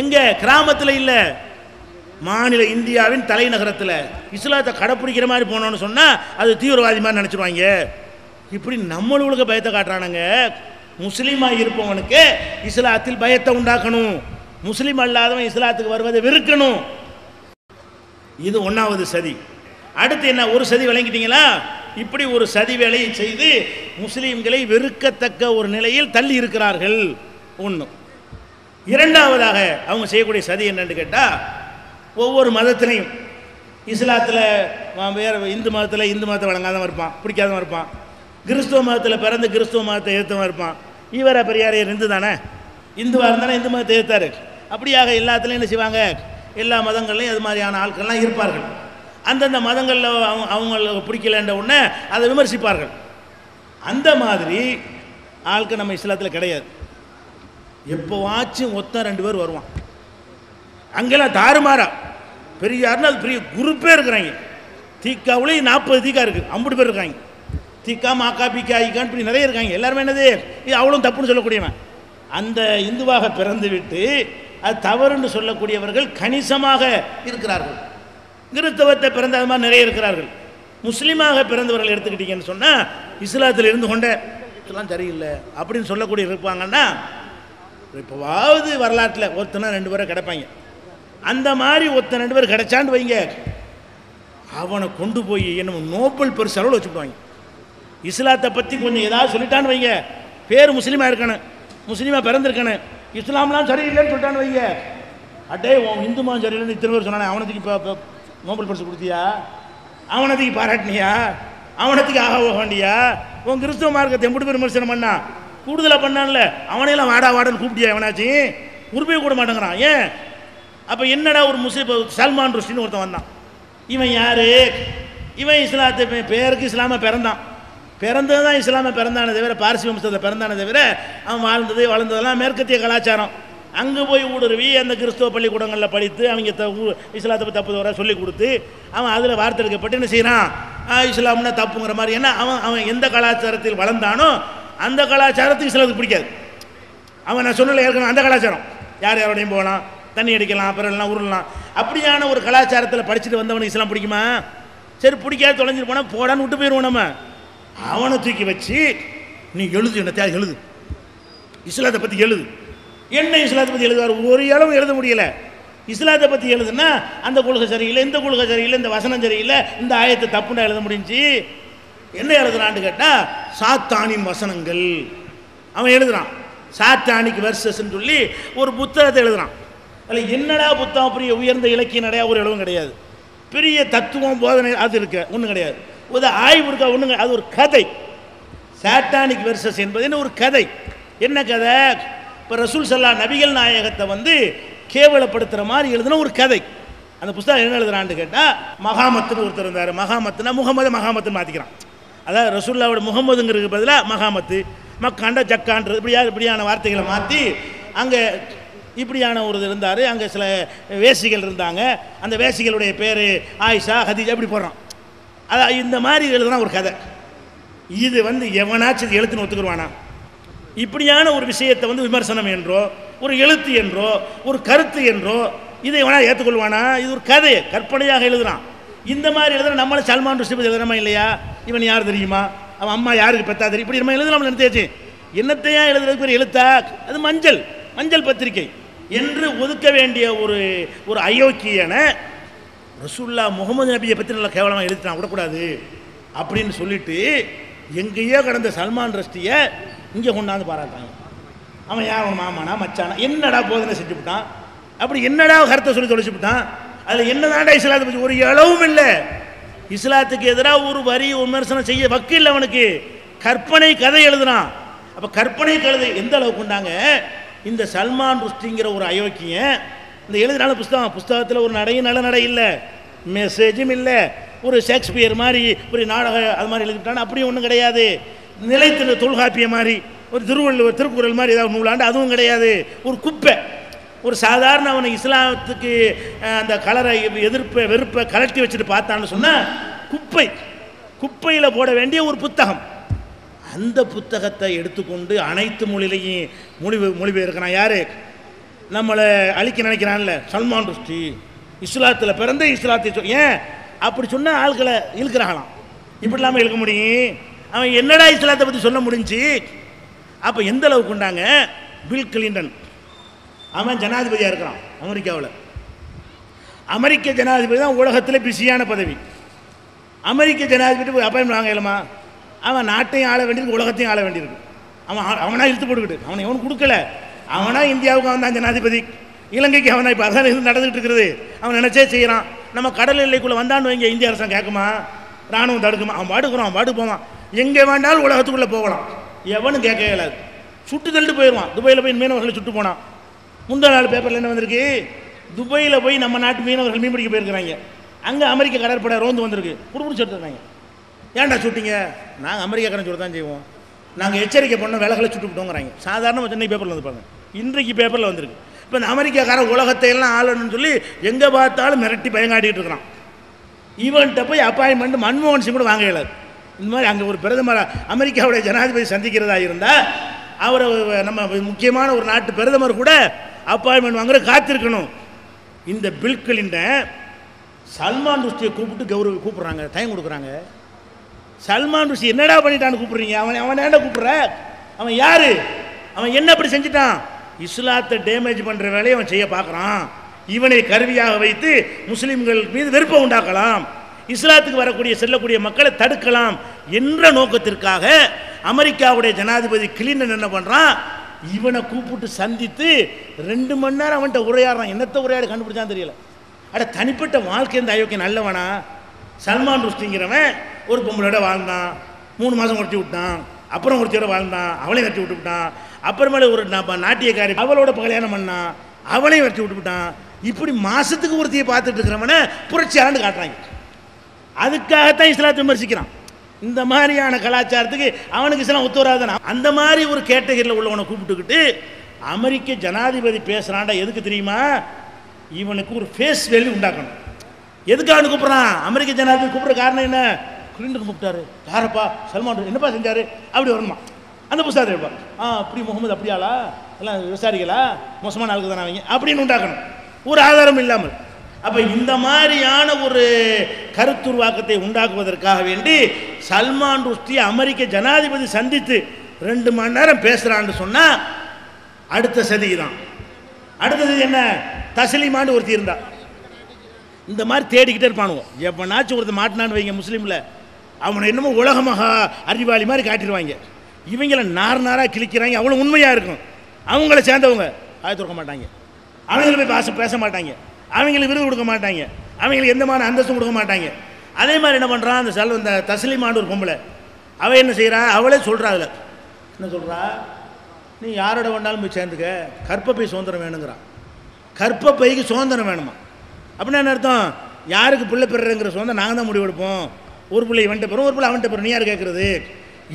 எங்க? கிராமத்தில் இல்லை, மாநில இந்தியாவின் தலைநகரத்தில். இஸ்லாத்தை கடைப்பிடிக்கிற மாதிரி போனோன்னு சொன்னால் அது தீவிரவாதி மாதிரி நினச்சிருவாங்க. இப்படி நம்மளுக்கு பயத்தை காட்டுறானுங்க. முஸ்லீமாக இருப்பவனுக்கு இஸ்லாத்தில் பயத்தை உண்டாக்கணும், முஸ்லீம் அல்லாதவன் இஸ்லாத்துக்கு வருவதை வெறுக்கணும். இது ஒன்றாவது சதி. அடுத்து என்ன, ஒரு சதி விளங்கிட்டீங்களா? இப்படி ஒரு சதி வேலையை செய்து முஸ்லீம்களை வெறுக்கத்தக்க ஒரு நிலையில் தள்ளி இருக்கிறார்கள். ஒன்று. இரண்டாவதாக அவங்க செய்யக்கூடிய சதி என்னன்னு கேட்டால், ஒவ்வொரு மதத்திலையும், இஸ்லாத்தில் வேறு, இந்து மதத்தில் இந்து மதத்தை வழங்காதவன் இருப்பான், பிடிக்காதவன் இருப்பான். கிறிஸ்துவ மதத்தில் பிறந்து கிறிஸ்துவ மதத்தை எதிர்த்தவன் இருப்பான். இவரை பெரியாரையர் இந்து தானே, இந்துவாக இருந்தானே இந்து மதத்தை எதிர்த்தார். அப்படியாக எல்லாத்துலேயும் என்ன செய்வாங்க, எல்லா மதங்கள்லையும் அது மாதிரியான ஆட்கள்லாம் இருப்பார்கள். அந்தந்த மதங்களில் அவங்களுக்கு பிடிக்கலன்ற உடனே அதை விமர்சிப்பார்கள். அந்த மாதிரி ஆட்கள் நம்ம இஸ்லாத்தில் கிடையாது. எப்போவாச்சும் ஒத்த 2 பேர் வருவான். அங்கெல்லாம் தாறுமாறா பெரியார்னு அது பெரிய குரூப்பே இருக்கிறாங்க. தீக்காவிலேயும் 40 தீக்கா இருக்குது, 50 பேர் இருக்காங்க. தீக்கா, மாக்கா, பிக்கா, ஐக்கான்னு இப்படி நிறைய இருக்காங்க. எல்லாருமே என்னது, இது அவ்வளோ தப்புன்னு சொல்லக்கூடியவன். அந்த இந்துவாக பிறந்து விட்டு அது தவறுன்னு சொல்லக்கூடியவர்கள் கணிசமாக இருக்கிறார்கள். கிறிஸ்தவத்தை பிறந்த அது மாதிரி நிறைய இருக்கிறார்கள். முஸ்லீமாக பிறந்தவர்கள் எடுத்துக்கிட்டீங்கன்னு சொன்னால் இஸ்லாத்தில் இருந்து கொண்ட இதெல்லாம் சரியில்லை அப்படின்னு சொல்லக்கூடிய இருப்பாங்கன்னா, இப்போவாவது வரலாற்றில் ஒருத்தனா 2 பேரை கிடைப்பாங்க. அந்த மாதிரி ஒருத்தன் 2 பேர் கிடைச்சான்னு வைங்க, அவனை கொண்டு போய் என்ன நோபல் பரிசு அளவில் வச்சுக்குவாங்க. இஸ்லாத்தை பற்றி கொஞ்சம் ஏதாவது சொல்லிட்டான்னு வைங்க, பேர் முஸ்லீமாக இருக்கணும், முஸ்லீமாக பிறந்திருக்கணும், இஸ்லாம்லாம் சரியில்லைன்னு சொல்லிட்டான்னு வைங்க, அட்டே உன் இந்துமா சரியில்லைன்னு இத்தனை பேர் சொன்னானே, அவனத்துக்கு இப்போ நோபல் பரிசு கொடுத்தியா, அவனத்துக்கு பாராட்டினியா, அவனத்துக்கு ஆக வேண்டியா, உன் கிறிஸ்துவ மார்க்கத்தை எப்படி பேர் விமர்சனம் பண்ணா, கூடுதலாக பண்ணான்ல, அவனையெல்லாம் வாடா வாடன்னு கூப்பிட்டியா, எவனாச்சு உருப்பே கூட மாட்டேங்கிறான். ஏன்? அப்போ என்னடா ஒரு முஸ்லீம் சல்மான் ருஷ்டின்னு ஒருத்தன் வந்தான். இவன் யார்? இவன் இஸ்லாத்தை பேருக்கு இஸ்லாமாக பிறந்தான். பிறந்தது தான் இஸ்லாமை பிறந்தானே தவிர, பார்சி வம்சத்தில் பிறந்தானே தவிர, அவன் வாழ்ந்தது வளர்ந்ததெல்லாம் மேற்கத்திய கலாச்சாரம். அங்கே போய் ஊடுருவி அந்த கிறிஸ்துவ பள்ளிக்கூடங்களில் படித்து அவங்க இஸ்லாத்தை பற்றி தப்பு வர சொல்லி கொடுத்து அவன் அதில் வார்த்தெடுக்கப்பட்டு என்ன செய்கிறான், இஸ்லாம்னா தப்புங்கிற மாதிரி. ஏன்னா அவன் எந்த கலாச்சாரத்தில் வளர்ந்தானோ அந்த கலாச்சாரத்துக்கு இஸ்லாத்துக்கு பிடிக்காது. அவன் நான் சொன்னல ஏற்கனவே அந்த கலாச்சாரம், யார் யாரோடையும் போகலாம், தண்ணி அடிக்கலாம், பிறலாம் உருளலாம். அப்படியான ஒரு கலாச்சாரத்தில் படிச்சுட்டு வந்தவனுக்கு இஸ்லாம் பிடிக்குமா? சரி, பிடிக்காது தொலைஞ்சிட்டு போனால் போடான்னு விட்டு போயிடுவோம். நம்ம அவனை தூக்கி வச்சு நீ எழுது, என்ன தேவை எழுது, இஸ்லாத்தை பற்றி எழுது. என்ன இஸ்லாத்தை பற்றி எழுதுவார்? ஒரு அளவு எழுத முடியல. இஸ்லாத்தை பற்றி எழுதுனா அந்த கொள்கை சரியில்லை, இந்த கொள்கை சரியில்லை, இந்த வசனம் சரியில்லை, இந்த ஆயத்தை தப்புண்டா எழுத முடிஞ்சு. என்ன எழுதுறான்னு கேட்டால் சாத்தானின் வசனங்கள் அவன் எழுதுறான். சாத்தானிக் வெர்சஸ்ன்னு சொல்லி ஒரு புத்தகத்தை எழுதுறான். அதில் என்னடா புத்தகம், பெரிய உயர்ந்த இலக்கிய நடையா ஒரு எழுவும் கிடையாது, பெரிய தத்துவம் போதனை அது இருக்க ஒன்றும் கிடையாது, ஒரு ஆய்வு இருக்கா ஒன்றுங்க. அது ஒரு கதை. சாத்தானிக் வெர்சஸ் என்பது என்ன? ஒரு கதை. என்ன கதை? இப்போ ரசூல் ஸல்லல்லாஹு நபிகள் நாயகத்தை வந்து கேவலப்படுத்துகிற மாதிரி எழுதுன ஒரு கதை. அந்த புத்தகம் என்ன எழுதுறான்னு கேட்டால் மகாமத்துன்னு ஒருத்தர் இருந்தார். மகாமத்துனா முகமது மகாமத்துன்னு மாற்றிக்கிறான். அதாவது ரசூல்லாவோட முகமதுங்கிறதுக்கு பதிலாக மகாமத்து, மக்காண்ட ஜக்கான்றது இப்படியான வார்த்தைகளை மாற்றி அங்கே இப்படியான ஒரு இருந்தார். அங்கே சில வேசிகள் இருந்தாங்க. அந்த வேசிகளுடைய பேர் ஆயிஷா, ஹதீஜா, இப்படி போடுறான். அதான் இந்த மாதிரி எழுதுனா ஒரு கதை. இது வந்து எவனாச்சும் எழுத்துன்னு ஒத்துக்குருவானா? இப்படியான ஒரு விஷயத்தை வந்து விமர்சனம் என்றோ, ஒரு எழுத்து என்றோ, ஒரு கருத்து என்றோ இதை எவனா ஏற்றுக்கொள்வானா? இது ஒரு கதை, கற்பனையாக எழுதுறான். இந்த மாதிரி எழுதுனா நம்மளும் சல்மான் ருஷ்டி பற்றி எழுதுறமா இல்லையா? இவன் யார் தெரியுமா? அவன் அம்மா யாருக்கு பெற்றா தெரியும்? இப்படி நம்ம எழுதலாம் நினைத்தாச்சு. என்னத்தையா எழுதுறதுக்கு பேர் எழுத்தா? அது மஞ்சள் மஞ்சள் பத்திரிகை என்று ஒதுக்க வேண்டிய ஒரு அயோக்கியன ரசூல்லா முகமது நபியை பற்றி நல்லா கேவலமாக எழுதிட்டான், விடக்கூடாது அப்படின்னு சொல்லிட்டு எங்கேயோ கடந்த சல்மான் ரஷ்டியை இங்கே கொண்டாந்து பாராட்டாங்க. அவன் யார்? அவன் மாமானா மச்சானா? என்னடா போதனை செஞ்சுவிட்டான்? அப்படி என்னடா கருத்தை சொல்லி தொலைச்சுவிட்டான்? அதில் என்னதான்டா இஸ்லாத்தை பற்றி ஒரு அளவும் இல்லை. இஸ்லாத்துக்கு எதிராக ஒரு வரி விமர்சனம் செய்ய வக்கில் அவனுக்கு. கற்பனை கதை எழுதுறான். அப்போ கற்பனை கதை எந்த அளவுக்கு கொண்டாங்க? இந்த சல்மான் ருஷ்டிங்கிற ஒரு அயோக்கியன் இந்த எழுதினால புஸ்தகத்தில் ஒரு நடையும் நல்ல நடை இல்லை, மெசேஜும் இல்லை, ஒரு ஷேக்ஸ்பியர் மாதிரி ஒரு நாடகம் அது மாதிரி எழுதிட்டான். அப்படியும் ஒன்றும் கிடையாது. நிலைத்திரு தொல்காப்பிய மாதிரி ஒரு திருவள்ளுவர் திருக்குறள் மாதிரி ஏதாவது நூலாண்டு அதுவும் கிடையாது. ஒரு குப்பை. ஒரு சாதாரண அவனை இஸ்லாத்துக்கு அந்த கலரை எதிர்ப்பை வெறுப்பை கலட்டி வச்சுட்டு பார்த்தான்னு சொன்னால் குப்பையில் போட வேண்டிய ஒரு புத்தகம். அந்த புத்தகத்தை எடுத்துக்கொண்டு அனைத்து மொழியிலையும் மொழிபெயர்க்கிறான். யார்? நம்மளை அழிக்க நினைக்கிறான்ல சல்மான் ருஷ்டி. இஸ்லாத்தில் பிறந்த இஸ்லாத்தை ஏன் அப்படி சொன்னால் ஆட்களை இழுக்கிறாங்களாம். இப்படி இல்லாமல் இழுக்க முடியும்? அவன் என்னடா இஸ்லாத்தை பற்றி சொல்ல முடிஞ்சு? அப்போ எந்த அளவுக்கு கொண்டாங்க? பில் கிளின்டன் அவன் ஜனாதிபதியாக இருக்கிறான் அமெரிக்காவில். அமெரிக்க ஜனாதிபதி தான் உலகத்தில் பிஸியான பதவி. அமெரிக்க ஜனாதிபதி போய் அப்பாயின்மெண்ட் வாங்க இயலுமா? அவன் நாட்டையும் ஆள வேண்டியிருக்கு, உலகத்தையும் ஆள வேண்டியிருக்கு. அவனா இழுத்து போட்டுக்கிட்டு அவனை எவனும் கொடுக்கல. அவனா இந்தியாவுக்கு அவன் தான் ஜனாதிபதி, இலங்கைக்கு அவன் தான். இப்போ அதான் இது நடந்துகிட்டு இருக்கிறது. அவன் நினச்சே செய்கிறான். நம்ம கடல் எல்லைக்குள்ளே வந்தான்னு வைங்க, இந்திய அரசாங்கம் கேட்குமா? இராணுவம் தடுக்குமா? அவன் பாட்டுக்குறான், அவன் பாட்டுக்கு போவான். எங்கே வேண்டாலும் உலகத்துக்குள்ளே போகலாம், எவனும் கேட்க இயலாது. சுட்டு தள்ளிட்டு போயிடுவான். துபாயில் போய் மீனவர்களை சுட்டு போனான். முந்தா நாள் பேப்பரில் என்ன வந்திருக்கு? துபாயில் போய் நம்ம நாட்டு மீனவர்கள் மீன் பிடிக்க போயிருக்கிறாங்க. அங்கே அமெரிக்க கடற்படை ரோந்து வந்திருக்கு, பிடிச்சி எடுத்துருக்காங்க. ஏன்டா சுட்டிங்க? நாங்கள் அமெரிக்காக்காரன் சொல்லி தான் செய்வோம், நாங்கள் எச்சரிக்கை பண்ணோம், விலகளை சுட்டு விட்டோங்கிறாங்க. சாதாரணமாக சென்னை பேப்பரில் வந்துருப்பாங்க, இன்றைக்கு பேப்பரில் வந்திருக்கு. இப்போ இந்த அமெரிக்காக்காரன் உலகத்தை எல்லாம் ஆளணும்னு சொல்லி எங்கே பார்த்தாலும் மிரட்டி பயங்காட்டிகிட்டு இருக்கிறான். ஈவெண்ட்டை போய் அப்பாயின்மெண்ட் மன்மோகன் சிங் கூட வாங்க இயலாது. இந்த மாதிரி அங்கே ஒரு பிரதமர் அமெரிக்காவுடைய ஜனாதிபதி சந்திக்கிறதா இருந்தால் அவரை நம்ம முக்கியமான ஒரு நாட்டு பிரதமர் கூட அப்பாயின்மெண்ட் வாங்குற காத்திருக்கணும். இந்த பில் கிளின்டன் சல்மான் ருஷ்டியை கூப்பிடுறாங்க, டைம் கொடுக்குறாங்க. சல்மான் ருஷ்டி என்னடா பண்ணிட்டான்னு கூப்பிடுறீங்க? அவன் ஏன்டா கூப்பிட்ற? அவன் யாரு? அவன் என்ன அப்படி செஞ்சுட்டான்? இஸ்லாத்தை டேமேஜ் பண்ணுற வேலையை அவன் செய்ய பார்க்குறான். இவனை கருவியாக வைத்து முஸ்லீம்கள் மீது வெறுப்பை உண்டாக்கலாம், இஸ்லாத்துக்கு வரக்கூடிய செல்லக்கூடிய மக்களை தடுக்கலாம் என்ற நோக்கத்திற்காக அமெரிக்காவுடைய ஜனாதிபதி கிளின்டன் என்ன பண்ணுறான்? இவனை கூப்பிட்டு சந்தித்து 2 மணி நேரம் அவன்கிட்ட உரையாடுறான். என்னத்தை உரையாட கண்டுபிடிச்சான்னு தெரியல. அட தனிப்பட்ட வாழ்க்கை இந்த அயோக்கியம் நல்லவனா? சல்மான் ருஷ்டிங்கிறவன் ஒரு பொம்பளோட வாழ்ந்தான், 3 மாதம் குறைச்சி விட்டான், அப்புறம் ஒருத்தியோட வாழ்ந்தான், அவளையும் வெட்டி விட்டு விட்டான், அப்புறமேல ஒரு நாட்டியக்காரி அவளோட கல்யாணம் பண்ணான், அவளையும் வெட்டி விட்டு விட்டான். இப்படி மாசத்துக்கு ஒருத்தியை பார்த்துட்டு இருக்கிறவனை புரட்சியாளன்னு காட்டுறாங்க. அதுக்காகத்தான் இஸ்லாத்தை விமர்சிக்கிறான். இந்த மாதிரியான கலாச்சாரத்துக்கு அவனுக்கு இஸ்லாம் ஒத்து வராதுன்னா அந்த மாதிரி ஒரு கேட்டகரியில் உள்ளவனை கூப்பிட்டுக்கிட்டு அமெரிக்க ஜனாதிபதி பேசுகிறான்டா. எதுக்கு தெரியுமா? இவனுக்கு ஒரு ஃபேஸ் வேல்யூ உண்டாக்கணும். எதுக்கு அவனு கூப்பிட்றான்? அமெரிக்க ஜனாதிபதி கூப்பிட்ற காரணம் என்ன? கிளின்டன் கூப்பிட்டாரு, யாரப்பா? சல்மான் என்னப்பா செஞ்சாரு? அப்படி வரணுமா? அந்த புஸ்தகத்தை இருப்பா. அப்படி முகமது அப்படியாளா? எல்லாம் விசாரிக்கலா? மோசமான ஆளுக்கு தானே அவங்க அப்படின்னு உண்டாக்கணும். ஒரு ஆதாரம் இல்லாமல். அப்போ இந்த மாதிரியான ஒரு கருத்துருவாக்கத்தை உண்டாக்குவதற்காக வேண்டி சல்மான் ருஷ்டி அமெரிக்க ஜனாதிபதி சந்தித்து 2 மணி நேரம் பேசுகிறான்னு சொன்னால் அடுத்த சதி தான். அடுத்தது என்ன, தஸ்லீமான்னு ஒருத்தி இருந்தா. இந்த மாதிரி தேடிக்கிட்டே இருப்பானுவோ. எப்போனாச்சும் ஒருத்தர் மாட்டினான்னு வைங்க முஸ்லீமில், அவனை என்னமோ உலகமாக அறிவாளி மாதிரி காட்டிடுவாங்க. இவங்கள நாராக கிழிக்கிறாங்க. அவ்வளோ உண்மையாக இருக்கும். அவங்கள சேர்ந்தவங்க ஆய திறக்க மாட்டாங்க, அவங்கள போய் பேச மாட்டாங்க, அவங்களுக்கு விருது கொடுக்க மாட்டாங்க, அவங்களுக்கு எந்த மாதிரி அந்தஸ்தும் கொடுக்க மாட்டாங்க. அதே மாதிரி என்ன பண்ணுறான் இந்த தஸ்லீமான்னு ஒரு பொம்பளை, அவள் என்ன செய்கிறா, அவளே சொல்கிறா. அதில் என்ன சொல்கிறா, நீ யாரோட வேண்டாலும் போய் சேர்ந்துக்க, கற்பப்பை சுதந்திரம் வேணுங்கிறான். கற்பப்பைக்கு சுதந்திரம் வேணுமா அப்படின்னா என்ன அர்த்தம்? யாருக்கு பிள்ளை பெறுறங்கிற சுதந்திரம் நாங்கள் தான் முடிவெடுப்போம். ஒரு பிள்ளை வந்துட்டு பெறும், ஒரு பிள்ளை அவன்கிட்ட பெறும், நீ யார் கேட்குறது?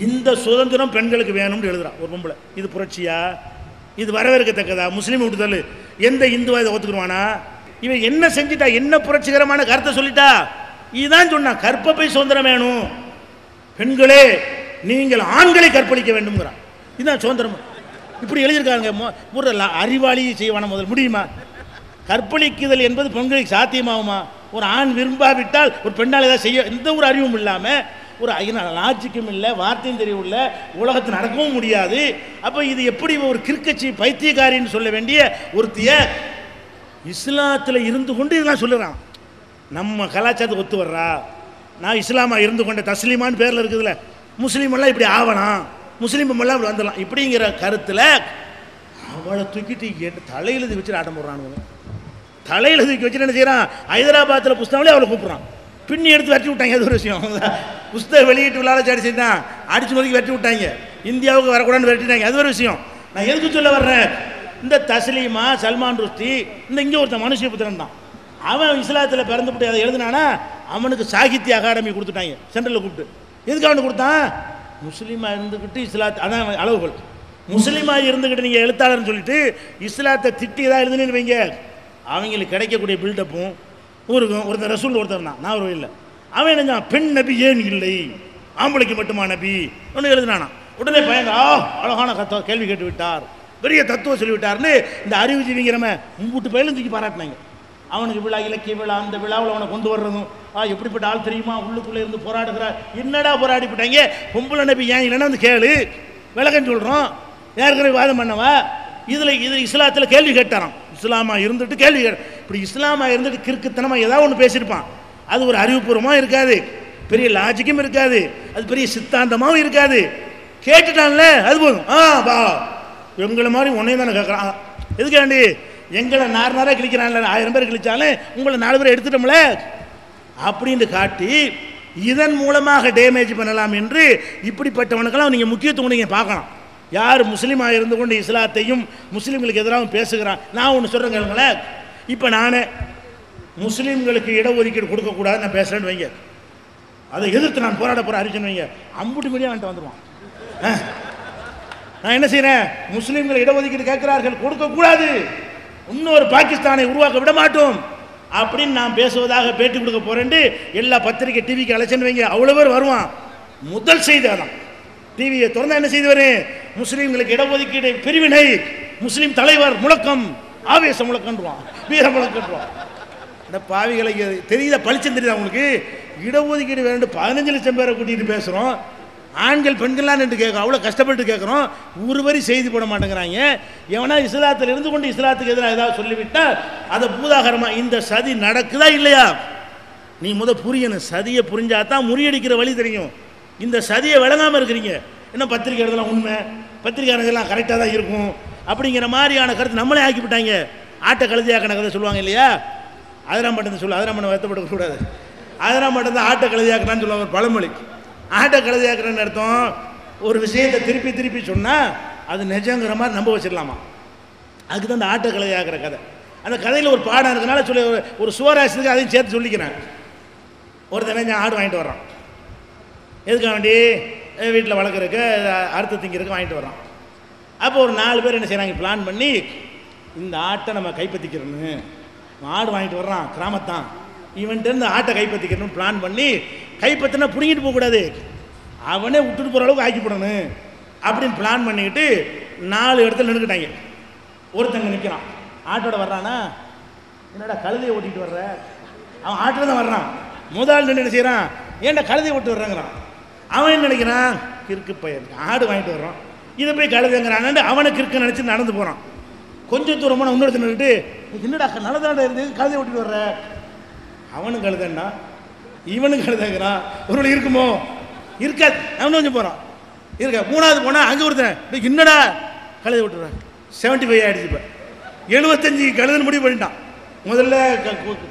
இந்த சுதந்திரம் பெண்களுக்கு வேணும்னு எழுதுறான் ஒரு பொம்பளை. இது புரட்சியா? இது வரவேற்கத்தக்கதா? முஸ்லீம் விட்டுதல். எந்த இந்துவா இதை ஒத்துக்குருவானா? இவன் என்ன செஞ்சிட்டா, என்ன புரட்சிகரமான கருத்தை சொல்லிட்டா? இதுதான் சொன்னான், கற்பப்பை சுதந்திரம் வேணும், பெண்களே நீங்கள் ஆண்களை கற்பழிக்க வேண்டும்ங்கிறான். இதுதான் சுதந்திரம். இப்படி எழுதியிருக்காங்க. ஒரு அறிவாளி செய்வான முதல் முடியுமா? கற்பழிக்குதல் என்பது பெண்களுக்கு சாத்தியமாகுமா? ஒரு ஆண் விரும்பாவிட்டால் ஒரு பெண்ணால் ஏதாவது செய்ய எந்த ஒரு அறிவும் இல்லாமல், ஒரு லாஜிக்கும் இல்லை, வார்த்தையும் தெரியவில்லை, உலகத்தில் நடக்கவும் முடியாது. அப்போ இது எப்படி ஒரு கிறுக்கச்சி பைத்தியக்காரின்னு சொல்ல வேண்டிய ஒருத்திய இஸ்லாத்தில் இருந்து கொண்டு இதெல்லாம் சொல்லுறான். நம்ம கலாச்சாரத்துக்கு ஒத்து வர்றா? நான் இஸ்லாமாக இருந்து கொண்ட தஸ்லீமான்னு பேரில் இருக்குதுல்ல, முஸ்லீமெல்லாம் இப்படி ஆகலாம், முஸ்லீம் எல்லாம் இப்படி வந்துடலாம் இப்படிங்கிற கருத்தில் அவளை தூக்கிட்டு தலையில் வச்சுட்டு ஆட்டம் போடுறானுங்க. தலையில் தூக்கி வச்சுட்டு என்ன செய்கிறான், ஹைதராபாத்தில் புஸ்தகங்களே அவளை கூப்பிட்றான். பின்னி எடுத்து வெட்டி விட்டாங்க. அது ஒரு விஷயம். புஸ்தகம் வெளியிட்டு விளையாட சாடி செய்தான், அடிச்சு நோக்கி வெட்டி விட்டாங்க. இந்தியாவுக்கு வரக்கூடாதுன்னு வெட்டிட்டாங்க. அது ஒரு விஷயம். நான் எதுக்கு சொல்ல வர்றேன், இந்த தஸ்லீமா, சல்மான் ருஷ்டி, இந்த இங்கே ஒருத்தன் மனுஷபுத்திரன் தான், அவன் இஸ்லாத்தில் பிறந்துவிட்டு அதை எழுதினானா அவனுக்கு சாகித்ய அகாடமி கொடுத்துட்டாங்க சென்ட்ரலில் கூப்பிட்டு. எதுக்கு அவனுக்கு கொடுத்தான்? முஸ்லீமாக இருந்துக்கிட்டு இஸ்லாத், அதான் அளவுகள், முஸ்லீமாக இருந்துக்கிட்டு நீங்கள் எழுத்தாளர்னு சொல்லிட்டு இஸ்லாத்தை திட்டி தான் எழுதுனேன்னு வைங்க, அவங்களுக்கு கிடைக்கக்கூடிய பில்டப்பும் ஊருக்கும். ஒருத்தர் ரசூல் ஒருத்தர் தான், நான் ஒரு இல்லை, அவன் என்ன பெண் நபி ஏன் இல்லை, ஆம்பளைக்கு மட்டுமா நபி ஒன்று எழுதினானா. உடனே பயங்க, அழகான கேள்வி கேட்டு விட்டார், பெரிய தத்துவம் சொல்லிவிட்டார்னு இந்த அறிவுஜீவிங்கிறம மும்பூட்டு பயிலும் தூக்கி பாராட்டினாங்க. அவனுக்கு விழா, இலக்கிய விழா, அந்த விழாவில் அவனை கொண்டு வர்றதும், எப்படிப்பட்ட ஆள் தெரியுமா, உள்ளுக்குள்ளே இருந்து போராடுகிறார். என்னடா போராடிப்பட்டாங்க, பொம்பளை நபி ஏன் இல்லைன்னா வந்து கேளு, விளக்கம் சொல்கிறோம், ஏற்கனவே வாதம் பண்ணவா. இதில் இஸ்லாத்தில் கேள்வி கேட்டாராம். இஸ்லாமாக இருந்துட்டு கேள்வி இப்படி இஸ்லாமாக இருந்துட்டு கிறுக்குத்தனமாக ஏதாவது ஒன்று பேசியிருப்பான். அது ஒரு அறிவுபூர்வமாக இருக்காது, பெரிய லாஜிக்கும் இருக்காது, அது பெரிய சித்தாந்தமாகவும் இருக்காது. கேட்டுட்டான்ல அது போதும். பா எங்களை மாதிரி உன்னையும் தானே கேட்குறான், எதுக்காண்டி எங்களை நாராக கிழிக்கிறான்ல, 1000 பேர் கிழிச்சாலும் உங்களை 4 பேர் எடுத்துட்டோம்ல அப்படின்னு காட்டி இதன் மூலமாக டேமேஜ் பண்ணலாம் என்று இப்படிப்பட்டவனுக்கெல்லாம் நீங்கள் முக்கியத்துவம் நீங்கள் பார்க்கலாம். யார் முஸ்லீமாக இருந்து கொண்டு இஸ்லாத்தையும் முஸ்லீம்களுக்கு எதிராகவும் பேசுகிறான். நான் ஒன்று சொல்கிறேன் கேளுங்களேன், இப்போ நானே முஸ்லீம்களுக்கு இடஒதுக்கீடு கொடுக்கக்கூடாது நான் பேசுகிறேன்னு வைங்க, அதை எதிர்த்து நான் போராட போகிற அறிவிச்சுன்னு வைங்க, அம்புட்டு மீடியா வந்துட்டு வந்துடுவான். நான் என்ன செய்கிறேன், முஸ்லீம்கள் இடஒதுக்கீடு கேட்கிறார்கள், கொடுக்கக்கூடாது, இன்னொரு பாகிஸ்தானை உருவாக்க விட மாட்டோம் அப்படின்னு நான் பேசுவதாக பேட்டி கொடுக்க போகிறேன்ட்டு எல்லா பத்திரிக்கை டிவிக்கு அழைச்சேன்னு வைங்க, அவ்வளோ பேர் வருவான். முதல் செய்தி அதான், டிவியை திறந்தா என்ன செய்து வரேன், முஸ்லீம்களுக்கு இடஒதுக்கீடு பிரிவினை, முஸ்லீம் தலைவர் முழக்கம், ஆவேச முழக்கன்றுவான், வீர முழக்கன்றுவான். இந்த பாவிகளை தெரியுதா, பளிச்சம் தெரியுதா உங்களுக்கு, இடஒதுக்கீடு வேண்டு 15 லட்சம் பேரை கூட்டிகிட்டு பேசுகிறோம், ஆண்கள் பெண்கள்லாம் நின்று கேட்குறோம், அவ்வளோ கஷ்டப்பட்டு கேட்குறோம், ஒரு வரி செய்தி போட மாட்டேங்கிறாங்க. எவனா இஸ்லாத்தில் இருந்து கொண்டு இஸ்லாத்துக்கு எதிராக ஏதாவது சொல்லிவிட்டால் அதை பூதாகரமாக இந்த சதி நடக்குதா இல்லையா, நீ புரியணும். சதியை புரிஞ்சாதான் முறியடிக்கிற வழி தெரியும். இந்த சதியை விளங்காமல் இருக்கிறீங்க. இன்னும் பத்திரிக்கை எழுதலாம், உண்மை பத்திரிக்கையாளர்கள்லாம் கரெக்டாக தான் இருக்கும் அப்படிங்கிற மாதிரியான கருத்து நம்மளே ஆக்கிவிட்டாங்க. ஆட்டை கழுதியாக்கின கதை சொல்லுவாங்க இல்லையா, அதெல்லாம் மட்டும் சொல்ல, அதெல்லாம் பண்ண வருத்தப்படக்கூடாது, அதெல்லாம் மட்டும்தான் ஆட்டை கழுதியாக்கினான்னு சொல்லுவாங்க ஒரு பழமொழி. ஆட்டை கழுதியாக்குறேன்னு அர்த்தம், ஒரு விஷயத்தை திருப்பி திருப்பி சொன்னால் அது நிஜங்கிற மாதிரி நம்ப வச்சிடலாமா, அதுக்கு தான் அந்த ஆட்டை கழுதியாக்குற கதை. அந்த கதையில் ஒரு பாடம் இருக்கனால சொல்லி ஒரு சுவராசியத்துக்கு அதையும் சேர்த்து சொல்லிக்கிறேன். ஒருத்தனை நான் ஆடு வாங்கிட்டு வர்றான், எதுக்காக வேண்டி வீட்டில் வளர்க்குறதுக்கு அறுத்து திங்கிறதுக்கு வாங்கிட்டு வர்றான். அப்போ ஒரு 4 பேர் என்ன செய்கிறாங்க, பிளான் பண்ணி இந்த ஆட்டை நம்ம கைப்பற்றிக்கிறோன்னு, ஆடு வாங்கிட்டு வர்றான் கிராமத்தான், இவன்ட்டு இந்த ஆட்டை கைப்பற்றிக்கணும்னு பிளான் பண்ணி, கைப்பற்றினா பிடிங்கிட்டு போகக்கூடாது, அவனே விட்டுட்டு போகிற அளவுக்கு ஆக்கிப்படணும் அப்படின்னு பிளான் பண்ணிக்கிட்டு 4 இடத்துல நின்றுக்கிட்டாங்க. ஒருத்தங்க நிற்கிறான், ஆட்டோட வர்றானா, என்னடா கழுதையை ஓட்டிகிட்டு வர்ற, அவன் ஆட்டில் தான் வர்றான். முதல் என்ன செய்கிறான், ஏன்டா கழுதையை ஓட்டு வர்றாங்கிறான். அவன் என்ன நினைக்கிறான், கிறுக்கு பையன் ஆடு வாங்கிட்டு வர்றான், இதை போய் கழுதைங்கிறான். அவனுக்கு கிறுக்கு நினச்சி நடந்து போகிறான். கொஞ்சம் தூரமான இன்னொருத்த நின்றுட்டு, என்னடா நல்லதாண்டா இருந்து கழுதை ஓட்டிட்டு வர்ற, அவனும் கழுதன்னா இவனும் கழுதைங்கிறான். ஒரு இருக்குமோ இருக்காது, அவனு கொஞ்சம் போகிறான் இருக்கா. மூணாவது போனால் அங்கே ஒருத்தன் என்னடா கழுதை ஓட்டுறான். 75 ஆகிடுச்சு. இப்போ 75 கழுதுன்னு முடிவு பண்ணிட்டான். முதல்ல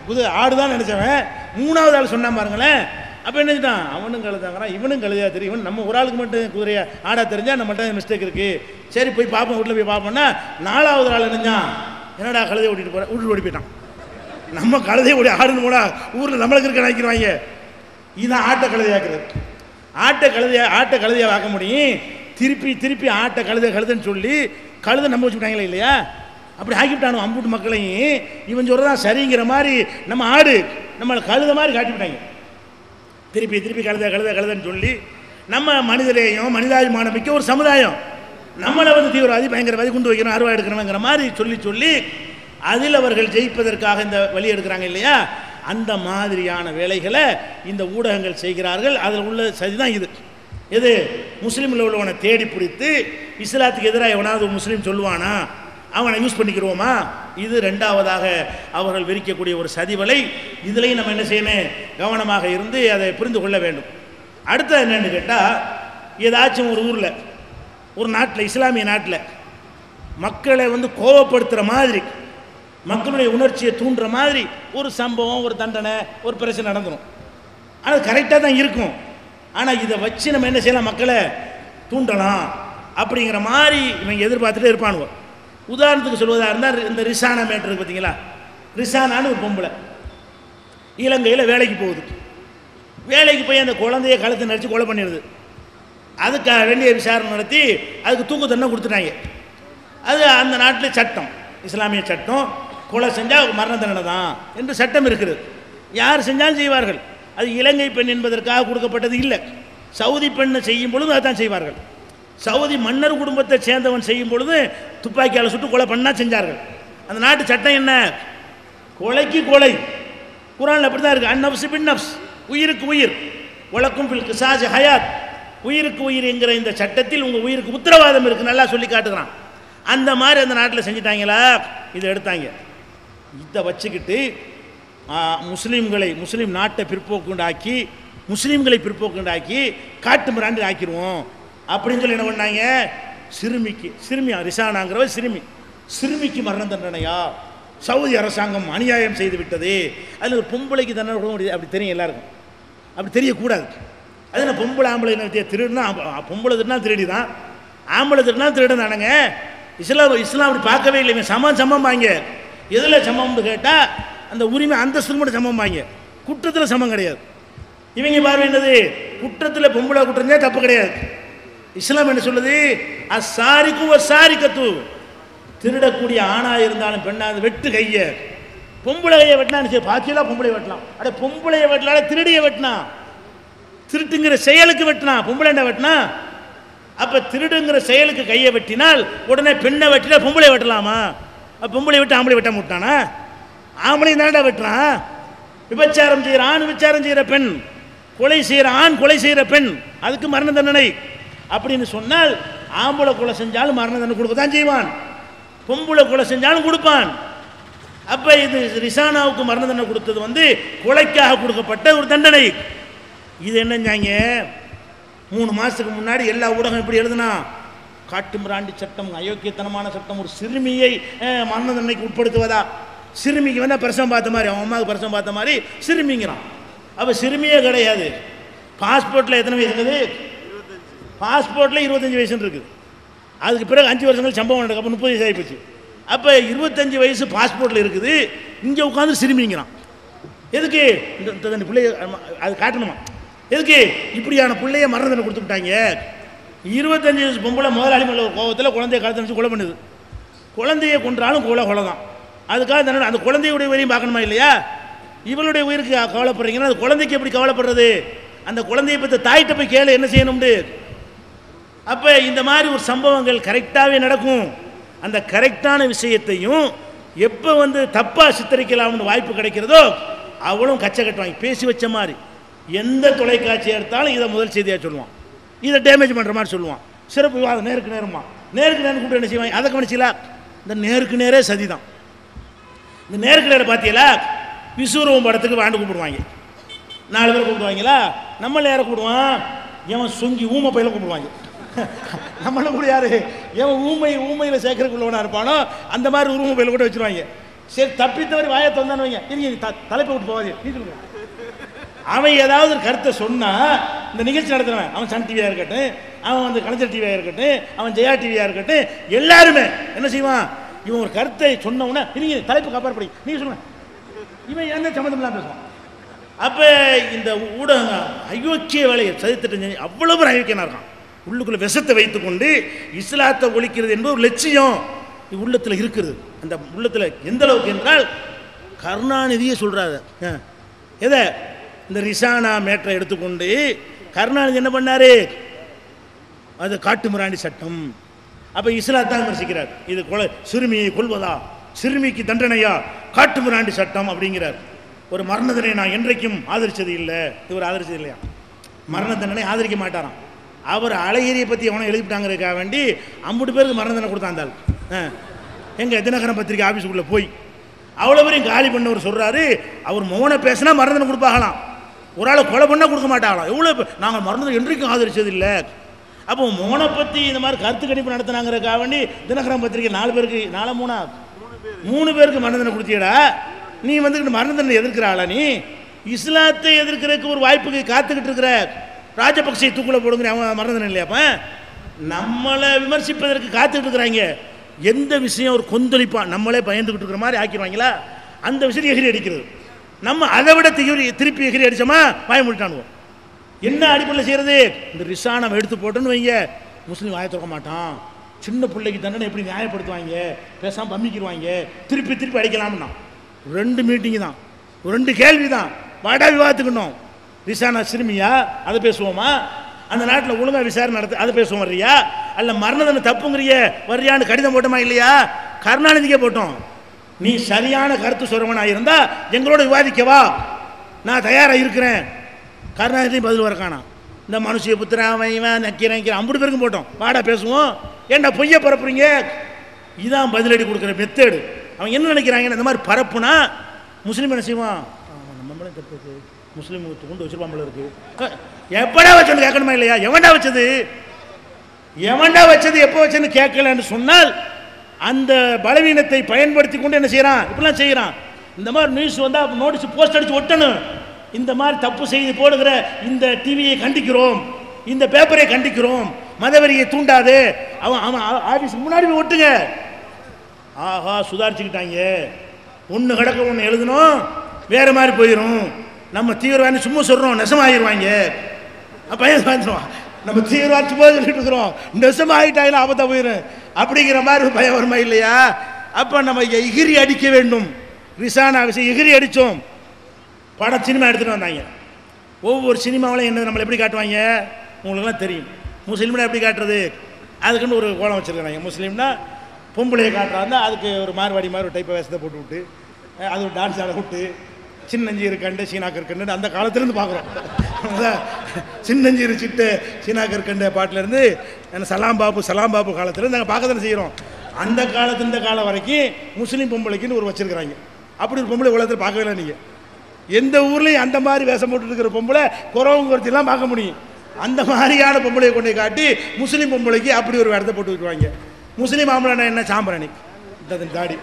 புது ஆடு தான் நினச்சவன், மூணாவது ஆள் சொன்னான் பாருங்களேன். அப்போ என்ன செஞ்சான், அவனும் கழுதாங்கிறான் இவனும் கழுதையா தெரியும். இவன் நம்ம ஒரு ஆளுக்கு மட்டும் குதிரையா ஆடா தெரிஞ்சால் நம்மகிட்ட மிஸ்டேக் இருக்குது, சரி போய் பார்ப்போம், வீட்டில் போய் பார்ப்போம்னா நாலாவது ஆள் நினைஞ்சான், என்னடா கழுதை ஓட்டிட்டு போகிற, வீட்டு ஓடி போயிட்டான். நம்ம கழுதை ஓடி ஆடுன்னு போனா ஊரில் நம்மளுக்கு இருக்க நினைக்கிறாங்க. இதுதான் ஆட்டை கழுதையாக்குறது. ஆட்டை கழுதையா ஆக்க முடியும். திருப்பி திருப்பி ஆட்டை கழுதைன்னு சொல்லி கழுதை நம்ப வச்சுட்டாங்களே இல்லையா, அப்படி ஆக்கிவிட்டானு அம்புட்டு மக்களையும். இவன் சொல்கிறதான் சரிங்கிற மாதிரி நம்ம ஆடு நம்மளை கழுதை மாதிரி காட்டிவிட்டாங்க. திருப்பி திருப்பி கழுதைன்னு சொல்லி நம்ம மனிதரையும் மனிதாபிமானம் மிக்க ஒரு சமுதாயம் நம்மளை வந்து தீவிரவாதி பயங்கரவாதி குண்டு வைக்கணும் அருவா எடுக்கணுங்கிற மாதிரி சொல்லி அதில் அவர்கள் ஜெயிப்பதற்காக இந்த வழி எடுக்கிறாங்க இல்லையா. அந்த மாதிரியான வேலைகளை இந்த ஊடகங்கள் செய்கிறார்கள். அதில் உள்ள சரிதான் இது. எது முஸ்லீமில் உள்ளவனை தேடி பிடித்து இஸ்லாத்துக்கு எதிராக எவனாவது முஸ்லீம் சொல்லுவானா, அவனை யூஸ் பண்ணிக்கிறோமா, இது ரெண்டாவதாக அவர்கள் விரிக்கக்கூடிய ஒரு சதிவலை. இதுலேயும் நம்ம என்ன செய்யணும், கவனமாக இருந்து அதை புரிந்து கொள்ள வேண்டும். அடுத்தது என்னென்னு கேட்டால், ஏதாச்சும் ஒரு ஊரில் ஒரு நாட்டில் இஸ்லாமிய நாட்டில் மக்களை வந்து கோபப்படுத்துகிற மாதிரி மக்களுடைய உணர்ச்சியை தூண்டுற மாதிரி ஒரு சம்பவம் ஒரு தண்டனை ஒரு பிரச்சனை நடந்துடும். ஆனால் கரெக்டாக தான் இருக்கும். ஆனால் இதை வச்சு நம்ம என்ன செய்யலாம், மக்களை தூண்டலாம் அப்படிங்கிற மாதிரி இவங்க எதிர்பார்த்துட்டு இருப்பானுங்க. உதாரணத்துக்கு சொல்வதாக இருந்தால் இந்த ரிசானா மேட்ரு பார்த்தீங்களா, ரிசானான்னு ஒரு பொம்பளை இலங்கையில் வேலைக்கு போகுது. வேலைக்கு போய் அந்த குழந்தைய கழுத்தை நடித்து கொலை பண்ணிடுது. அதுக்கு வேண்டிய விசாரணை நடத்தி அதுக்கு தூக்கு தண்டனை கொடுத்துட்டாங்க. அது அந்த நாட்டில் சட்டம், இஸ்லாமிய சட்டம், கொலை செஞ்சால் மரண தண்டனை தான் என்று சட்டம் இருக்குது. யார் செஞ்சாலும் செய்வார்கள். அது இலங்கை பெண் என்பதற்காக கொடுக்கப்பட்டது இல்லை. சவுதி பெண்ணை செய்யும் பொழுது அதுதான் செய்வார்கள். சவுதி மன்னர் குடும்பத்தை சேர்ந்தவன் செய்யும் பொழுது துப்பாக்கியால் சுட்டு கொலை பண்ணால் செஞ்சார்கள். அந்த நாட்டு சட்டம் என்ன, கொலைக்கு கொலை. குர்ஆனில் அப்படி தான் இருக்குது. அந்நப்ஸ் பின் நப்ஸ், உயிருக்கு உயிர், வலக்கும் ஃபில் கிஸாஸ் ஹயாத், உயிருக்கு உயிர் என்கிற இந்த சட்டத்தில் உங்கள் உயிருக்கு உத்தரவாதம் இருக்குது, நல்லா சொல்லி காட்டுகிறான். அந்த மாதிரி அந்த நாட்டில் செஞ்சிட்டாங்களா, இதை எடுத்தாங்க. இதை வச்சுக்கிட்டு முஸ்லீம் நாட்டை பிற்போக்குண்டாக்கி முஸ்லீம்களை பிற்போக்குண்டாக்கி காட்டு மிராண்டி ஆக்கிடுவோம் அப்படின்னு சொல்லி என்ன பண்ணாங்க, சிறுமியா ரிசானாங்கிறவ சிறுமிக்கு மரண தண்டனையா, சவுதி அரசாங்கம் அநியாயம் செய்து விட்டது. அதில் ஒரு பொம்பளைக்கு தண்டனை கொடுக்க முடியாது, அப்படி தெரியும் எல்லாருக்கும், அப்படி தெரியக்கூடாது. அது என்ன பொம்பளை ஆம்பளை திருடுனா, பொம்பளை திருடினா திருடி தான், ஆம்பளை திருடினா திருடன் தானங்க. இஸ்லாம் அப்படி பார்க்கவே இல்லைங்க. சமம் வாங்க. எதில் சமம்னு கேட்டால் அந்த உரிமை அந்தஸ்து மட்டும் சமம் வாங்க, குற்றத்தில் சமம் கிடையாது. இவங்க பார்வை என்னது, குற்றத்தில் பொம்பளை குற்றஞ்சா தப்பு கிடையாது. இஸ்லாம் என்ன சொல்லுது, அசாரிக்கும் சாரிக்கத்து, திருடக்கூடிய ஆணா இருந்தாலும் பெண்ணா வெட்டு கைய, பொம்பளை கையை வெட்டினா பாக்கியெல்லாம் பொம்பளை வெட்டலாம். அட பொம்பளையை வெட்டலாம், திருடிய வெட்டினா, திருட்டுங்கிற செயலுக்கு வெட்டினா, பொம்பளைண்டா வெட்டினா. அப்போ திருடுங்கிற செயலுக்கு கையை வெட்டினால் உடனே பெண்ணை வெட்டினா பொம்பளை வெட்டலாமா? பொம்பளை வெட்டி ஆம்பளை வெட்ட முட்டானா? ஆம்பளை தாண்டா வெட்டுறான். விபச்சாரம் செய்கிற ஆண் விபச்சாரம் செய்கிற பெண், கொலை செய்கிற ஆண் கொலை செய்கிற பெண், அதுக்கு மரண தண்டனை அப்படின்னு சொன்னால் ஆம்பளை கொலை செஞ்சாலும் மரண தண்டனை கொடுக்க தான் செய்வான், பொம்பளை கொலை செஞ்சாலும் கொடுப்பான். அப்போ இது ரிசானாவுக்கு மரண தண்டனை கொடுத்தது வந்து கொலைக்காக கொடுக்கப்பட்ட ஒரு தண்டனை. இது என்னஞ்சாங்க, 3 மாதத்துக்கு முன்னாடி எல்லா ஊடகம் எப்படி எழுதுனா, காட்டு மிராண்டி சட்டம், அயோக்கியத்தனமான சட்டம், ஒரு சிறுமியை மரண தண்டனைக்கு உட்படுத்துவதா, சிறுமிக்கு வந்து பிரசவம் பார்த்த மாதிரி, அவன் அம்மாவுக்கு பிரசவம் பார்த்த மாதிரி சிறுமிங்கிறான். அப்போ சிறுமியே கிடையாது. பாஸ்போர்ட்டில் எத்தனை வயசு இருக்குது, பாஸ்போர்ட்டில் 25 வயசுன்னு இருக்குது. அதுக்கு பிறகு 5 வருஷங்கள் சம்பவம் நடக்கும், அப்போ 30 வயசு ஆகிப்போச்சு. அப்போ 25 வயசு பாஸ்போர்ட்டில் இருக்குது, இங்கே உட்காந்து சிறுமிங்கிறான். எதுக்கு இந்த பிள்ளைய அது காட்டணுமா? எதுக்கு இப்படியான பிள்ளைய மரண தண்டனை கொடுத்துட்டாங்க? 25 வயசு பொம்பளை முதலாளி மேலே ஒரு கோபத்தில் குழந்தைய கழுத்தை வச்சு கொலை பண்ணுது. குழந்தைய கொன்றாலும் கொலை தான். அதுக்காக தானே அந்த குழந்தையுடைய உயிரையும் பார்க்கணுமா இல்லையா? இவளுடைய உயிருக்கு கவலைப்படுறீங்கன்னா அந்த குழந்தைக்கு எப்படி கவலைப்படுறது? அந்த குழந்தையை பற்றி தாயிட்ட போய் கேளு என்ன செய்யணும்னு. அப்போ இந்த மாதிரி ஒரு சம்பவங்கள் கரெக்டாகவே நடக்கும். அந்த கரெக்டான விஷயத்தையும் எப்போ வந்து தப்பாக சித்தரிக்கலாம்னு வாய்ப்பு கிடைக்கிறதோ அவளும் கச்சை கட்டுவாங்க. பேசி வச்ச மாதிரி எந்த தொலைக்காட்சி எடுத்தாலும் இதை முதல் செய்தியாக சொல்லுவான், இதை டேமேஜ் பண்ணுற மாதிரி சொல்லுவான். சிறப்பு விவாதம் நேருக்கு நேரமா, நேருக்கு நேரம் கூப்பிட்டு என்ன செய்வாங்க, அதை கவனிச்சிங்களா? இந்த நேருக்கு நேரே சதி தான். இந்த நேருக்கு நேரம் பார்த்தீங்களா, விஸ்வரூபம் படத்துக்கு வாண்டு கூப்பிடுவாங்க, 4 பேர் கூப்பிடுவாங்களா, நம்மள யாரை கூப்பிடுவான், எவன் சொங்கி ஊமை பையில கூப்பிடுவாங்க. நம்மள கூட யாரு எவன் ஊமையில் சேர்க்கறதுக்குள்ளவனா இருப்பானோ அந்த மாதிரி ஒரு ஊமை பையில கூட வச்சுருவாங்க. சரி தப்பித்தவரை வாயை தந்தான்னு வைங்க, இருங்க தலைப்பை விட்டு போவாது, நீ சொல்லுங்க. அவன் ஏதாவது ஒரு கருத்தை சொன்னா இந்த நிகழ்ச்சி நடத்துறவன், அவன் சன் டிவியா இருக்கட்டும், அவன் வந்து கலைஞர் டிவியா இருக்கட்டும், அவன் ஜெயா டிவியா இருக்கட்டும், எல்லாருமே என்ன செய்வான், இவன் ஒரு கருத்தை சொன்ன உடனே இருங்க தலைப்பு காப்பாற்படி நீ சொல்லுங்க, இவன் எந்த சம்மந்தம்லாம் பேசுவான். அப்போ இந்த ஊடகங்க அயோக்கிய வேலையை சதித்திட்டு அவ்வளவு அயோக்கியனா இருக்கான். உள்ளுக்குள்ள விஷத்தை வைத்துக்கொண்டு இஸ்லாத்தை ஒழிக்கிறது என்பது ஒரு லட்சியம் உள்ளத்தில் இருக்குது. அந்த உள்ளத்தில் எந்த அளவுக்கு என்றால் கருணாநிதியை சொல்றாரு. எதை இந்த ரிசானா மேட்டரை எடுத்துக்கொண்டு கருணாநிதி என்ன பண்ணாரு, அது காட்டுமிராண்டி சட்டம். அப்போ இஸ்லாத்தான் விமர்சிக்கிறார். இது கொலை, சிறுமியை கொல்வதா, சிறுமிக்கு தண்டனையா, காட்டுமிராண்டி சட்டம் அப்படிங்கிறார். ஒரு மரண தண்டனை நான் என்றைக்கும் ஆதரிச்சது இல்லை, இவர் ஆதரிச்சது இல்லையா, மரண தண்டனை ஆதரிக்க மாட்டாராம். அவர் அழகிரியை பற்றி எவனோ எழுதிட்டாங்கிறதுக்காக வேண்டி 50 பேருக்கு மரண தண்டனை கொடுத்தாந்தாள். எங்கள் தினகரன் பத்திரிக்கை ஆஃபீஸுக்குள்ளே போய் அவ்வளோ பேரையும் காலி பண்ணவர் சொல்கிறாரு, அவர் மௌன பேசினா மரண தண்டனை கொடுப்பாகலாம், ஒரு ஆளை கொலை பண்ணால் கொடுக்க மாட்டாங்களாம். எவ்வளோ நாங்கள் மரண தண்டனை என்றைக்கும் ஆதரிச்சது இல்லை. அப்போ மௌனை பற்றி இந்த மாதிரி கருத்து கணிப்பு நடத்தினாங்கிறதுக்காக வேண்டி தினகரன் பத்திரிக்கை 4 பேருக்கு 3 பேருக்கு மரண தண்டனை கொடுத்தியடா. நீ வந்துக்கிட்டு மரண தண்டனை எதிர்க்கிறாளா, நீ இஸ்லாத்தை எதிர்க்கிறதுக்கு ஒரு வாய்ப்புக்கு காத்துக்கிட்டு இருக்கிற ராஜபக்சே தூக்குல போடுங்கிற அவன் மரண தண்டனை இல்லையாப்ப. நம்மளை விமர்சிப்பதற்கு காத்துக்கிட்டு இருக்கிறாங்க. எந்த விஷயம் ஒரு கொந்தளிப்பா நம்மளே பயந்துக்கிட்டு இருக்கிற மாதிரி ஆக்கிடுவாங்களா, அந்த விஷயத்தை எகிரி அடிக்கிறது. நம்ம அதை விட திருப்பி எகிரி அடிச்சோமா வாய முடிட்டானுவோம். என்ன அடிப்படையில் செய்யறது, இந்த ரிசானை எடுத்து போட்டோன்னு வைங்க, முஸ்லீம் வாய திறக்க மாட்டான். சின்ன பிள்ளைக்கு தண்டனை எப்படி நியாயப்படுத்துவாங்க, பேசாமல் பம்மிக்கிடுவாங்க, திருப்பி அடிக்கலாம்னா 2 மீட்டிங்கு தான், 2 கேள்வி தான், வாடா விவாதத்துக்கணும். ரிசானா சிறுமியா, அதை பேசுவோமா? அந்த நாட்டில் ஒழுங்காக விசாரணை நடத்து, அதை பேசுவோம் வர்றியா? அல்ல மரண தண்டனை தப்புங்கிறிய வர்றியான்னு கடிதம் போட்டோமா இல்லையா? கருணாநிதிக்கே போட்டோம். நீ சரியான கருத்து சொல்றவனா இருந்தா எங்களோட விவாதிக்கவா, நான் தயாராக இருக்கிறேன். கருணாநிதியும் பதில் வர காணாம். இந்த மனுஷிய புத்திராவைவன் நக்கிறேன் 50 பேருக்கும் போட்டோம், வாடா பேசுவோம். ஏன்டா பொய்ய பரப்புறீங்க? இதான் பதிலடி கொடுக்குற மெத்தேடு. அவன் என்ன நினைக்கிறாங்க, இந்த மாதிரி பரப்புனா முஸ்லீம் என்ன செய்வான், நம்மளே தப்பு, முஸ்லீம் கொண்டு வச்சிருப்பாம்பள இருக்கு. எப்படா வச்சோன்னு கேட்கணுமா இல்லையா? எவன்டா வச்சது எப்போ வச்சதுன்னு கேட்கலன்னு சொன்னால் அந்த பலவீனத்தை பயன்படுத்தி கொண்டு என்ன செய்யறான், இப்படிலாம் செய்யறான். இந்த மாதிரி நியூஸ் வந்தால் நோட்டீஸ் போஸ்ட் அடிச்சு ஒட்டணும், இந்த மாதிரி தப்பு செய்து போடுகிற இந்த டிவியை கண்டிக்கிறோம், இந்த பேப்பரை கண்டிக்கிறோம், மதவெறியை தூண்டாது. அவன் ஆஃபீஸ் முன்னாடி போய் ஒட்டுங்க. ஆஹா சுதாரிச்சுக்கிட்டாங்க, ஒன்று கிடக்க ஒன்று எழுதணும் வேற மாதிரி போயிடும். நம்ம தீவிரவாதி சும்மா சொல்கிறோம், நெசமாகிடுவாங்க. பையன் வந்துடுவான், நம்ம தீவிரவாதி சும்மா சொல்லிட்டு இருக்கிறோம், நெசமாகிட்டாங்களா ஆபத்தாக போயிடும் அப்படிங்கிற மாதிரி பயம் வருமா இல்லையா? அப்போ நம்ம எகிரி அடிக்க வேண்டும். ரிசானா விஷயம் எகிரி அடித்தோம். படம் சினிமா எடுத்துகிட்டு வந்தாங்க. ஒவ்வொரு சினிமாவிலும் என்ன நம்மளை எப்படி காட்டுவாங்க உங்களுக்குலாம் தெரியும். முஸ்லீம்னா எப்படி காட்டுறது, அதுக்குன்னு ஒரு கோலம் வச்சுருக்காங்க. முஸ்லீம்னா பொம்பளையை காட்டுறாருந்தா அதுக்கு ஒரு மார்வாடி மாதிரி ஒரு டைப்பை வேஷத்தை போட்டு விட்டு அது ஒரு டான்ஸ் ஆட விட்டு சின்னஞ்சீரு கண்டு சீனாக்கர் கண்டு அந்த காலத்துலேருந்து பார்க்குறோம். சின்னஞ்சீரு சிட்டு சீனாக்கர் கண்டு பாட்டிலேருந்து சலாம் பாபு காலத்துலேருந்து நாங்கள் பார்க்க தானே செய்கிறோம். அந்த காலத்து இந்த காலம் வரைக்கும் முஸ்லீம் பொம்பளைக்குன்னு ஒரு வச்சுருக்கிறாங்க. அப்படி ஒரு பொம்பளை உலகத்தில் பார்க்கவே இல்லை. நீங்கள் எந்த ஊர்லேயும் அந்த மாதிரி வேஷம் போட்டு இருக்கிற பொம்பளை குறவங்குறதெல்லாம் பார்க்க முடியும். அந்த மாதிரியான பொம்பளையை கொண்டு காட்டி முஸ்லீம் பொம்பளைக்கு அப்படி ஒரு இடத்த போட்டு விட்டுருவாங்க. முஸ்லீம் ஆம்பளை என்ன சாம்பிராணி தாடி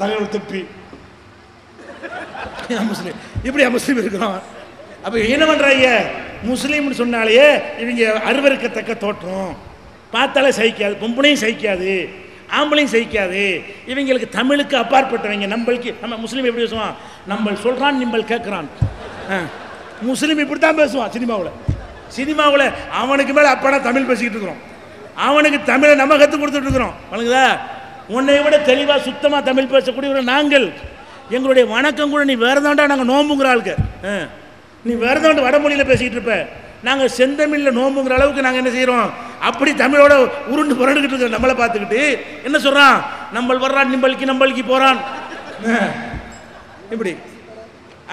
தலைவர் துப்பி முஸ்லீம் இப்படி முஸ்லீம் இருக்கிறோம். அப்போ என்ன பண்ணுறாங்க, முஸ்லீம்னு சொன்னாலேயே இவங்க அருவருக்கத்தக்க தோற்றம், பார்த்தாலே சகிக்காது, பொம்பளையும் சகிக்காது, ஆம்பளையும் சகிக்காது. இவங்களுக்கு தமிழுக்கு அப்பாற்பட்டவங்க. நம்மளுக்கு நம்ம முஸ்லீம் எப்படி பேசுவான், நம்ம சொல்கிறான் நிம்பள் கேட்குறான். முஸ்லீம் இப்படி தான் பேசுவான். சினிமாவில் அவனுக்கு மேலே அப்பனா தமிழ் பேசிக்கிட்டு இருக்கிறோம், அவனுக்கு தமிழை நம்ம கற்றுக் கொடுத்துட்டு இருக்கிறோம். வணங்குதா, உன்னை விட தெளிவாக சுத்தமாக தமிழ் பேசக்கூடிய நாங்கள், எங்களுடைய வணக்கம் கூட நீ வேறு தாண்டா நாங்கள் நோம்புங்கிற ஆளுக்கு, நீ வேறு தாண்டு வடமொழியில் பேசிக்கிட்டு இருப்ப, நாங்கள் செந்தமிழில் நோம்புங்கிற அளவுக்கு நாங்கள் என்ன செய்கிறோம், அப்படி தமிழோட உருண்டு புரண்டுக்கிட்டு இருக்கிற நம்மளை பார்த்துக்கிட்டு என்ன சொல்கிறான், நம்மள் வர்றான் நம்பளுக்கு போகிறான் இப்படி.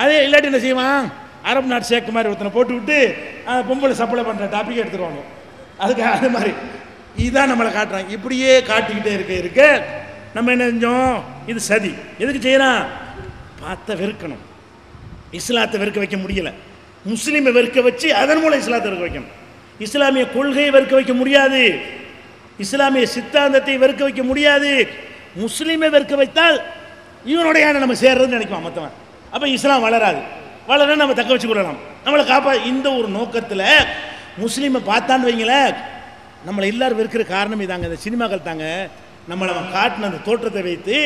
அதே இல்லாட்டி என்ன செய்வான், அரபு நாட்டு சேக்கு மாதிரி ஒருத்தனை போட்டு விட்டு பொம்பளை சப்ளை பண்ணுற டாப்பிக்கை எடுத்துருவாங்க. அதுக்கு அது மாதிரி இதுதான் நம்மளை காட்டுறாங்க. இப்படியே காட்டிக்கிட்டே இருக்க நம்ம என்ன செஞ்சோம், இது சதி. எதுக்கு செய்யறான், பார்த்த வெறுக்கணும். இஸ்லாத்தை வெறுக்க வைக்க முடியல, முஸ்லீமை வெறுக்க வச்சு அதன் மூலம் இஸ்லாத்தை வெறுக்க வைக்கணும். இஸ்லாமிய கொள்கையை வெறுக்க வைக்க முடியாது, இஸ்லாமிய சித்தாந்தத்தை வெறுக்க வைக்க முடியாது. முஸ்லீமை வெறுக்க வைத்தால் இவனுடைய நம்ம சேர்றதுன்னு நினைக்குவான் மற்றவன். அப்போ இஸ்லாம் வளராது, வளர நம்ம தக்க வச்சு கொள்ளலாம், நம்மளை இந்த ஒரு நோக்கத்தில் முஸ்லீமை பார்த்தான்னு வைங்களேன், நம்மளை எல்லாரும் வெறுக்கிற காரணம் இதாங்க. இந்த சினிமாக்கள் தாங்க நம்மளை காட்டின அந்த தோற்றத்தை வைத்து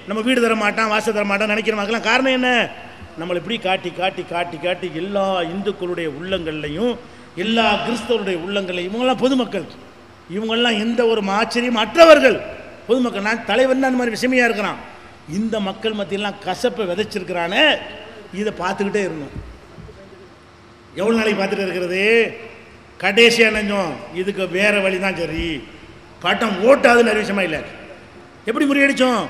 நம்ம வீடு தர மாட்டான், வாசல் தர மாட்டான் நினைக்கிறவங்கலாம் காரணம் என்ன, நம்மளை இப்படி காட்டி காட்டி காட்டி காட்டி எல்லா இந்துக்களுடைய உள்ளங்கள்லையும் எல்லா கிறிஸ்தவருடைய உள்ளங்கள்லையும் இவங்கெல்லாம் பொதுமக்கள், இவங்கெல்லாம் எந்த ஒரு ஆச்சரியம் அற்றவர்கள் பொதுமக்கள். நான் தலைவன் அந்த மாதிரி விஷயமையாக இருக்கிறான். இந்த மக்கள் மத்தியெல்லாம் கசப்பை விதைச்சிருக்கிறானே, இதை பார்த்துக்கிட்டே இருந்தோம். எவ்வளோ நாளைக்கு பார்த்துட்டு இருக்கிறது, கடைசியாக நினைஞ்சோம் இதுக்கு வேறு வழி தான் சரி, பட்டம் ஓட்டாதுன்னு நிறைய விஷயமா இல்லை. எப்படி முறியடித்தோம்,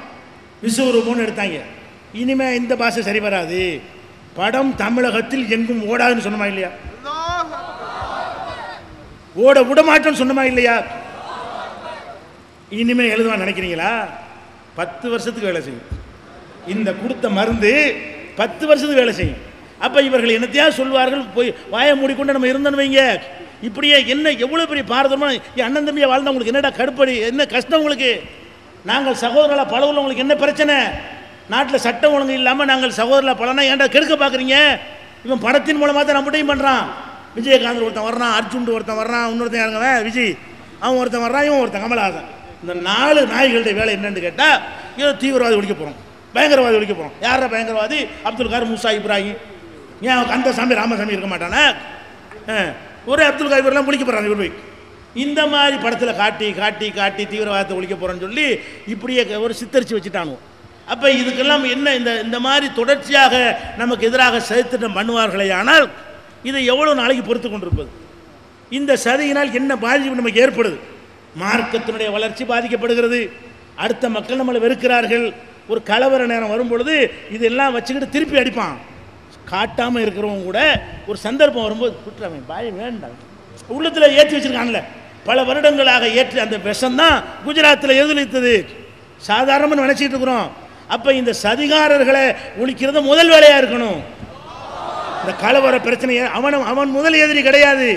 விஸ்வரூபம்னு எடுத்தாங்க. இனிமேல் இந்த பாஷை சரி வராது, படம் தமிழகத்தில் எங்கும் ஓடாதுன்னு சொன்னமா இல்லையா, ஓட விடமாட்டோன்னு சொன்னமா இல்லையா. இனிமேல் எழுதுவான்னு நினைக்கிறீங்களா, 10 வருஷத்துக்கு வேலை செய்யும். இந்த கொடுத்த மருந்து 10 வருஷத்துக்கு வேலை செய்யும். அப்போ இவர்கள் என்னத்தையா சொல்வார்கள், போய் வாயை மூடிக்கொண்டு நம்ம இருந்தோன்னு வைங்க. இப்படியே என்ன எவ்வளோ பெரிய பாரதமாக என் அண்ணன் தம்பியை வாழ்ந்தா உங்களுக்கு என்னடா கடுப்படி, என்ன கஷ்டம் உங்களுக்கு, நாங்கள் சகோதரர்களாக பழகுள்ளவங்களுக்கு என்ன பிரச்சனை, நாட்டில் சட்டம் ஒழுங்கு இல்லாமல் நாங்கள் சகோதரர்களாக பழனா ஏன்டா கெடுக்க பார்க்குறீங்க. இவன் படத்தின் மூலமாக தான் நம்மகிட்டையும் பண்ணுறான். விஜயகாந்த் ஒருத்தன் வர்றான், அர்ஜுன் ஒருத்தன் வர்றான், இன்னொருத்தன் யாருங்க விஜய், அவன் ஒருத்தன் வர்றான், இவன் ஒருத்தன் கமலஹாசன். இந்த 4 நாய்களுடைய வேலை என்னன்னு கேட்டால், ஏதோ தீவிரவாதி ஒழிக்க போகிறோம், பயங்கரவாதி ஒழிக்க போகிறோம். யாரா பயங்கரவாதி, அப்துல் கார், மூசா, இப்ராஹிம், ஏன் அந்த சாமி ராமசாமி இருக்க மாட்டானே, ஒரே அப்துல் கார்லாம் ஒழிக்க போகிறாங்க இவர் போய். இந்த மாதிரி படத்தில் காட்டி காட்டி காட்டி தீவிரவாதத்தை ஒழிக்க போகிறோன்னு சொல்லி இப்படியே ஒரு சித்தரித்து வச்சுட்டானுவோம். அப்போ இதுக்கெல்லாம் என்ன, இந்த மாதிரி தொடர்ச்சியாக நமக்கு எதிராக சதித்திட்டம் பண்ணுவார்களே, ஆனால் இதை எவ்வளோ நாளைக்கு பொறுத்து கொண்டிருப்பது. இந்த சதியினால் என்ன பாதிப்பு நமக்கு ஏற்படுது, மார்க்கத்தினுடைய வளர்ச்சி பாதிக்கப்படுகிறது, அடுத்த மக்கள் நம்மளை வெறுக்கிறார்கள். ஒரு கலவர நேரம் வரும் பொழுது இதெல்லாம் வச்சுக்கிட்டு திருப்பி அடிப்பான். காட்டாமல் இருக்கிறவங்க கூட ஒரு சந்தர்ப்பம் வரும்போது குற்றவன் பயம் வேண்டாம், உள்ளத்தில் ஏற்றி வச்சிருக்கான்ல, பல வருடங்களாக ஏற்றி அந்த விஷம்தான் குஜராத்தில் எதிர்த்தது சாதாரணமாக நினச்சிட்டு இருக்கிறோம். அப்போ இந்த சதிகாரர்களை ஒழிக்கிறது முதல் வேலையாக இருக்கணும். இந்த கலவர பிரச்சனையை அவன் முதல் எதிரி கிடையாது.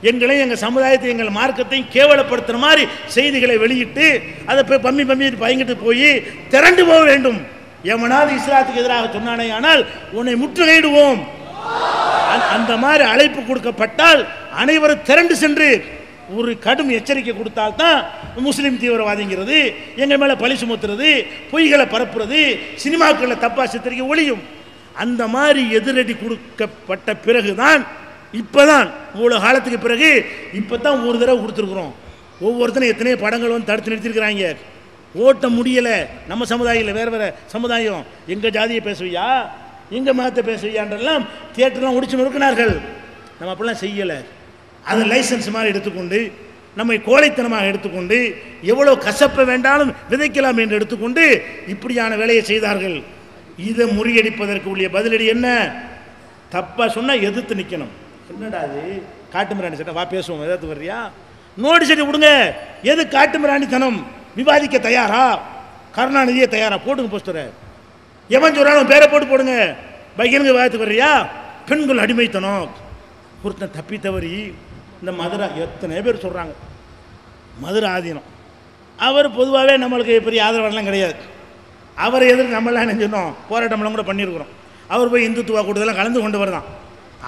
எங்களையும் எங்கள் சமுதாயத்தை எங்கள் மார்க்கத்தையும் கேவலப்படுத்துகிற மாதிரி செய்திகளை வெளியிட்டு அதை போய் பம்மி பயங்கிட்டு போய் திரண்டு போக வேண்டும். எவனாவது இஸ்லாத்துக்கு எதிராக சொன்னானே ஆனால் உன்னை முற்றுகையிடுவோம். அந்த மாதிரி அழைப்பு கொடுக்கப்பட்டால் அனைவரும் திரண்டு சென்று ஒரு கடும் எச்சரிக்கை கொடுத்தால்தான் முஸ்லீம் தீவிரவாதிங்கிறது, எங்கள் மேலே பழி சுமத்துறது, பொய்களை பரப்புறது, சினிமாக்களில் தப்பா சித்தரிக்க ஒழியும். அந்த மாதிரி எதிரடி கொடுக்கப்பட்ட பிறகுதான், இப்போதான் இவ்வளோ காலத்துக்கு பிறகு இப்போ தான் ஒரு தடவை கொடுத்துருக்குறோம். ஒவ்வொருத்தரும் எத்தனையோ படங்கள் வந்து தடுத்து நிறுத்திருக்கிறாங்க. ஓட்ட முடியலை. நம்ம சமுதாயம் வேறு வேறு சமுதாயம், எங்கள் ஜாதியை பேசுவியா, எங்கள் மதத்தை பேசுவியான்றெல்லாம் தியேட்டர்லாம் முடிச்சு நொறுக்கினார்கள். நம்ம அப்படிலாம் செய்யலை. அதை லைசன்ஸ் மாதிரி எடுத்துக்கொண்டு, நம்மை கோழைத்தனமாக எடுத்துக்கொண்டு, எவ்வளோ கசப்பை வேண்டாலும் விதைக்கலாம் என்று எடுத்துக்கொண்டு இப்படியான வேலையை செய்தார்கள். இதை முறியடிப்பதற்கு உள்ள பதிலடி என்ன? தப்பாக சொன்னால் எதிர்த்து நிற்கணும். என்னடா அது காட்டு மிராண்டி சட்டம், வா பேசுவோம், எதாவது வர்றியா, நோட்டீஸ் அடி விடுங்க. எது காட்டு மிராண்டித்தனம்? விவாதிக்க தயாரா? கருணாநிதியை தயாரா? போடுங்க போஸ்டரை. எவன் சொல்றாலும் பேரை போடுங்க. பகிரங்க விவாதத்துக்கு வர்றியா? பெண்கள் அடிமைத்தனம். ஒருத்தன் தப்பி தவறி இந்த மதுரை, எத்தனை பேர் சொல்கிறாங்க மதுரை ஆதீனம், அவர் பொதுவாகவே நம்மளுக்கு பெரிய ஆதரவாளெலாம் கிடையாது. அவரை எதிர்த்து நம்மளாம் என்ன சொன்னோம், போராட்டம்லாம் கூட பண்ணியிருக்கிறோம். அவர் போய் இந்துத்துவா கூட்டத்தெல்லாம் கலந்து கொண்டு வரதான்.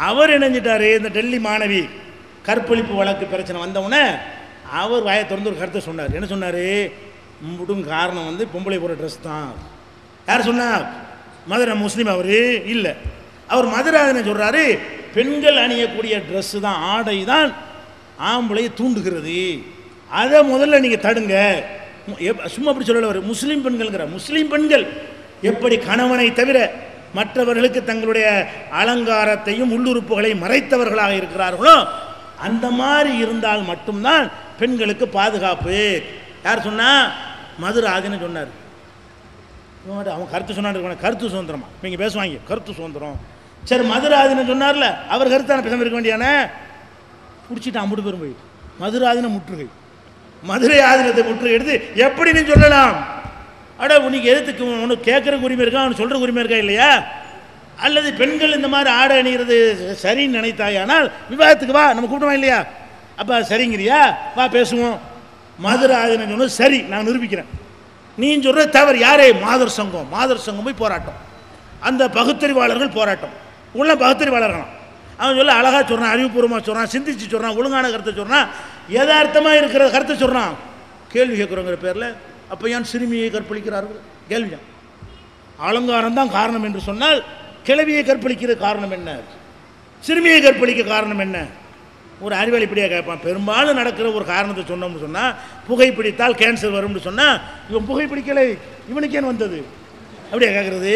அவர் இணைஞ்சிட்டார். இந்த டெல்லி மாணவி கற்பழிப்பு வழக்கு பிரச்சனை வந்தவுடனே அவர் வாயை திறந்து ஒரு கருத்தை சொன்னார். என்ன சொன்னார்? முடும் காரணம் வந்து பொம்பளை போகிற ட்ரெஸ் தான். யார் சொன்னார்? மதுரை முஸ்லீம் அவர் இல்லை. அவர் மதுரை என்ன சொல்கிறாரு, பெண்கள் அணியக்கூடிய ட்ரெஸ்ஸு தான், ஆடை தான் ஆம்பளையை தூண்டுகிறது, அதை முதல்ல நீங்கள் தடுங்க. சும்மா அப்படி சொல்லல, அவர் முஸ்லீம் பெண்கள்ங்கிற. முஸ்லீம் பெண்கள் எப்படி கணவனை தவிர மற்றவர்களுக்கு தங்களுடைய அலங்காரத்தையும் உள்ளுறுப்புகளை மறைத்தவர்களாக இருக்கிறார்களோ அந்த மாதிரி இருந்தால் மட்டும்தான் பெண்களுக்கு பாதுகாப்பு. யார் சொன்னா? மதுராதின்னு சொன்னார். அவன் கருத்து சொன்னான், கருத்து சுதந்திரமா நீங்கள் பேசுவாங்க, கருத்து சுதந்திரம். சரி, மதுராதின்னு சொன்னார்ல, அவர் கருத்தான பேசாமல் இருக்க வேண்டியானே. பிடிச்சிட்டு அம்புட்டு பெரும் போய் மதுராதின முற்றுகை, மதுரை ஆதீனத்தை முற்றுகை எடுத்து எப்படின்னு சொல்லலாம்? அட உனக்கு எதுக்கு உனக்கு கேட்குற உரிமை இருக்கா, அவனுக்கு சொல்கிற உரிமை இருக்கா இல்லையா? அல்லது பெண்கள் இந்த மாதிரி ஆடை அணிகிறது சரின்னு நினைத்தாயானால் விவாதத்துக்கு வா, நம்ம கூப்பிடுவோம் இல்லையா? அப்போ சரிங்கிறியா, வா பேசுவோம். மதுரை ஆதீனம் சொன்னது சரி, நான் நிரூபிக்கிறேன். நீ சொல்கிறது தவறு. யாரே? மாதர் சங்கம். மாதர் சங்கம் போய் போராட்டம், அந்த பகுத்தறிவாளர்கள் போராட்டம், உள்ள பகுத்தறிவாளர்களாம். அவன் சொல்ல அழகாக சொல்கிறான், அறிவுபூர்வமாக சொல்கிறான், சிந்திச்சு சொல்கிறான், ஒழுங்கான கருத்தை சொல்கிறான், யதார்த்தமாக இருக்கிற கருத்தை சொல்கிறான். கேள்வி கேட்குறோங்கிற பேரில் அப்போ ஏன் சிறுமியை கற்பழிக்கிறார்கள்? கேள்விதான். அலங்காரம் தான் காரணம் என்று சொன்னால் கிழவியை கற்பழிக்கிற காரணம் என்ன? சிறுமியை கற்பழிக்க காரணம் என்ன? ஒரு அறிவாளி இப்படியே கேட்பான். பெரும்பாலும் நடக்கிற ஒரு காரணத்தை சொன்னோம்னு சொன்னால், புகைப்பிடித்தால் கேன்சர் வரும்னு சொன்னால், இவன் புகைப்பிடிக்கலை, இவனுக்கு ஏன் வந்தது அப்படியே கேட்குறது.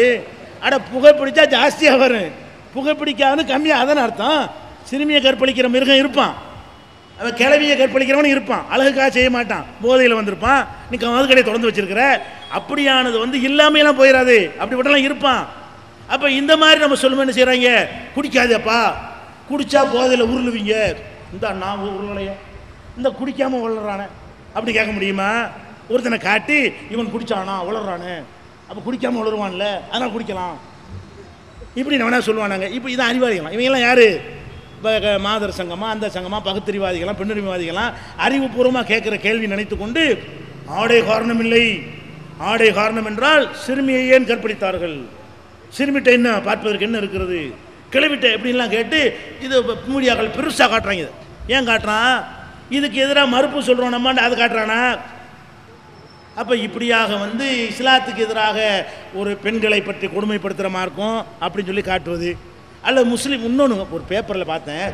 அட புகைப்பிடிச்சா ஜாஸ்தியாக வரும், புகைப்பிடிக்காதுன்னு கம்மியாக, அதான அர்த்தம். சிறுமியை கற்பழிக்கிற மிருகம் இருப்பான், அவன் கிளவியை கற்பழிக்கிறவனும் இருப்பான், அழகுக்காக செய்ய மாட்டான், போதையில் வந்திருப்பான், நீ மது கடையை தொடர்ந்து வச்சிருக்கிற. அப்படியானது இல்லாமையெல்லாம் போயிடாது, அப்படிப்பட்டலாம் இருப்பான். அப்போ இந்த மாதிரி நம்ம சொல்லுவோம், என்ன செய்கிறாங்க? குடிக்காதப்பா, குடிச்சா போதையில் உருளுவீங்க. இந்த நான் உருளைய இந்த குடிக்காமல் உளறானே அப்படி கேட்க முடியுமா? ஒருத்தனை காட்டி இவன் குடிச்சானா உளறானே, அப்போ குடிக்காமல் உளருவான்ல, அதனால் குடிக்கலாம், இப்படி நான் வேணா சொல்லுவானாங்க. இப்போ இதான் அறிவாளிகளாம். இவங்கெல்லாம் யார்? மாதர் சங்கமா, அந்த சங்கமா, பகுத்தறிவாதிகளாம், பெண்ணுரிமைவாதிகளாம் அறிவுபூர்வமாக கேட்குற கேள்வி நினைத்து கொண்டு ஆடை காரணம் இல்லை, ஆடை காரணம் என்றால் சிறுமியை ஏன் கற்பழித்தார்கள், சிறுமிட்ட என்ன பார்ப்பதற்கு என்ன இருக்கிறது, கிளவிட்ட எப்படின்லாம் கேட்டு இது மீடியாக்கள் பெருசாக காட்டுறாங்க. ஏன் காட்டுறான்? இதுக்கு எதிராக மறுப்பு சொல்கிறோம் நம்ம, அது காட்டுறானா? அப்போ இப்படியாக இஸ்லாத்துக்கு எதிராக ஒரு பெண்களை பற்றி கொடுமைப்படுத்துகிற மார்க்கம் அப்படின்னு சொல்லி காட்டுவது. அல்லது முஸ்லீம் இன்னொன்று ஒரு பேப்பரில் பார்த்தேன்,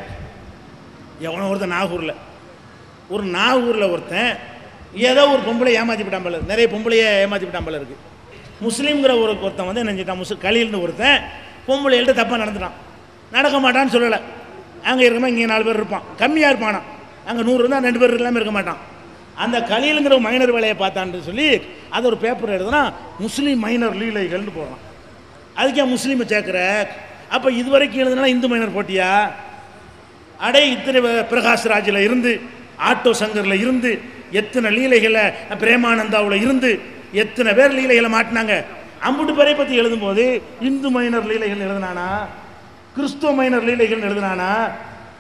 எவனோ ஒருத்தன் நாகூரில் ஒருத்தன் ஏதோ ஒரு பொம்பளை ஏமாற்றி விட்டாம்பல, நிறைய பொம்பளையை ஏமாற்றி விட்டாம்பல இருக்குது. முஸ்லீம்ங்கிற ஒருத்தன் என்ன செஞ்சிட்டான், கலீல்னு ஒருத்தன் பொம்பளைகள்கிட்ட தப்பாக நடந்துட்டான். நடக்க மாட்டான்னு சொல்லலை, அங்கே இருக்கமா இங்கே 4 பேர் இருப்பான், கம்மியாக இருப்பானா, அங்கே 100 இருந்தால் 2 பேர் இல்லாமல் இருக்க மாட்டான். அந்த கலீலுங்கிற மைனர் வேலையை பார்த்தான்னு சொல்லி அதை ஒரு பேப்பர் எழுதுனா முஸ்லீம் மைனர் லீலைகள்னு போடுறான். அதுக்கே முஸ்லீமை சேர்க்குற. அப்போ இதுவரைக்கும் எழுதுனா இந்து மைனர் போட்டியா? அடே இத்தனை பிரகாஷ்ராஜில் இருந்து, ஆட்டோ சங்கரில் இருந்து, எத்தனை லீலைகளை பிரேமானந்தாவில் இருந்து எத்தனை பேர் லீலைகளை மாட்டினாங்க. அம்புட்டு பேரை பற்றி எழுதும்போது இந்து மைனர் லீலைகள் எழுதினானா, கிறிஸ்துவ மைனர் லீலைகள் எழுதினானா?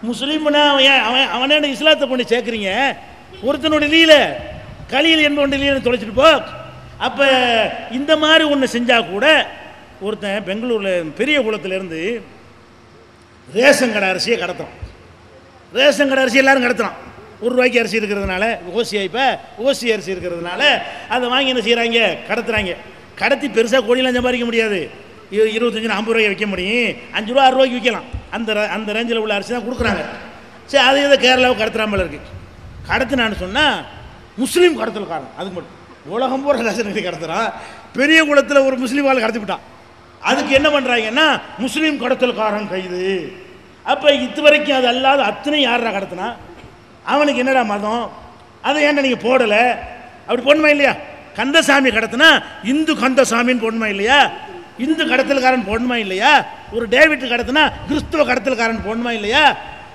முஸ்லீம்னா அவனே இஸ்லாத்தை கொண்டு சேர்க்குறீங்க. ஒருத்தனுடைய லீலை கலீல் என்பவனுடைய லீலை தொலைச்சிட்டு போ. அப்போ இந்த மாதிரி ஒன்று செஞ்சால் கூட ஒருத்தன் பெங்களூரில் பெரிய குளத்திலேருந்து ரேஷன் கடை அரிசியை கடத்துறான். ரேஷன் கடை அரிசி எல்லாரும் கடத்துறான். ₹1 அரிசி இருக்கிறதுனால, ஓசி அரிசி இருக்கிறதுனால அதை வாங்கி என்ன செய்கிறாங்க, கடத்துறாங்க. கடத்தி பெருசாக கோடியெல்லாம் சம்பாதிக்க முடியாது. 25 ₹50 விற்க முடியும், ₹5 ₹6 விற்கலாம். அந்த ரேஞ்சில் உள்ள அரிசி தான் கொடுக்குறாங்க. சரி, அது இதை கேரளாவுக்கு கடத்துறாமல் இருக்குது. கடத்தினான்னு சொன்னால் முஸ்லீம் கடத்தல்காரன், அதுக்கு மட்டும் உலகம் பூரா ரேஷன் கடத்துறான். பெரிய குளத்தில் ஒரு முஸ்லீம் ஆள் கடத்தி விட்டான். அதுக்கு என்ன பண்ணுறாங்கன்னா முஸ்லீம் கடத்தல்காரன் கைது. அப்போ இதுவரைக்கும் அது அல்லாத அத்தனை யாரா கடத்தினா, அவனுக்கு என்னடா மதம், அதை ஏன்டா நீங்கள் போடலை? அப்படி போடணுமா இல்லையா? கந்தசாமி கடத்தினா இந்து கந்தசாமின்னு போடணுமா இல்லையா? இந்து கடத்தல்காரன் போடணுமா இல்லையா? ஒரு டேவிட் கடத்தினா கிறிஸ்துவ கடத்தல்காரன் போடணுமா இல்லையா?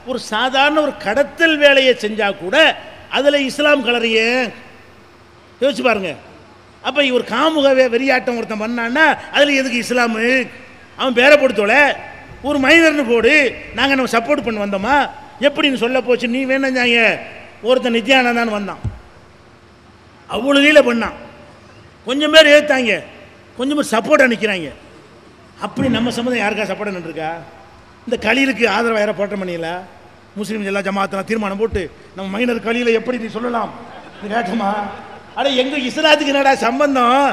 ஒரு சாதாரண ஒரு கடத்தல் வேலையை செஞ்சால் கூட அதில் இஸ்லாம் கலரையே யோசிச்சு பாருங்க. அப்போ ஒரு காமுகவே வெறியாட்டம் ஒருத்தன் பண்ணான்னா அதில் எதுக்கு இஸ்லாமு? அவன் பேரை போடுத்தோல, ஒரு மைனர்னு போடு, நாங்கள் நம்ம சப்போர்ட் பண்ணி வந்தோமா எப்படின்னு சொல்ல போச்சு. நீ வேணாங்க ஒருத்தன் நித்யானந்தான்னு வந்தான், அவ்வளோ லீலை பண்ணான், கொஞ்சம் பேர் ஏற்றாங்க, கொஞ்சம் பேர் சப்போர்ட்டாக நிற்கிறாங்க. அப்படி நம்ம சம்மந்தம் யாருக்கா சப்போர்ட்டாக நின்றுருக்கா? இந்த கலீலுக்கு ஆதரவாக யாரை போட்ட பண்ணியில? முஸ்லீம் எல்லா ஜமாத்தெல்லாம் தீர்மானம் போட்டு நம்ம மைனர் கலீலை எப்படி நீ சொல்லலாம் கேட்டோமா? அட எங்கள் இஸ்லாத்துக்கு என்னடா சம்பந்தம்?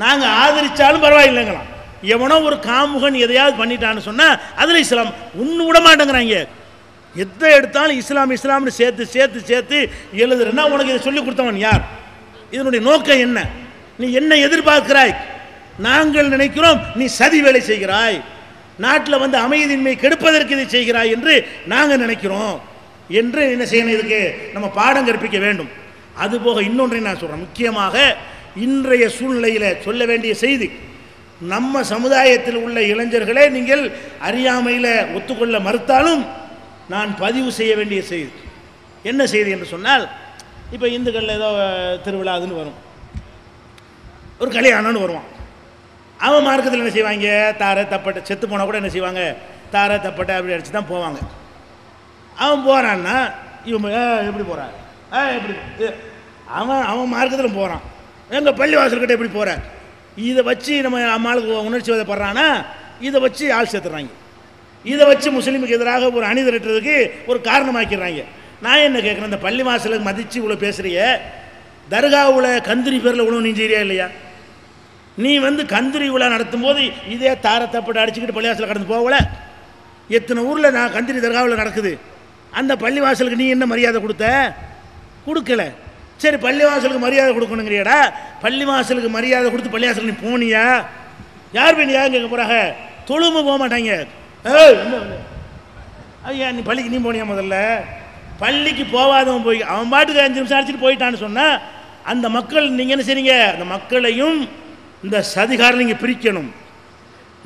நாங்கள் ஆதரித்தாலும் பரவாயில்லைங்களாம். எவனோ ஒரு காமுகன் எதையாவது பண்ணிட்டான்னு சொன்னால் அதில் இஸ்லாம் ஒன்று விட மாட்டேங்கிறாங்க. எதை எடுத்தாலும் இஸ்லாம் இஸ்லாம்னு சேர்த்து சேர்த்து சேர்த்து எழுதுறேன்னா உனக்கு இதை சொல்லிக் கொடுத்தவன் யார்? இதனுடைய நோக்கம் என்ன? நீ என்ன எதிர்பார்க்கிறாய்? நாங்கள் நினைக்கிறோம் நீ சதி வேலை செய்கிறாய், நாட்டில் வந்து அமைதியின்மை கெடுப்பதற்கு இதை செய்கிறாய் என்று நாங்கள் நினைக்கிறோம் என்று என்ன செய்யணும், இதுக்கு நம்ம பாடம் கற்பிக்க வேண்டும். அதுபோக இன்னொன்றை நான் சொல்கிறேன், முக்கியமாக இன்றைய சூழ்நிலையில் சொல்ல வேண்டிய செய்தி, நம்ம சமுதாயத்தில் உள்ள இளைஞர்களே நீங்கள் அறியாமையில் ஒத்துக்கொள்ள மறுத்தாலும் நான் பதிவு செய்ய வேண்டிய செய்தி. என்ன செய்தி என்று சொன்னால், இப்போ இந்துக்களில் ஏதோ திருவிழா அதுன்னு வரும், ஒரு கல்யாணம்னு வருவான். அவன் மார்க்கத்தில் என்ன செய்வாங்க, தாரை தப்பட்டை, செத்து போனால் கூட என்ன செய்வாங்க, தாரை தப்பட்டை அப்படி அடித்து தான் போவாங்க. அவன் போகிறான்னா இவன் எப்படி போகிறான், எப்படி அவன் மார்க்கத்தில் போகிறான், எங்கள் பள்ளிவாசல்கிட்ட எப்படி போகிற, இதை வச்சு நம்ம அம்மாளுக்கு உணர்ச்சி வதப்படுறான்னா இதை வச்சு ஆள் சேர்த்துறாங்க, இதை வச்சு முஸ்லீமுக்கு எதிராக ஒரு அணி திரட்டுறதுக்கு ஒரு காரணமாக்கிறாங்க. நான் என்ன கேட்குறேன், இந்த பள்ளி வாசலுக்கு மதித்து இவ்வளோ பேசுகிறிய, தர்காவில் கந்திரி பேரில் உணவு நீ செய்கிறியா இல்லையா? நீ வந்து கந்திரி விழா நடத்தும் போது இதே தாரை தப்பட்டை அடிச்சுக்கிட்டு பள்ளிவாசலில் கடந்து போகல? எத்தனை ஊரில் நான் கந்திரி தர்காவில் நடக்குது, அந்த பள்ளிவாசலுக்கு நீ என்ன மரியாதை கொடுத்த? கொடுக்கல. சரி, பள்ளிவாசலுக்கு மரியாதை கொடுக்கணுங்கிறியாடா, பள்ளிவாசலுக்கு மரியாதை கொடுத்து பள்ளிவாசலுக்கு நீ போனியா? யார் போய் யார் கேட்க போகிறாங்க, தொழுமை போக மாட்டாங்க. ஐயா நீ பள்ளிக்கு நீ போனியா? முதல்ல பள்ளிக்கு போகாதவன் போய் அவன் பாட்டுக்கு 5 நிமிஷம் அடிச்சுட்டு போயிட்டான்னு சொன்னால் அந்த மக்கள் நீங்கள் என்ன செய்றீங்க, அந்த மக்களையும் இந்த சதிகாரம் நீங்கள் பிரிக்கணும்.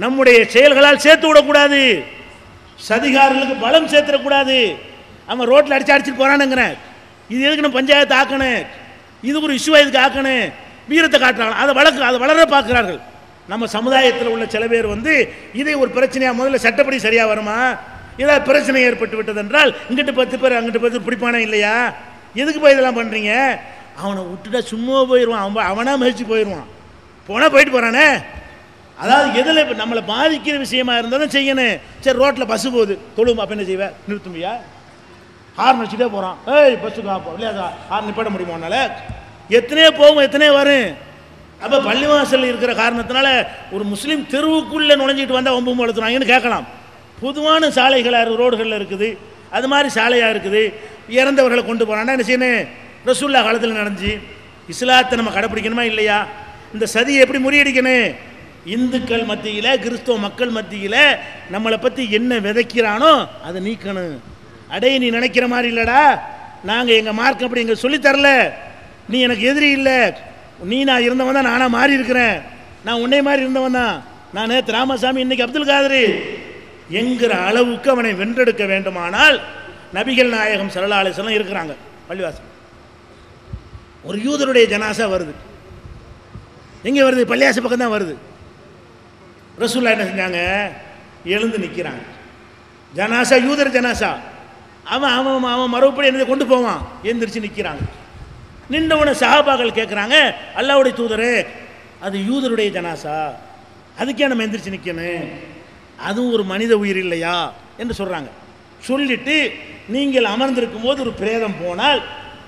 நம்முடைய செயல்களால் சேர்த்து விடக்கூடாது, சதிகாரர்களுக்கு பலம் சேர்த்துடக்கூடாது. அவன் ரோட்டில் அடிச்சுட்டு போகிறானுங்கிறேன், இது எதுக்கு நம்ம பஞ்சாயத்து ஆக்கணும், இது ஒரு இஷ்யூவாக இதுக்கு ஆக்கணும், வீரத்தை காட்டுறாங்க, அதை வளர பார்க்குறார்கள். நம்ம சமுதாயத்தில் உள்ள சில பேர் வந்து இதை ஒரு பிரச்சனையாக முதல்ல சட்டப்படி சரியாக வருமா, ஏதாவது பிரச்சனை ஏற்பட்டு விட்டது என்றால் இங்கிட்டு 10 பேர் அங்கிட்டு 10 பிடிப்பானே இல்லையா, எதுக்கு போய் இதெல்லாம் பண்ணுறீங்க? அவனை விட்டுட்டா சும்மா போயிடுவான், அவனாக மகிழ்ச்சி போயிடுவான், போனால் போயிட்டு போகிறானே. அதாவது எதில் இப்போ நம்மளை பாதிக்கிற விஷயமா இருந்தால் தான் செய்யணும். சரி, ரோட்டில் பஸ்ஸு போகுது, தொழுமா, அப்போ என்ன செய்வேன், நிறுத்தும்பியா? ஹார்ன் வச்சுட்டே போகிறான், பஸ்ஸுக்கு ஆப்போம் இல்லையா, ஹார்ன் நிப்பாட்ட முடியுமா உன்னால்? எத்தனையோ போகும், எத்தனையோ வரும். அப்போ பள்ளிவாசல் இருக்கிற காரணத்தினால ஒரு முஸ்லீம் தெருவுக்குள்ளே நுழைஞ்சிட்டு வந்தால் 9 வளர்த்துறாங்கன்னு கேட்கலாம். பொதுவான சாலைகளாக ரோடுகளில் இருக்குது, அது மாதிரி சாலையாக இருக்குது, இறந்தவர்களை கொண்டு போகிறான்னா என்ன செய்யணும்? ரசூல்லா காலத்தில் நடந்துச்சு. இஸ்லாத்தை நம்ம கடைப்பிடிக்கணுமா இல்லையா? இந்த சதியை எப்படி முறியடிக்கணும்? இந்துக்கள் மத்தியில், கிறிஸ்தவ மக்கள் மத்தியில் நம்மளை பற்றி என்ன விதைக்கிறானோ அதை நீக்கணும். அடே நீ நினைக்கிற மாதிரி இல்லைடா, நாங்கள் எங்கள் மார்க் அப்படி எங்கள் சொல்லித்தரல, நீ எனக்கு எதிரி இல்லை, நீ நான் இருந்தவன் தான், நானாக மாறி இருக்கிறேன், நான் உன்னை மாதிரி இருந்தவன் தான், நான் நேற்று ராமசாமி இன்னைக்கு அப்துல் காதர் என்கிற அளவுக்கு அவனை வென்றெடுக்க வேண்டுமானால் நபிகள் நாயகம் ஸல்லல்லாஹு அலைஹி வஸல்லம் இருக்கிறாங்க. பள்ளிவாசல் ஒரு யூதருடைய ஜனாசா வருது, எங்கே வருது? பள்ளிவாசல் பக்கம் தான் வருது. ரசூலுல்லாஹ் என்ன செஞ்சாங்க? எழுந்து நிற்கிறாங்க. ஜனாசா யூதர் ஜனாசா, அவன் அவன் அவன் மறுபடி என்னதை கொண்டு போவான், எழுந்திரிச்சு நிற்கிறாங்க. நின்றவனை சஹாபாக்கள் கேட்குறாங்க, அல்லாஹ்வுடைய தூதரே அது யூதருடைய ஜனாசா, அதுக்கே நம்ம எந்திரிச்சு நிற்கணும், அதுவும் ஒரு மனித உயிர் இல்லையா என்று சொல்கிறாங்க. சொல்லிட்டு நீங்கள் அமர்ந்திருக்கும் போது ஒரு பிரேதம் போனால்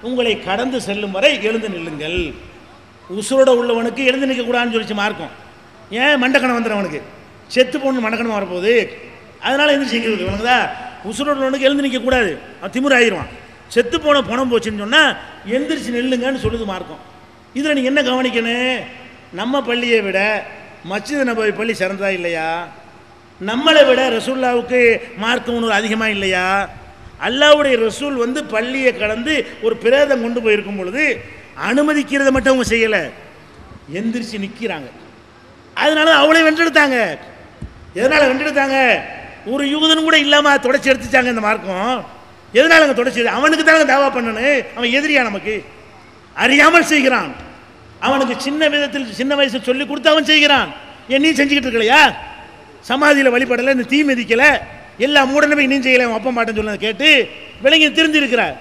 உங்களை கடந்து செல்லும் வரை எழுந்து நில்லுங்கள். உசுரோட உள்ளவனுக்கு எழுந்து நிற்கக்கூடாதுன்னு சொல்லிச்சு மார்க்கம். ஏன்? மண்டக்கணம் வந்துடும் அவனுக்கு, செத்து போகணும் மண்டக்கணம் வரப்போகுது, அதனால் எந்திரிச்சு இவனுக்கு தான் உசுரோட உள்ளவனுக்கு எழுந்து நிற்கக்கூடாது, அவன் திமிர் ஆயிடுவான். செத்து போன பணம் போச்சுன்னு சொன்னால் எந்திரிச்சு நில்லுங்கன்னு சொல்லுது மார்க்கம். இதில் நீங்கள் என்ன கவனிக்கணும்? நம்ம பள்ளியை விட மஸ்ஜித் நபவி பள்ளி சிறந்ததா இல்லையா? நம்மளை விட ரசூல்லாவுக்கு மார்க்கம் ஒன்று அதிகமாக இல்லையா? அல்லாஹ்வுடைய ரசூல் வந்து பள்ளியை கடந்து ஒரு பிரேதம் கொண்டு போயிருக்கும் பொழுது அனுமதிக்கிறத மட்டும் அவங்க செய்யலை, எந்திரிச்சு நிற்கிறாங்க. அதனால அவளை வென்றெடுத்தாங்க. எதனால் வென்றெடுத்தாங்க? ஒரு யூதன் கூட இல்லாமல் தொடச்சி எடுத்துச்சாங்க இந்த மார்க்கம். எதனால் அங்கே தொடச்சி? அவனுக்கு தானே தாவா பண்ணணும், அவன் எதிரியா நமக்கு, அறியாமல் செய்கிறான். அவனுக்கு சின்ன விதத்தில் சின்ன வயசில் சொல்லி கொடுத்து அவன் செய்கிறான். ஏன் நீ செஞ்சுக்கிட்டு இருக்கலையா? சமாதியில் வழிபடலை, இந்த தீ மிதிக்கலை, எல்லா மூடனமே நீ செய்யலை, அவன் அப்பா மாட்டேன்னு சொன்னதை கேட்டு விளங்கி திருந்திருக்கிறார்.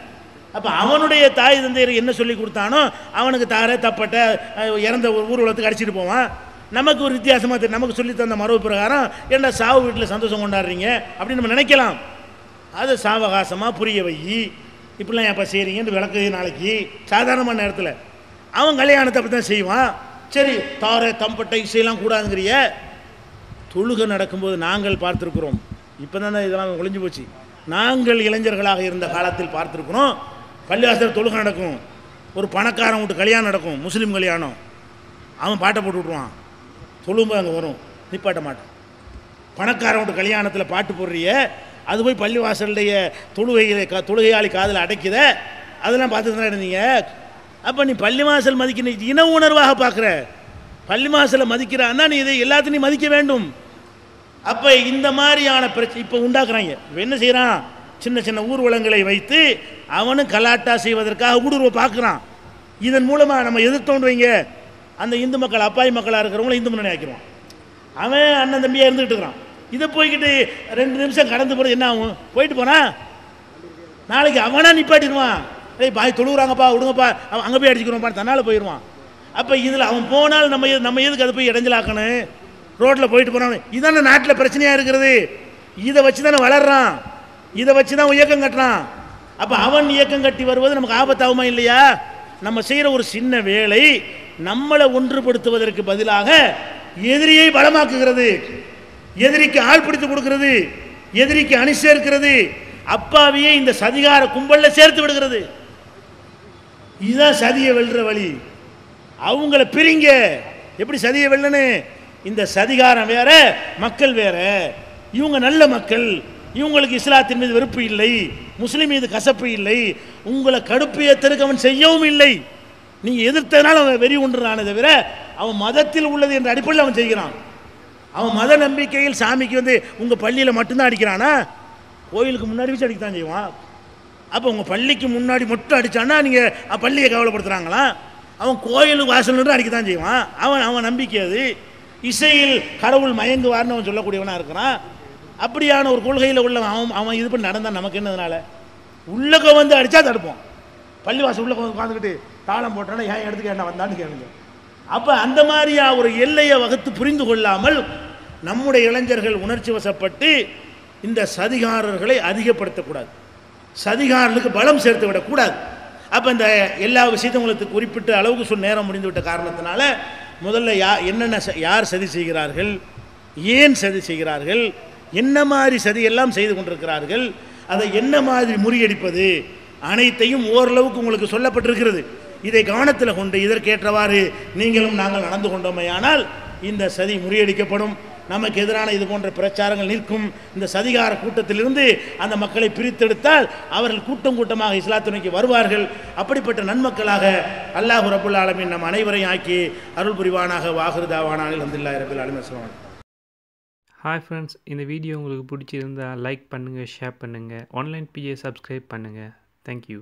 அப்போ அவனுடைய தாய் தந்தையர் என்ன சொல்லி கொடுத்தானோ அவனுக்கு தாரை தப்பட்ட இறந்த ஊர்வலத்துக்கு அடிச்சுட்டு போவான். நமக்கு ஒரு வித்தியாசமாக தெரியும், நமக்கு சொல்லி தந்த மரபு பிரகாரம் என்ன சாவு வீட்டில் சந்தோஷம் கொண்டாடுறீங்க அப்படின்னு நம்ம நினைக்கலாம். அதை சாவகாசமாக புரிய வை, இப்படிலாம் எப்போ செய்கிறீங்கன்னு விளக்கு. நாளைக்கு சாதாரணமான நேரத்தில் அவன் கல்யாணத்தை அப்படி தான் செய்வான். சரி, தாரை தம்பட்டை இசையெல்லாம் கூடாதுங்கிறிய. தொழுகை நடக்கும்போது நாங்கள் பார்த்துருக்குறோம், இப்போ தானே இதெல்லாம் ஒளிஞ்சு போச்சு. நாங்கள் இளைஞர்களாக இருந்த காலத்தில் பார்த்துருக்குறோம், பள்ளிவாசல் தொழுகை நடக்கும், ஒரு பணக்காரன் விட்டு கல்யாணம் நடக்கும், முஸ்லீம் கல்யாணம், அவன் பாட்டை போட்டு விட்ருவான், தொழும்பு அங்கே வரும், நிப்பாட்ட மாட்டோம். பணக்காரனோட கல்யாணத்தில் பாட்டு போடுறிய, அது போய் பள்ளிவாசலுடைய தொழுகையாளி காதில் அடைக்குத, அதெல்லாம் பார்த்துட்டு தான் இருந்தீங்க. அப்போ நீ பள்ளிவாசல் மதிக்க இன உணர்வாக பார்க்குற, பள்ளிவாசலை மதிக்கிறான்னா நீ இதை எல்லாத்தையும் மதிக்க வேண்டும். அப்போ இந்த மாதிரியான பிரச்சனை இப்போ உண்டாக்குறாங்க. இப்போ என்ன செய்கிறான், சின்ன சின்ன ஊர்வலங்களை வைத்து அவனும் கலாட்டா செய்வதற்காக ஊடுருவ பார்க்குறான். இதன் மூலமாக நம்ம எதிர்த்தோண்டு வைங்க, அந்த இந்து மக்கள் அப்பாவி மக்களாக இருக்கிறவங்கள இந்து முன்னணி ஆக்கிடுவான். அவன் அண்ணன் தம்பியாக இருந்துகிட்டு இருக்கிறான். இதை போய்கிட்டு 2 நிமிஷம் கடந்து போகிறது என்ன ஆகும், போயிட்டு போனா நாளைக்கு அவனா நிப்பாட்டிடுவான். ஏய் பாய் தொழுகிறாங்கப்பா விடுங்கப்பா, அவன் அங்கே போய் அடிச்சுக்கிறோம்ப்பா தன்னால் போயிடுவான். அப்போ இதில் அவன் போனால் நம்ம எதுக்கு அதை போய் இடைஞ்சலாக்கணும், ரோட்டில் போயிட்டு போனான். இதான நாட்டில் பிரச்சனையாக இருக்கிறது. இதை வச்சு தானே வளர்றான், இதை வச்சு தான் இயக்கம் கட்டுறான். அப்போ அவன் இயக்கம் கட்டி வருவது நமக்கு ஆபத்தாகுமா இல்லையா? நம்ம செய்கிற ஒரு சின்ன வேலை நம்மளை ஒன்றுபடுத்துவதற்கு பதிலாக எதிரியை பலமாக்குகிறது, எதிரிக்கு ஆள் பிடித்து கொடுக்கிறது, எதிரிக்கு அணி சேர்க்கிறது, அப்பாவியை இந்த சதிகார கும்பலில் சேர்த்து விடுகிறது. இதுதான் சதியை வெல்ற வழி. அவங்கள பிரிங்க. எப்படி சதியை வெல்லனு, இந்த சதிகாரம் வேற, மக்கள் வேற. இவங்க நல்ல மக்கள், இவங்களுக்கு இஸ்லாத்தின் மீது வெறுப்பு இல்லை, முஸ்லீம் மீது கசப்பு இல்லை, உங்களை கடுப்பு ஏற்றதுக்கு அவன் செய்யவும் இல்லை. நீங்கள் எதிர்த்ததுனால அவன் வெறி ஒன்றுறானே தவிர அவன் மதத்தில் உள்ளது என்ற அடிப்படையில் அவன் செய்கிறான். அவன் மத நம்பிக்கையில் சாமிக்கு உங்கள் பள்ளியில் மட்டும்தான் அடிக்கிறானா, கோயிலுக்கு முன்னாடி வச்சு அடிக்கத்தான் செய்வான். அப்போ உங்கள் பள்ளிக்கு முன்னாடி மட்டும் அடித்தான்னா நீங்கள் பள்ளியை கவலைப்படுத்துகிறாங்களா? அவன் கோயிலுக்கு வாசல் நின்று அடிக்கத்தான் செய்வான். அவன் நம்பிக்கை அது. இசையில் கடவுள் மயங்குவார்னு அவன் சொல்லக்கூடியவனாக இருக்கிறான். அப்படியான ஒரு கொள்கையில் உள்ளவன் அவன் இது பண்ணி நடந்தான் நமக்கு என்னதுனால, உள்ளக்க அடித்தா தடுப்போம். பள்ளிவாசல் உள்ள உட்காந்துக்கிட்டு தாளம் போட்டானா ஏன் இடத்துக்கு என்ன வந்தான்னு கேளுங்க. அப்போ அந்த மாதிரியா ஒரு எல்லையை வகுத்து புரிந்து கொள்ளாமல் நம்முடைய இளைஞர்கள் உணர்ச்சி வசப்பட்டு இந்த சதிகாரர்களை அதிகப்படுத்தக்கூடாது, சதிகாரர்களுக்கு பலம் சேர்த்து விடக்கூடாது. அப்போ இந்த எல்லா விஷயத்தையும் உங்களுக்கு குறிப்பிட்ட அளவுக்கு நேரம் முடிந்து விட்ட காரணத்தினால முதல்ல யார் சதி செய்கிறார்கள், ஏன் சதி செய்கிறார்கள், என்ன மாதிரி சதி எல்லாம் செய்து கொண்டிருக்கிறார்கள், அதை என்ன மாதிரி முறியடிப்பது அனைத்தையும் ஓரளவுக்கு உங்களுக்கு சொல்லப்பட்டிருக்கிறது. இதை கவனத்தில் கொண்டு இதற்கேற்றவாறு நீங்களும் நாங்கள் நடந்து கொண்டோமையானால் இந்த சதி முறியடிக்கப்படும், நமக்கு எதிரான இது போன்ற பிரச்சாரங்கள் நிற்கும். இந்த சதிகார கூட்டத்திலிருந்து அந்த மக்களை பிரித்தெடுத்தால் அவர்கள் கூட்டம் கூட்டமாக இஸ்லாத்துணைக்கு வருவார்கள். அப்படிப்பட்ட நன்மக்களாக அல்லாஹ் ரப்புல் ஆலமீன் நம் அனைவரையும் ஆக்கி அருள் புரிவானாக. வாஹிரு தாவானா அல்ஹம்துலில்லாஹி ரப்பில் ஆலமீன். அஸ்ஸலாமு அலைக்கும். ஹாய் ஃப்ரெண்ட்ஸ், இந்த வீடியோ உங்களுக்கு பிடிச்சிருந்தால் லைக் பண்ணுங்கள், ஷேர் பண்ணுங்கள், ஆன்லைன் பிஏ சப்ஸ்கிரைப் பண்ணுங்கள். தேங்க்யூ.